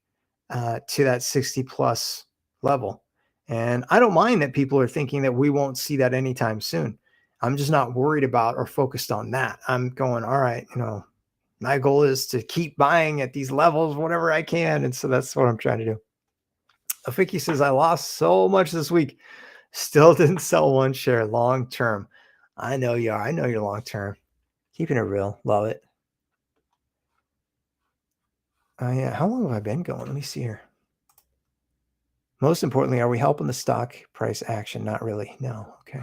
to that 60 plus level. And I don't mind that people are thinking that we won't see that anytime soon. I'm just not worried about or focused on that. I'm going, all right, my goal is to keep buying at these levels, whatever I can. And so that's what I'm trying to do. Afiki says, I lost so much this week. Still didn't sell one share long-term. I know you are. I know you're long-term. Keeping it real. Love it. Yeah. How long have I been going? Let me see here. Most importantly, are we helping the stock price action? Not really. No. Okay.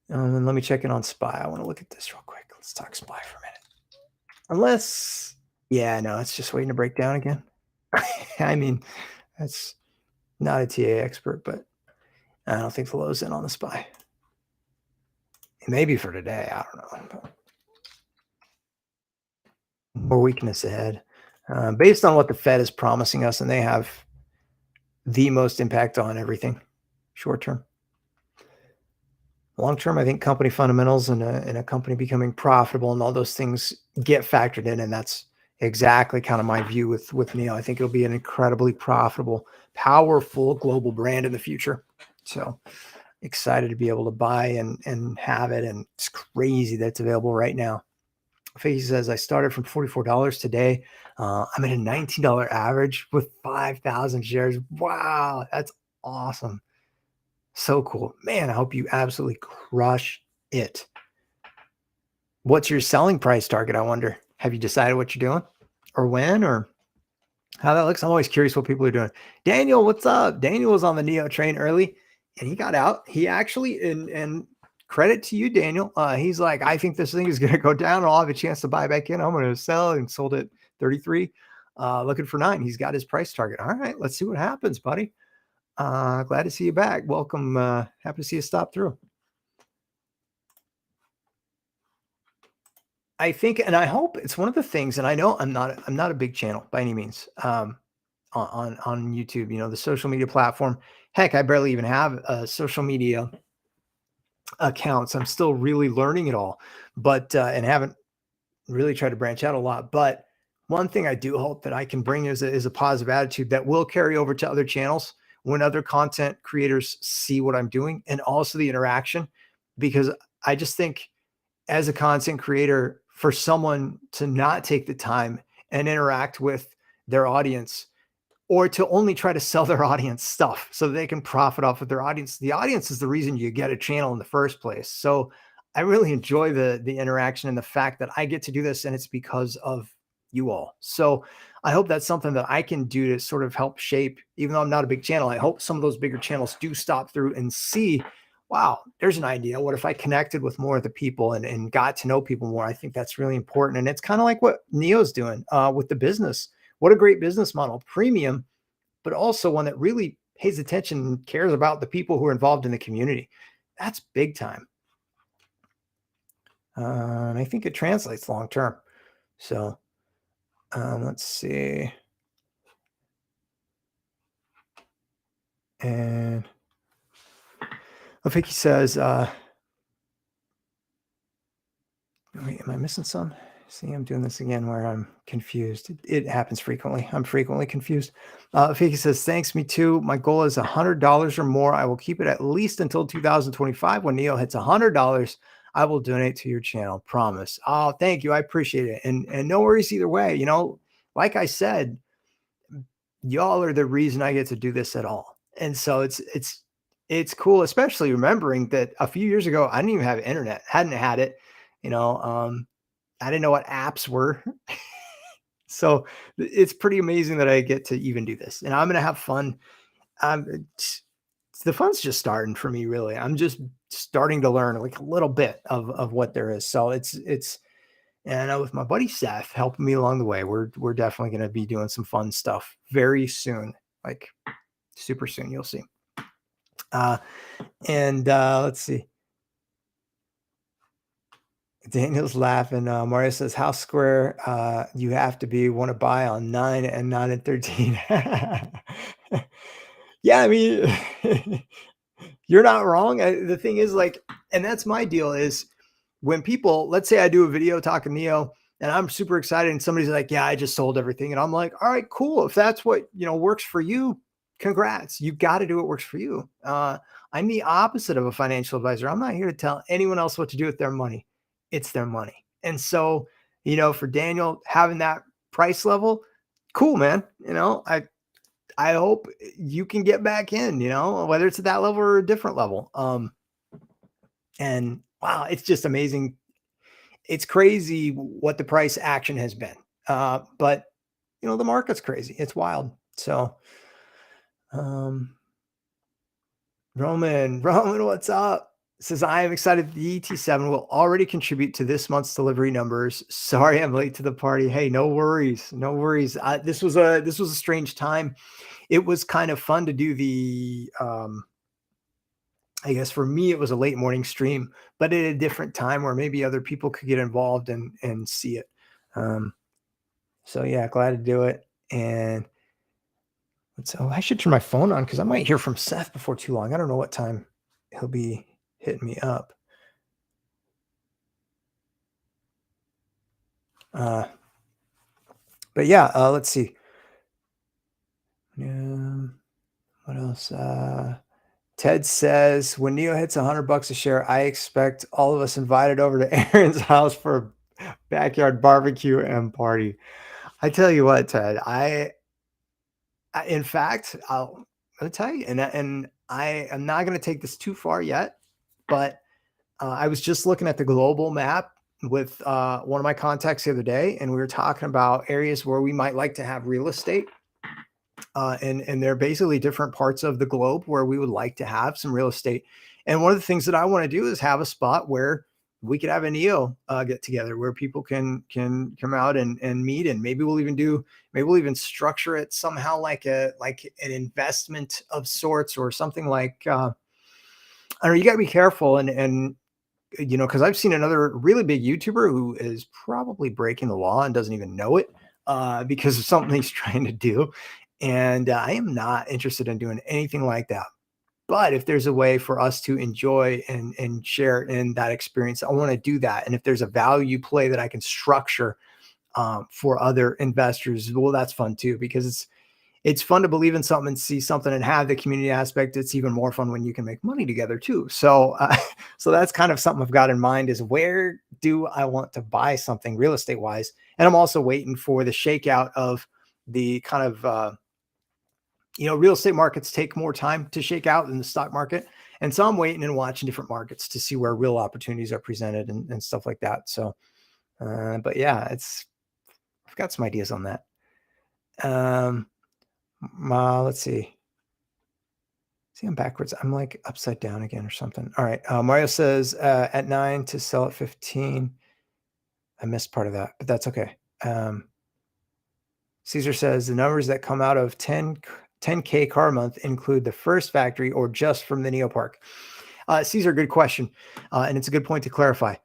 And let me check in on SPY. I want to look at this real quick. Let's talk SPY for a minute. Unless, yeah, no, it's just waiting to break down again. I mean, that's not a TA expert, but I don't think the low's in on the SPY. Maybe for today. I don't know. But more weakness ahead. Based on what the Fed is promising us, and they have the most impact on everything short term. Long term, I think company fundamentals and a company becoming profitable and all those things get factored in. And that's exactly kind of my view with NIO. I think it'll be an incredibly profitable, powerful global brand in the future. So excited to be able to buy and have it. And it's crazy that it's available right now. He says, I started from $44 today. I'm at a $19 average with 5,000 shares. Wow, that's awesome. So cool. Man, I hope you absolutely crush it. What's your selling price target, I wonder? Have you decided what you're doing or when or how that looks? I'm always curious what people are doing. Daniel, what's up? Daniel was on the NIO train early and he got out. He actually, and credit to you, Daniel. He's like, I think this thing is going to go down. I'll have a chance to buy back in. I'm going to sell, and sold at 33, looking for 9. He's got his price target. All right, let's see what happens, buddy. Glad to see you back. Welcome. Happy to see you stop through. I think, and I hope it's one of the things, and I know I'm not a big channel by any means, on YouTube, the social media platform. Heck, I barely even have a social media accounts. I'm still really learning it all, but, and haven't really tried to branch out a lot. But one thing I do hope that I can bring is a positive attitude that will carry over to other channels when other content creators see what I'm doing, and also the interaction, because I just think as a content creator, for someone to not take the time and interact with their audience, or to only try to sell their audience stuff so they can profit off of their audience. The audience is the reason you get a channel in the first place. So I really enjoy the interaction and the fact that I get to do this, and it's because of you all. So I hope that's something that I can do to sort of help shape, even though I'm not a big channel. I hope some of those bigger channels do stop through and see, wow, there's an idea. What if I connected with more of the people and got to know people more? I think that's really important. And it's kind of like what NIO's doing with the business. What a great business model, premium, but also one that really pays attention and cares about the people who are involved in the community. That's big time. And I think it translates long term. So let's see. And I think he says, wait, am I missing some? See, I'm doing this again where I'm confused. It happens frequently. I'm frequently confused. Fiki says, thanks, me too. My goal is $100 or more. I will keep it at least until 2025. When NIO hits $100, I will donate to your channel. Promise. Oh, thank you. I appreciate it. And no worries either way. Like I said, y'all are the reason I get to do this at all. And so it's cool, especially remembering that a few years ago, I didn't even have internet, hadn't had it, I didn't know what apps were. So it's pretty amazing that I get to even do this, and I'm going to have fun. The fun's just starting for me, really. I'm just starting to learn like a little bit of what there is. So and with my buddy Seth helping me along the way, we're definitely going to be doing some fun stuff very soon, like super soon. You'll see. Let's see. Daniel's laughing. Mario says, "How square you have to be want to buy on 9 and 9 and 13." Yeah, I mean, you're not wrong. The thing is, like, and that's my deal is when people, let's say I do a video talking NIO and I'm super excited and somebody's like, "Yeah, I just sold everything." And I'm like, "All right, cool. If that's what, works for you, congrats. You got to do what works for you." I'm the opposite of a financial advisor. I'm not here to tell anyone else what to do with their money. It's their money. And so, for Daniel having that price level, cool, man. I hope you can get back in, whether it's at that level or a different level. And wow, it's just amazing. It's crazy what the price action has been. But the market's crazy. It's wild. So, Roman, what's up? Says, "I am excited the ET7 will already contribute to this month's delivery numbers. Sorry, I'm late to the party." Hey, no worries. No worries. This was a strange time. It was kind of fun to do the, I guess for me, it was a late morning stream, but at a different time where maybe other people could get involved and see it. So yeah, glad to do it. And so I should turn my phone on because I might hear from Seth before too long. I don't know what time he'll be hitting me up. But yeah, let's see. What else? Ted says, "When NIO hits $100 a share, I expect all of us invited over to Aaron's house for a backyard barbecue and party." I tell you what, Ted, in fact, I'll tell you, and I am not going to take this too far yet, but I was just looking at the global map with one of my contacts the other day, and we were talking about areas where we might like to have real estate. And they're basically different parts of the globe where we would like to have some real estate. And one of the things that I want to do is have a spot where we could have a NIO get together where people can come out and meet. And maybe we'll even structure it somehow like an investment of sorts or something like, I don't know, you got to be careful. And because I've seen another really big YouTuber who is probably breaking the law and doesn't even know it because of something he's trying to do. And I am not interested in doing anything like that. But if there's a way for us to enjoy and share in that experience, I want to do that. And if there's a value play that I can structure for other investors, well, that's fun too, because it's fun to believe in something and see something and have the community aspect. It's even more fun when you can make money together too. So, so that's kind of something I've got in mind is where do I want to buy something real estate wise? And I'm also waiting for the shakeout of the kind of, real estate markets take more time to shake out than the stock market. And so I'm waiting and watching different markets to see where real opportunities are presented and stuff like that. So, but yeah, I've got some ideas on that. Let's see. See, I'm backwards. I'm like upside down again or something. All right. Mario says at 9 to sell at 15. I missed part of that, but that's okay. Caesar says the numbers that come out of 10K car a month include the first factory or just from the NIO Park? Caesar, good question. And it's a good point to clarify.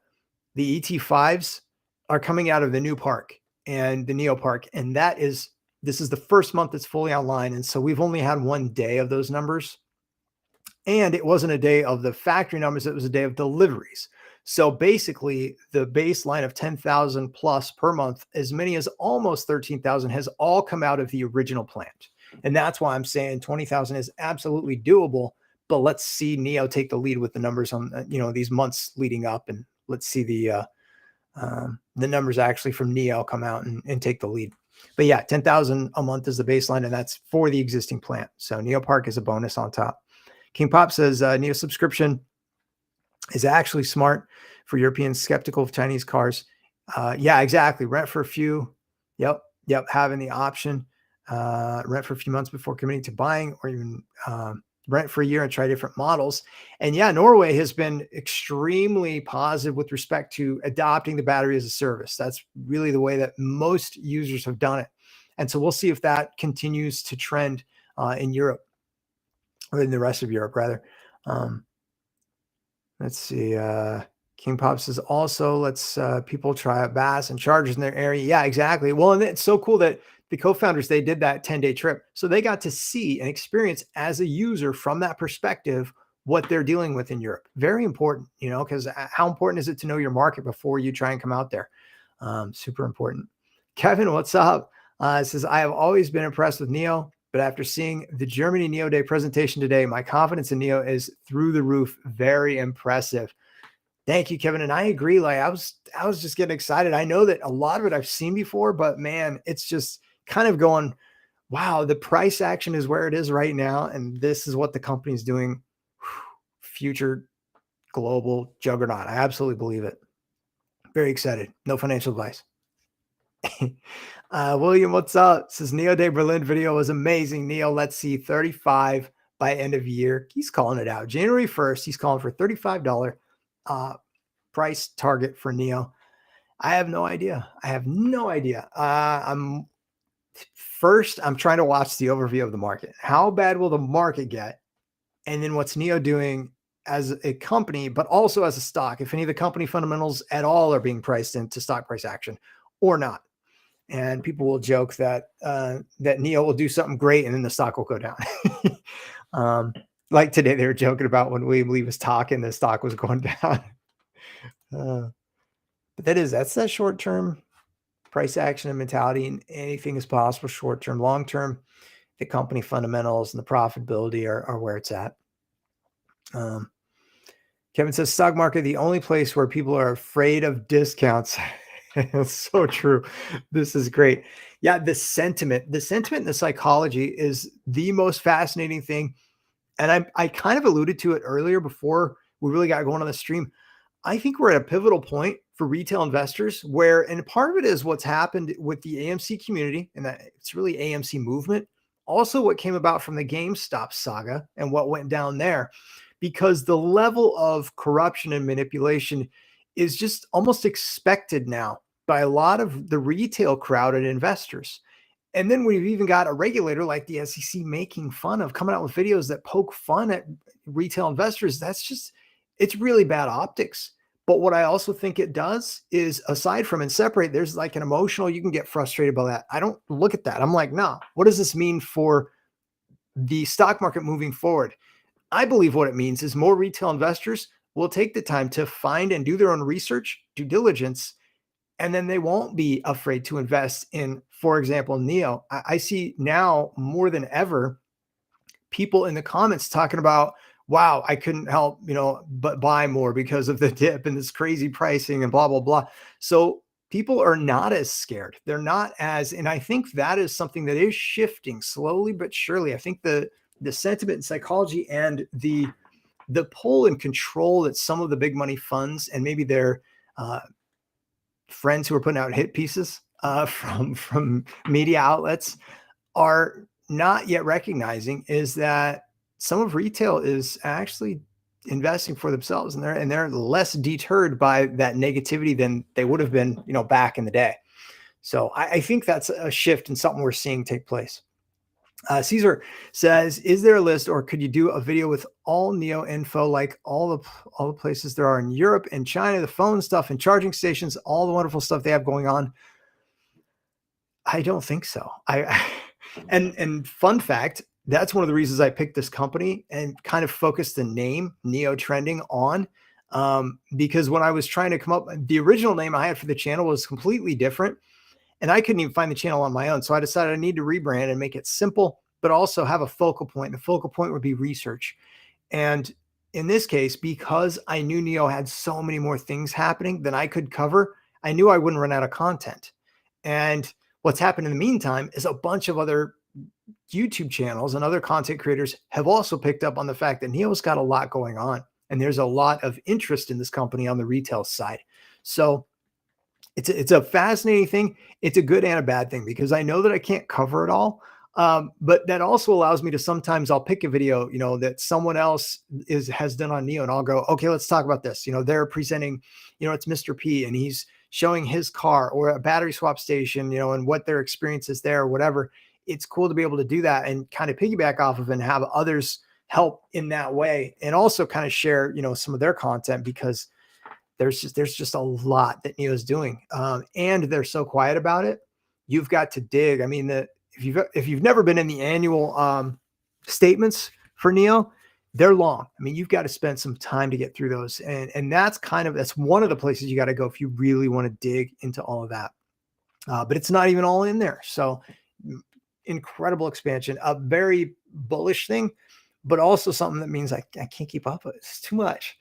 The ET5s are coming out of the new park and the NIO Park. And this is the first month it's fully online. And so we've only had one day of those numbers. And it wasn't a day of the factory numbers. It was a day of deliveries. So basically the baseline of 10,000 plus per month, as many as almost 13,000 has all come out of the original plant. And that's why I'm saying 20,000 is absolutely doable, but let's see NIO take the lead with the numbers on, these months leading up and let's see the numbers actually from NIO come out and take the lead. But yeah, 10,000 a month is the baseline, and that's for the existing plant. So NIO Park is a bonus on top. King Pop says NIO subscription is actually smart for Europeans skeptical of Chinese cars. Yeah, exactly. Rent for a few. Yep. Having the option, rent for a few months before committing to buying, or even rent for a year and try different models. And yeah, Norway has been extremely positive with respect to adopting the battery as a service. That's really the way that most users have done it. And so we'll see if that continues to trend in Europe, or in the rest of Europe, rather. Let's see. King Pop says also, let's people try out BAS and chargers in their area. Yeah, exactly. Well, and it's so cool that the co-founders, they did that 10-day trip. So they got to see and experience as a user from that perspective what they're dealing with in Europe. Very important, because how important is it to know your market before you try and come out there? Super important. Kevin, what's up? Says, I have always been impressed with NIO, but after seeing the Germany NIO Day presentation today, my confidence in NIO is through the roof. Very impressive. Thank you, Kevin. And I agree. Like I was just getting excited. I know that a lot of it I've seen before, but man, it's just kind of going, wow, the price action is where it is right now. And this is what the company is doing. Future global juggernaut. I absolutely believe it. Very excited. No financial advice. William, what's up? Says NIO Day Berlin video was amazing. NIO, let's see, 35 by end of year. He's calling it out. January 1st, he's calling for $35 price target for NIO. I have no idea. I'm trying to watch the overview of the market. How bad will the market get? And then what's NIO doing as a company, but also as a stock, if any of the company fundamentals at all are being priced into stock price action or not. And people will joke that that NIO will do something great and then the stock will go down. Like today, they were joking about when William Lee was talking, the stock was going down. But that's that short-term price action and mentality, and anything is possible short-term. Long-term, the company fundamentals and the profitability are where it's at. Kevin says, stock market, the only place where people are afraid of discounts. It's so true. This is great. Yeah, the sentiment and the psychology is the most fascinating thing. And I kind of alluded to it earlier before we really got going on the stream. I think we're at a pivotal point for retail investors and part of it is what's happened with the AMC community, and that it's really AMC movement. Also what came about from the GameStop saga and what went down there, because the level of corruption and manipulation is just almost expected now by a lot of the retail crowd and investors. And then we've even got a regulator like the SEC coming out with videos that poke fun at retail investors. It's really bad optics. But what I also think it does is, aside from and separate, there's like an emotional, you can get frustrated by that. I don't look at that. I'm like, nah, what does this mean for the stock market moving forward? I believe what it means is more retail investors will take the time to find and do their own research, due diligence, and then they won't be afraid to invest in, for example, NIO. I see now more than ever people in the comments talking about, wow, I couldn't help, but buy more because of the dip and this crazy pricing and blah, blah, blah. So people are not as scared. They're not as, and I think that is something that is shifting slowly but surely. I think the sentiment and psychology and the pull and control that some of the big money funds and maybe their friends who are putting out hit pieces from media outlets are not yet recognizing is that some of retail is actually investing for themselves, and they're less deterred by that negativity than they would have been, back in the day. So I think that's a shift and something we're seeing take place. Caesar says, is there a list, or could you do a video with all NIO info, like all the places there are in Europe and China, the phone stuff and charging stations, all the wonderful stuff they have going on? I don't think so. And fun fact, that's one of the reasons I picked this company and kind of focused the name NIO Trending on, because when I was trying to come up, the original name I had for the channel was completely different. And I couldn't even find the channel on my own. So I decided I need to rebrand and make it simple, but also have a focal point. The focal point would be research. And in this case, because I knew Nio had so many more things happening than I could cover, I knew I wouldn't run out of content. And what's happened in the meantime is a bunch of other YouTube channels and other content creators have also picked up on the fact that Nio's got a lot going on. And there's a lot of interest in this company on the retail side. So it's a fascinating thing. It's a good and a bad thing because I know that I can't cover it all. But that also allows me to sometimes I'll pick a video, that someone else has done on Nio, and I'll go, okay, let's talk about this. They're presenting, it's Mr. P and he's showing his car or a battery swap station, and what their experience is there or whatever. It's cool to be able to do that and kind of piggyback off of and have others help in that way, and also kind of share, some of their content because there's just a lot that Nio is doing, and they're so quiet about it. You've got to dig. I mean, if you've never been in the annual statements for Nio, they're long. I mean, you've got to spend some time to get through those, and that's one of the places you got to go if you really want to dig into all of that. But it's not even all in there. So incredible expansion, a very bullish thing, but also something that means I can't keep up with it. It's too much.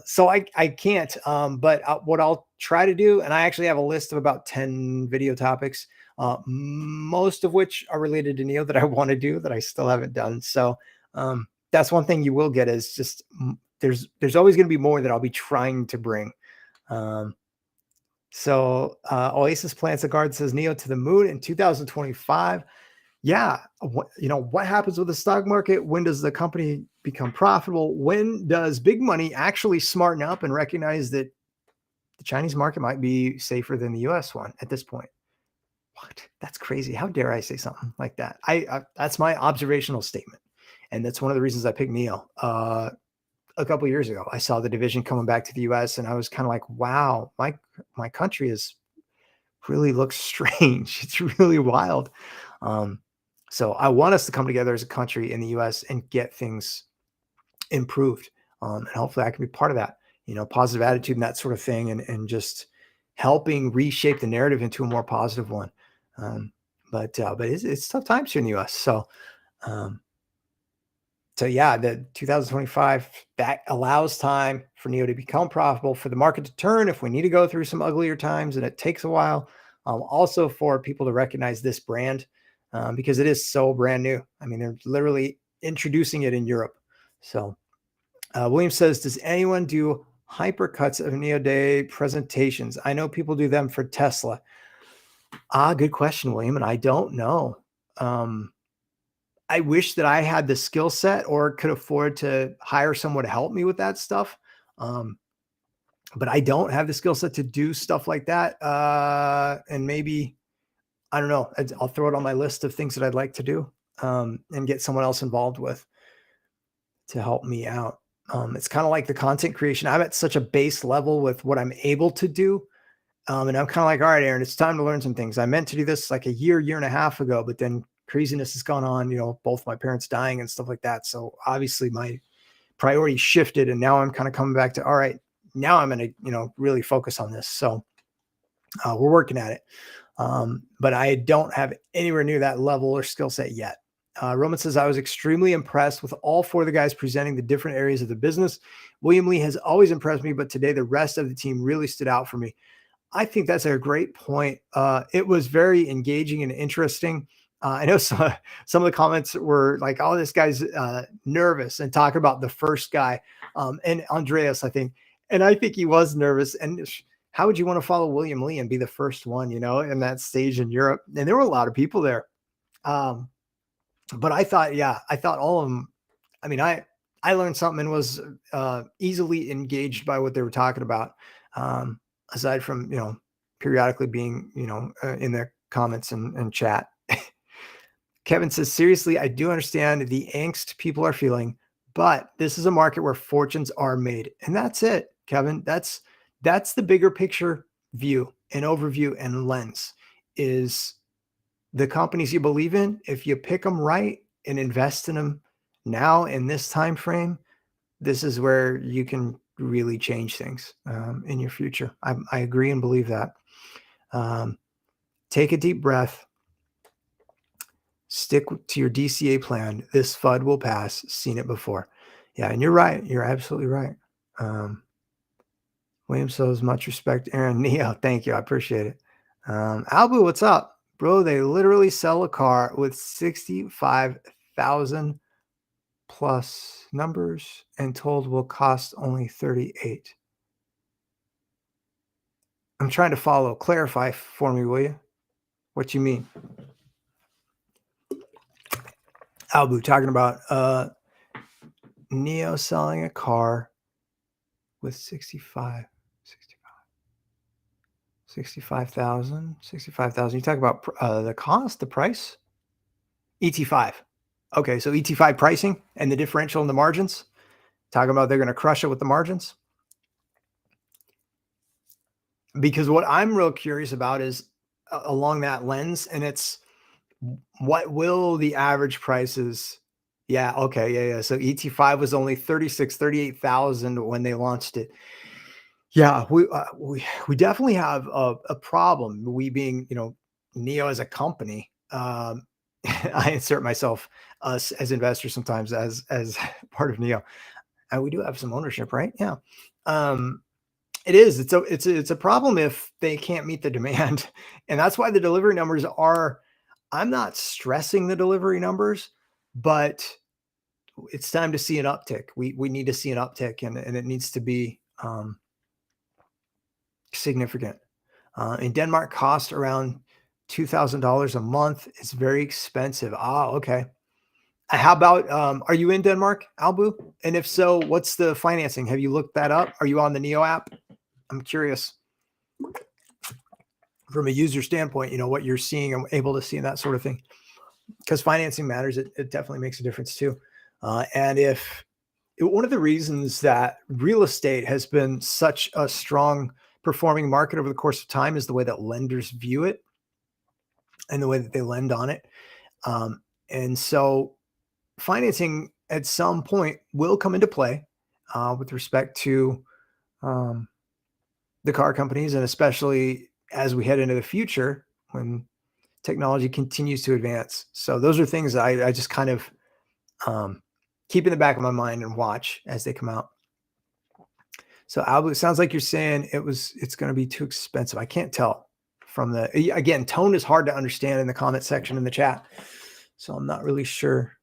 So I can't, but what I'll try to do, and I actually have a list of about 10 video topics, most of which are related to Nio that I want to do that I still haven't done. So, that's one thing you will get is just, there's always going to be more that I'll be trying to bring. Oasis Plants a Guard says Nio to the moon in 2025. Yeah. What happens with the stock market? When does the company become profitable? When does big money actually smarten up and recognize that the Chinese market might be safer than the US one at this point? What? That's crazy. How dare I say something like that? That's my observational statement. And that's one of the reasons I picked Nio. A couple of years ago, I saw the division coming back to the US and I was kind of like, wow, my country really looks strange. It's really wild. So I want us to come together as a country in the US and get things improved. And hopefully I can be part of that, positive attitude and that sort of thing, and just helping reshape the narrative into a more positive one. But it's tough times here in the US. So yeah, the 2025, that allows time for Nio to become profitable, for the market to turn if we need to go through some uglier times, and it takes a while. Also for people to recognize this brand, because it is so brand new. I mean, they're literally introducing it in Europe. So William says, does anyone do hypercuts of Nio Day presentations? I know people do them for Tesla. Good question, William, and I don't know. I wish that I had the skill set or could afford to hire someone to help me with that stuff. But I don't have the skill set to do stuff like that. And maybe, I don't know, I'll throw it on my list of things that I'd like to do, and get someone else involved with to help me out. It's kind of like the content creation. I'm at such a base level with what I'm able to do. And I'm kind of like, all right, Aaron, it's time to learn some things. I meant to do this like a year and a half ago, but then craziness has gone on, both my parents dying and stuff like that. So obviously my priority shifted, and now I'm kind of coming back to, all right, now I'm going to, really focus on this. So we're working at it. But I don't have anywhere near that level or skill set yet. Roman says, I was extremely impressed with all four of the guys presenting the different areas of the business. William Lee has always impressed me, but today the rest of the team really stood out for me. I think that's a great point. It was very engaging and interesting. I know some of the comments were like, oh, this guy's nervous, and talk about the first guy, and Andreas, I think. And I think he was nervous. And how would you want to follow William Lee and be the first one, in that stage in Europe? And there were a lot of people there. But I thought all of them, I mean, I learned something and was easily engaged by what they were talking about. Aside from, periodically being, in their comments and chat. Kevin says, seriously, I do understand the angst people are feeling, but this is a market where fortunes are made. And that's it, Kevin. That's the bigger picture view and overview and lens, is the companies you believe in. If you pick them right and invest in them now in this time frame, this is where you can really change things in your future. I agree and believe that. Take a deep breath. Stick to your DCA plan. This FUD will pass. Seen it before. Yeah, and you're right. You're absolutely right. William So's much respect. Aaron Neo, thank you. I appreciate it. Albu, what's up? Bro, they literally sell a car with 65,000 plus numbers and told will cost only 38. I'm trying to follow. Clarify for me, will you? What you mean? Albu talking about Neo selling a car with 65,000. You talk about the cost, the price? ET5. Okay, so ET5 pricing and the differential in the margins. Talking about they're going to crush it with the margins. Because what I'm real curious about is along that lens, and it's what will the average prices? Yeah, okay, yeah. So ET5 was only 38,000 when they launched it. Yeah, we definitely have a problem. We being, Neo as a company. I insert myself, us as investors sometimes as part of Neo, and we do have some ownership, right? Yeah. It is. It's a problem if they can't meet the demand, and that's why the delivery numbers are. I'm not stressing the delivery numbers, but it's time to see an uptick. We need to see an uptick, and it needs to be significant. In Denmark, cost around $2,000 a month. It's very expensive. Okay. How about are you in Denmark, Albu? And if so, what's the financing? Have you looked that up? Are you on the Neo app? I'm curious from a user standpoint, what you're seeing and able to see and that sort of thing. Because financing matters. It definitely makes a difference too. And if one of the reasons that real estate has been such a strong performing market over the course of time is the way that lenders view it and the way that they lend on it. And so financing at some point will come into play with respect to the car companies, and especially as we head into the future when technology continues to advance. So those are things that I just kind of keep in the back of my mind and watch as they come out. So Albu, it sounds like you're saying it's going to be too expensive. I can't tell from again, tone is hard to understand in the comment section in the chat. So I'm not really sure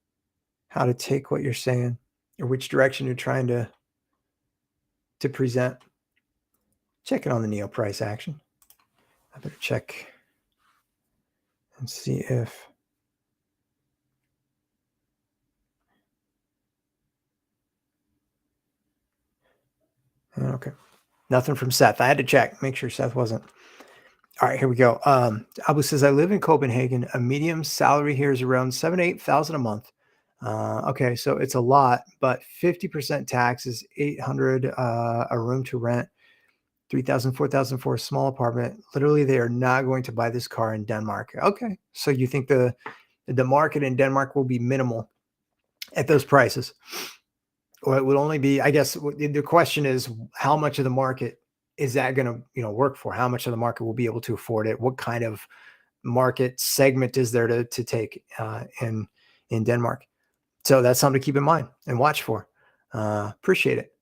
how to take what you're saying or which direction you're trying to present. Check it on the Neo price action. I better check and see if okay. Nothing from Seth. I had to check, make sure Seth wasn't. All right, here we go. Abu says, I live in Copenhagen. A medium salary here is around 7,000-8,000 a month. Okay, so it's a lot, but 50% tax is 800 a room to rent, 3,000, 4,000 for a small apartment. Literally, they are not going to buy this car in Denmark. Okay, so you think the market in Denmark will be minimal at those prices? Or it would only be, I guess the question is, how much of the market is that going to, work for? How much of the market will be able to afford it? What kind of market segment is there to take in Denmark? So that's something to keep in mind and watch for. Appreciate it.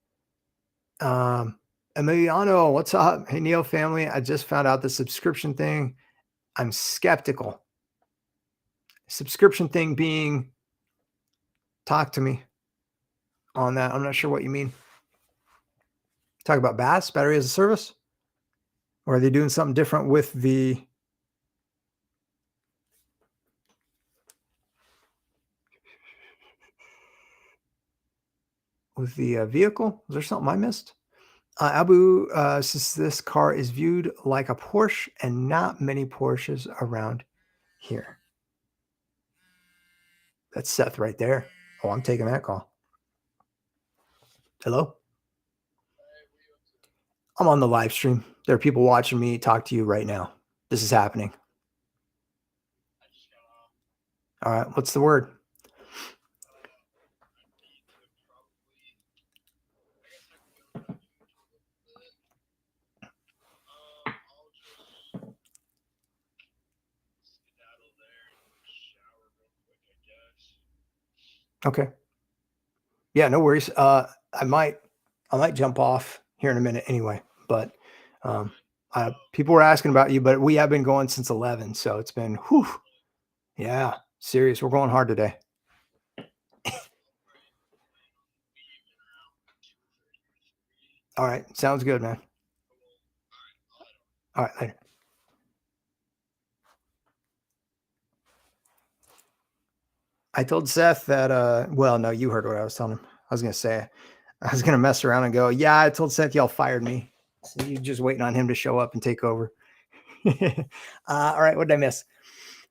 Emiliano, what's up? Hey, Neo family. I just found out the subscription thing. I'm skeptical. Subscription thing being, talk to me on that. I'm not sure what you mean. Talk about BaaS, battery as a service? Or are they doing something different with the vehicle? Is there something I missed? Abu says this car is viewed like a Porsche and not many Porsches around here. That's Seth right there. Oh, I'm taking that call. Hello? I'm on the live stream. There are people watching me talk to you right now. This is happening. All right. What's the word? Okay. Yeah, no worries. I might jump off here in a minute anyway, but um, people were asking about you, but we have been going since 11, so it's been whew, yeah, serious. We're going hard today. All right, sounds good, man. All right, later. I told Seth that well, no, you heard what I was telling him. I was gonna say I was gonna mess around and go, yeah, I told Seth y'all fired me. So you're just waiting on him to show up and take over. All right, what did I miss?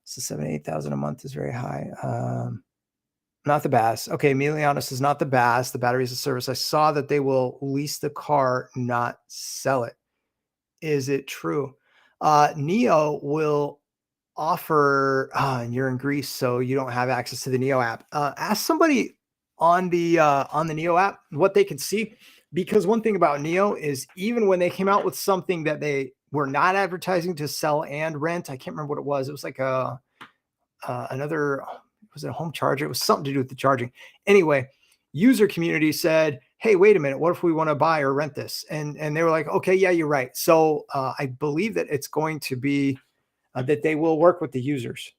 So 7,000-8,000 a month is very high. Not the BaaS. Okay, immediately honest is not the BaaS. The battery as a service. I saw that they will lease the car, not sell it. Is it true? NIO will offer, and you're in Greece, so you don't have access to the NIO app. Ask somebody on the NIO app what they can see, because one thing about NIO is even when they came out with something that they were not advertising to sell and rent, I can't remember what it was. It was like another, was it a home charger? It was something to do with the charging. Anyway, user community said, hey, wait a minute, what if we want to buy or rent this? And they were like, okay, yeah, you're right. So I believe that it's going to be that they will work with the users.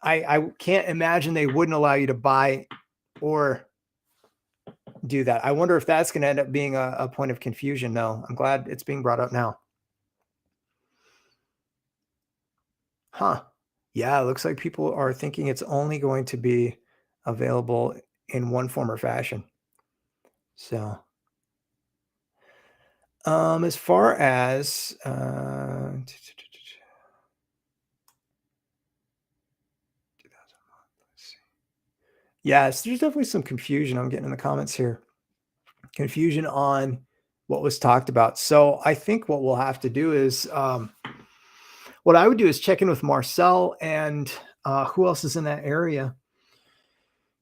I can't imagine they wouldn't allow you to buy or do that. I wonder if that's going to end up being a point of confusion. No, I'm glad it's being brought up now. Huh. Yeah, it looks like people are thinking it's only going to be available in one form or fashion. So, as far as yes, there's definitely some confusion I'm getting in the comments here. Confusion on what was talked about. So I think what we'll have to do is what I would do is check in with Marcel and who else is in that area,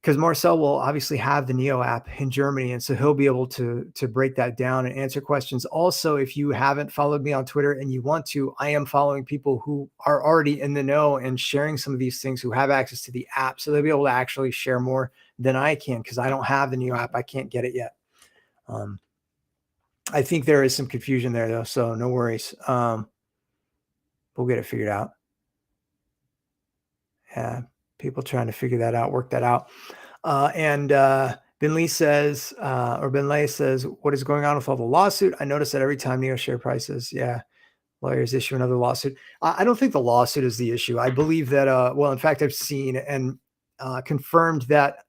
because Marcel will obviously have the NIO app in Germany, and so he'll be able to break that down and answer questions. Also, if you haven't followed me on Twitter and you want to, I am following people who are already in the know and sharing some of these things, who have access to the app, so they'll be able to actually share more than I can, because I don't have the NIO app. I can't get it yet. I think there is some confusion there though, so no worries. We'll get it figured out. Yeah, people trying to figure that out, work that out. And Binley says, or Binley says, what is going on with all the lawsuit? I noticed that every time NIO share prices, yeah, lawyers issue another lawsuit. I don't think the lawsuit is the issue. I believe that, well, in fact, I've seen and confirmed that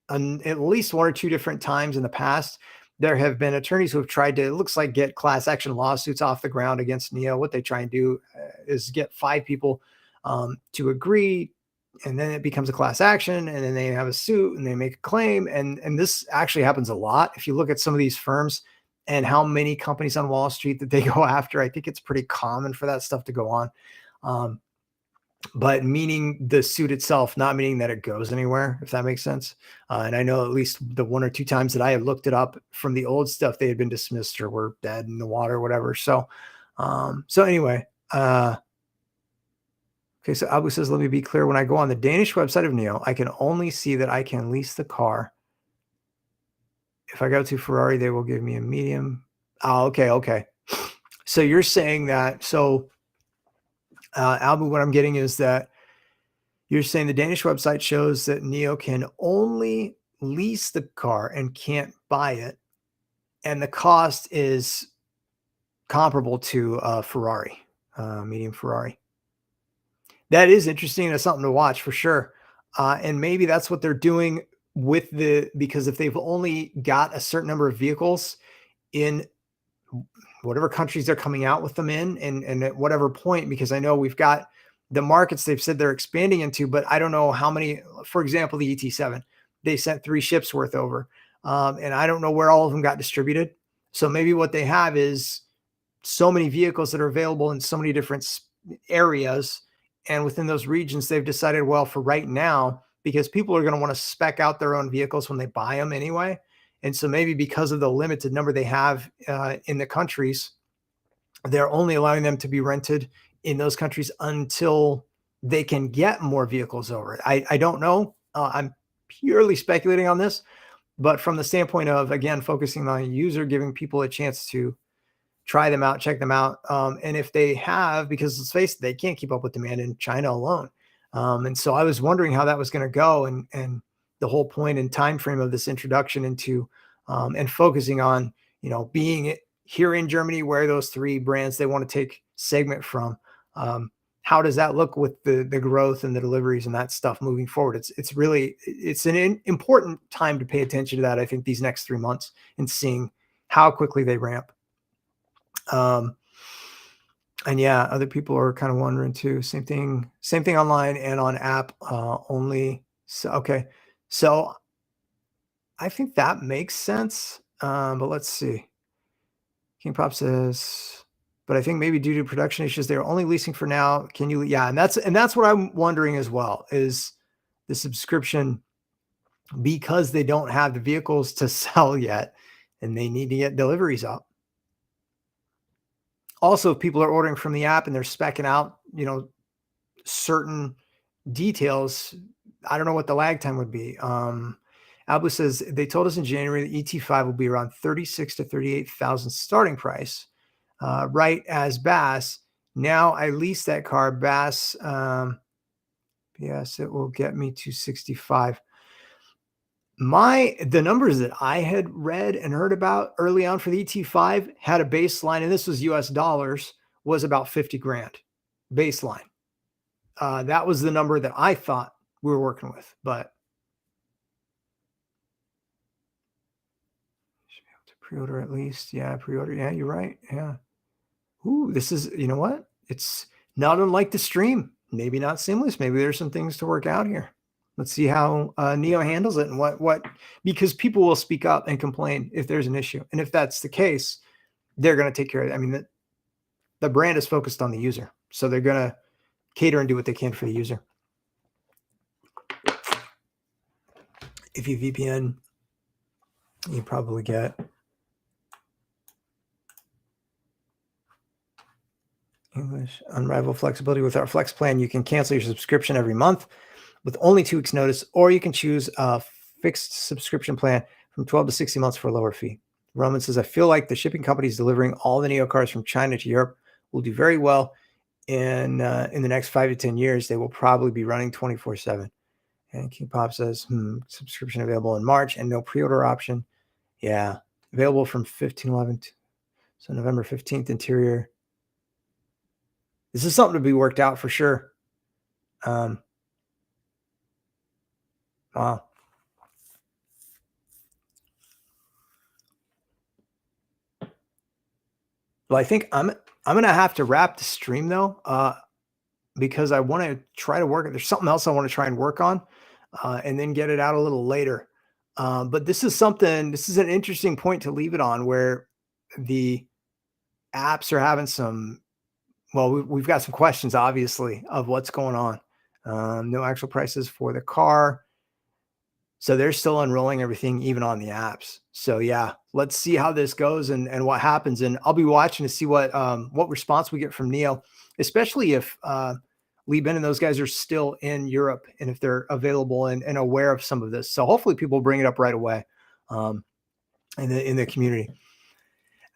on at least one or two different times in the past, there have been attorneys who have tried to, it looks like, get class action lawsuits off the ground against NIO. What they try and do is get 5 people to agree, and then it becomes a class action, and then they have a suit and they make a claim. And this actually happens a lot. If you look at some of these firms and how many companies on Wall Street that they go after, I think it's pretty common for that stuff to go on. But meaning the suit itself, not meaning that it goes anywhere, if that makes sense. And I know at least the 1 or 2 times that I have looked it up from the old stuff, they had been dismissed or were dead in the water or whatever. So, anyway, okay. So Abu says, let me be clear. When I go on the Danish website of NIO, I can only see that I can lease the car. If I go to Ferrari, they will give me a medium. Oh, okay. Okay. So you're saying that, so Abu, what I'm getting is that you're saying the Danish website shows that NIO can only lease the car and can't buy it, and the cost is comparable to Ferrari, medium Ferrari. That is interesting. That's something to watch for sure. And maybe that's what they're doing with because if they've only got a certain number of vehicles in whatever countries they're coming out with them in, and at whatever point, because I know we've got the markets they've said they're expanding into, but I don't know how many. For example, the ET7, they sent 3 ships worth over, and I don't know where all of them got distributed. So maybe what they have is so many vehicles that are available in so many different areas, and within those regions, they've decided, well, for right now, because people are going to want to spec out their own vehicles when they buy them anyway. And so maybe because of the limited number they have in the countries, they're only allowing them to be rented in those countries until they can get more vehicles over it. I don't know. I'm purely speculating on this, But from the standpoint of, again, focusing on a user, giving people a chance to try them out, check them out. And if they have, because let's face it, they can't keep up with demand in China alone. And so I was wondering how that was going to go, and the whole point and time frame of this introduction into and focusing on, being here in Germany, where those three brands they want to take segment from. How does that look with the growth and the deliveries and that stuff moving forward? It's an important time to pay attention to that. I think these next 3 months and seeing how quickly they ramp. And yeah, other people are kind of wondering too. Same thing online and on app only. So, okay. So I think that makes sense. But let's see. King Pop says, but I think maybe due to production issues, they're only leasing for now. Can you? Yeah. And that's what I'm wondering as well, is the subscription, because they don't have the vehicles to sell yet and they need to get deliveries up. Also, if people are ordering from the app and they're speccing out, certain details, I don't know what the lag time would be. Abu says they told us in January the ET5 will be around 36 to 38,000 starting price, right as Bass. Now I lease that car, Bass. Yes, it will get me to 65. The numbers that I had read and heard about early on for the ET5 had a baseline, and this was US dollars, was about 50 grand baseline. That was the number that I thought we were working with, but should be able to pre-order at least. Yeah, pre-order. Yeah, you're right. Yeah. Ooh, this is, you know what? It's not unlike the stream. Maybe not seamless. Maybe there's some things to work out here. Let's see how NIO handles it and what, because people will speak up and complain if there's an issue. And if that's the case, they're going to take care of it. I mean, the brand is focused on the user. So they're going to cater and do what they can for the user. If you VPN, you probably get English unrivaled flexibility. With our Flex plan, you can cancel your subscription every month with only 2 weeks notice, or you can choose a fixed subscription plan from 12 to 60 months for a lower fee. Roman says, I feel like the shipping companies delivering all the NIO cars from China to Europe will do very well. In the next 5 to 10 years, they will probably be running 24/7. And King Pop says, subscription available in March and no pre-order option. Yeah, available from 15/11. So November 15th, interior. This is something to be worked out for sure. Wow. Well, I think I'm going to have to wrap the stream though, because I want to try to work. There's something else I want to try and work on, and then get it out a little later. But this is an interesting point to leave it on, where the apps are having some, well, we've got some questions, obviously, of what's going on. No actual prices for the car. So they're still unrolling everything, even on the apps. So yeah, let's see how this goes and what happens. And I'll be watching to see what response we get from NIO, especially if Lee Ben and those guys are still in Europe and if they're available and aware of some of this. So hopefully people bring it up right away in the community.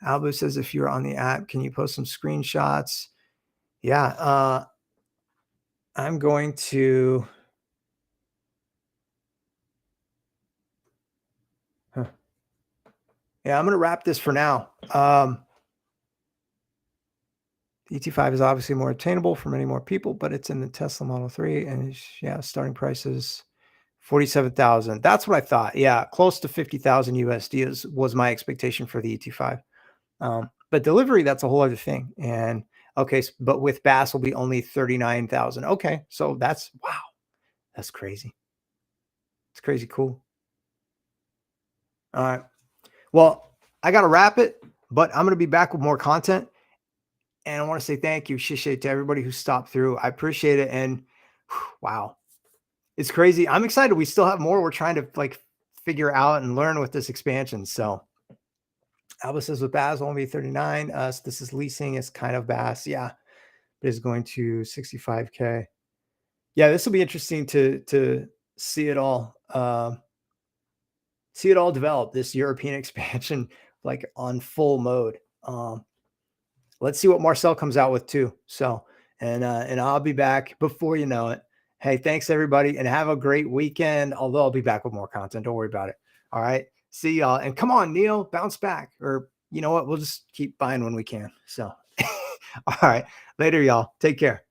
Albu says, if you're on the app, can you post some screenshots? Yeah, I'm going to. Yeah, I'm going to wrap this for now. The ET5 is obviously more attainable for many more people, but it's in the Tesla Model 3, and starting price is 47,000. That's what I thought. Yeah, close to 50,000 USD was my expectation for the ET5. But delivery, that's a whole other thing. And okay, but with Bass will be only 39,000. Okay, so that's crazy. It's crazy cool. All right. Well, I got to wrap it, but I'm going to be back with more content. And I want to say thank you, Shishay, to everybody who stopped through. I appreciate it. And wow, it's crazy. I'm excited. We still have more. We're trying to figure out and learn with this expansion. So Alba says with Bass only 39. So this is leasing. It's kind of Bass. Yeah. It is going to 65K. Yeah, this will be interesting to see it all. see it all develop, this European expansion, like on full mode. Let's see what Marcel comes out with too. So, and I'll be back before you know it. Hey, thanks everybody, and have a great weekend. Although I'll be back with more content. Don't worry about it. All right. See y'all. And come on, Neil, bounce back. Or you know what? We'll just keep buying when we can. So, all right. Later, y'all. Take care.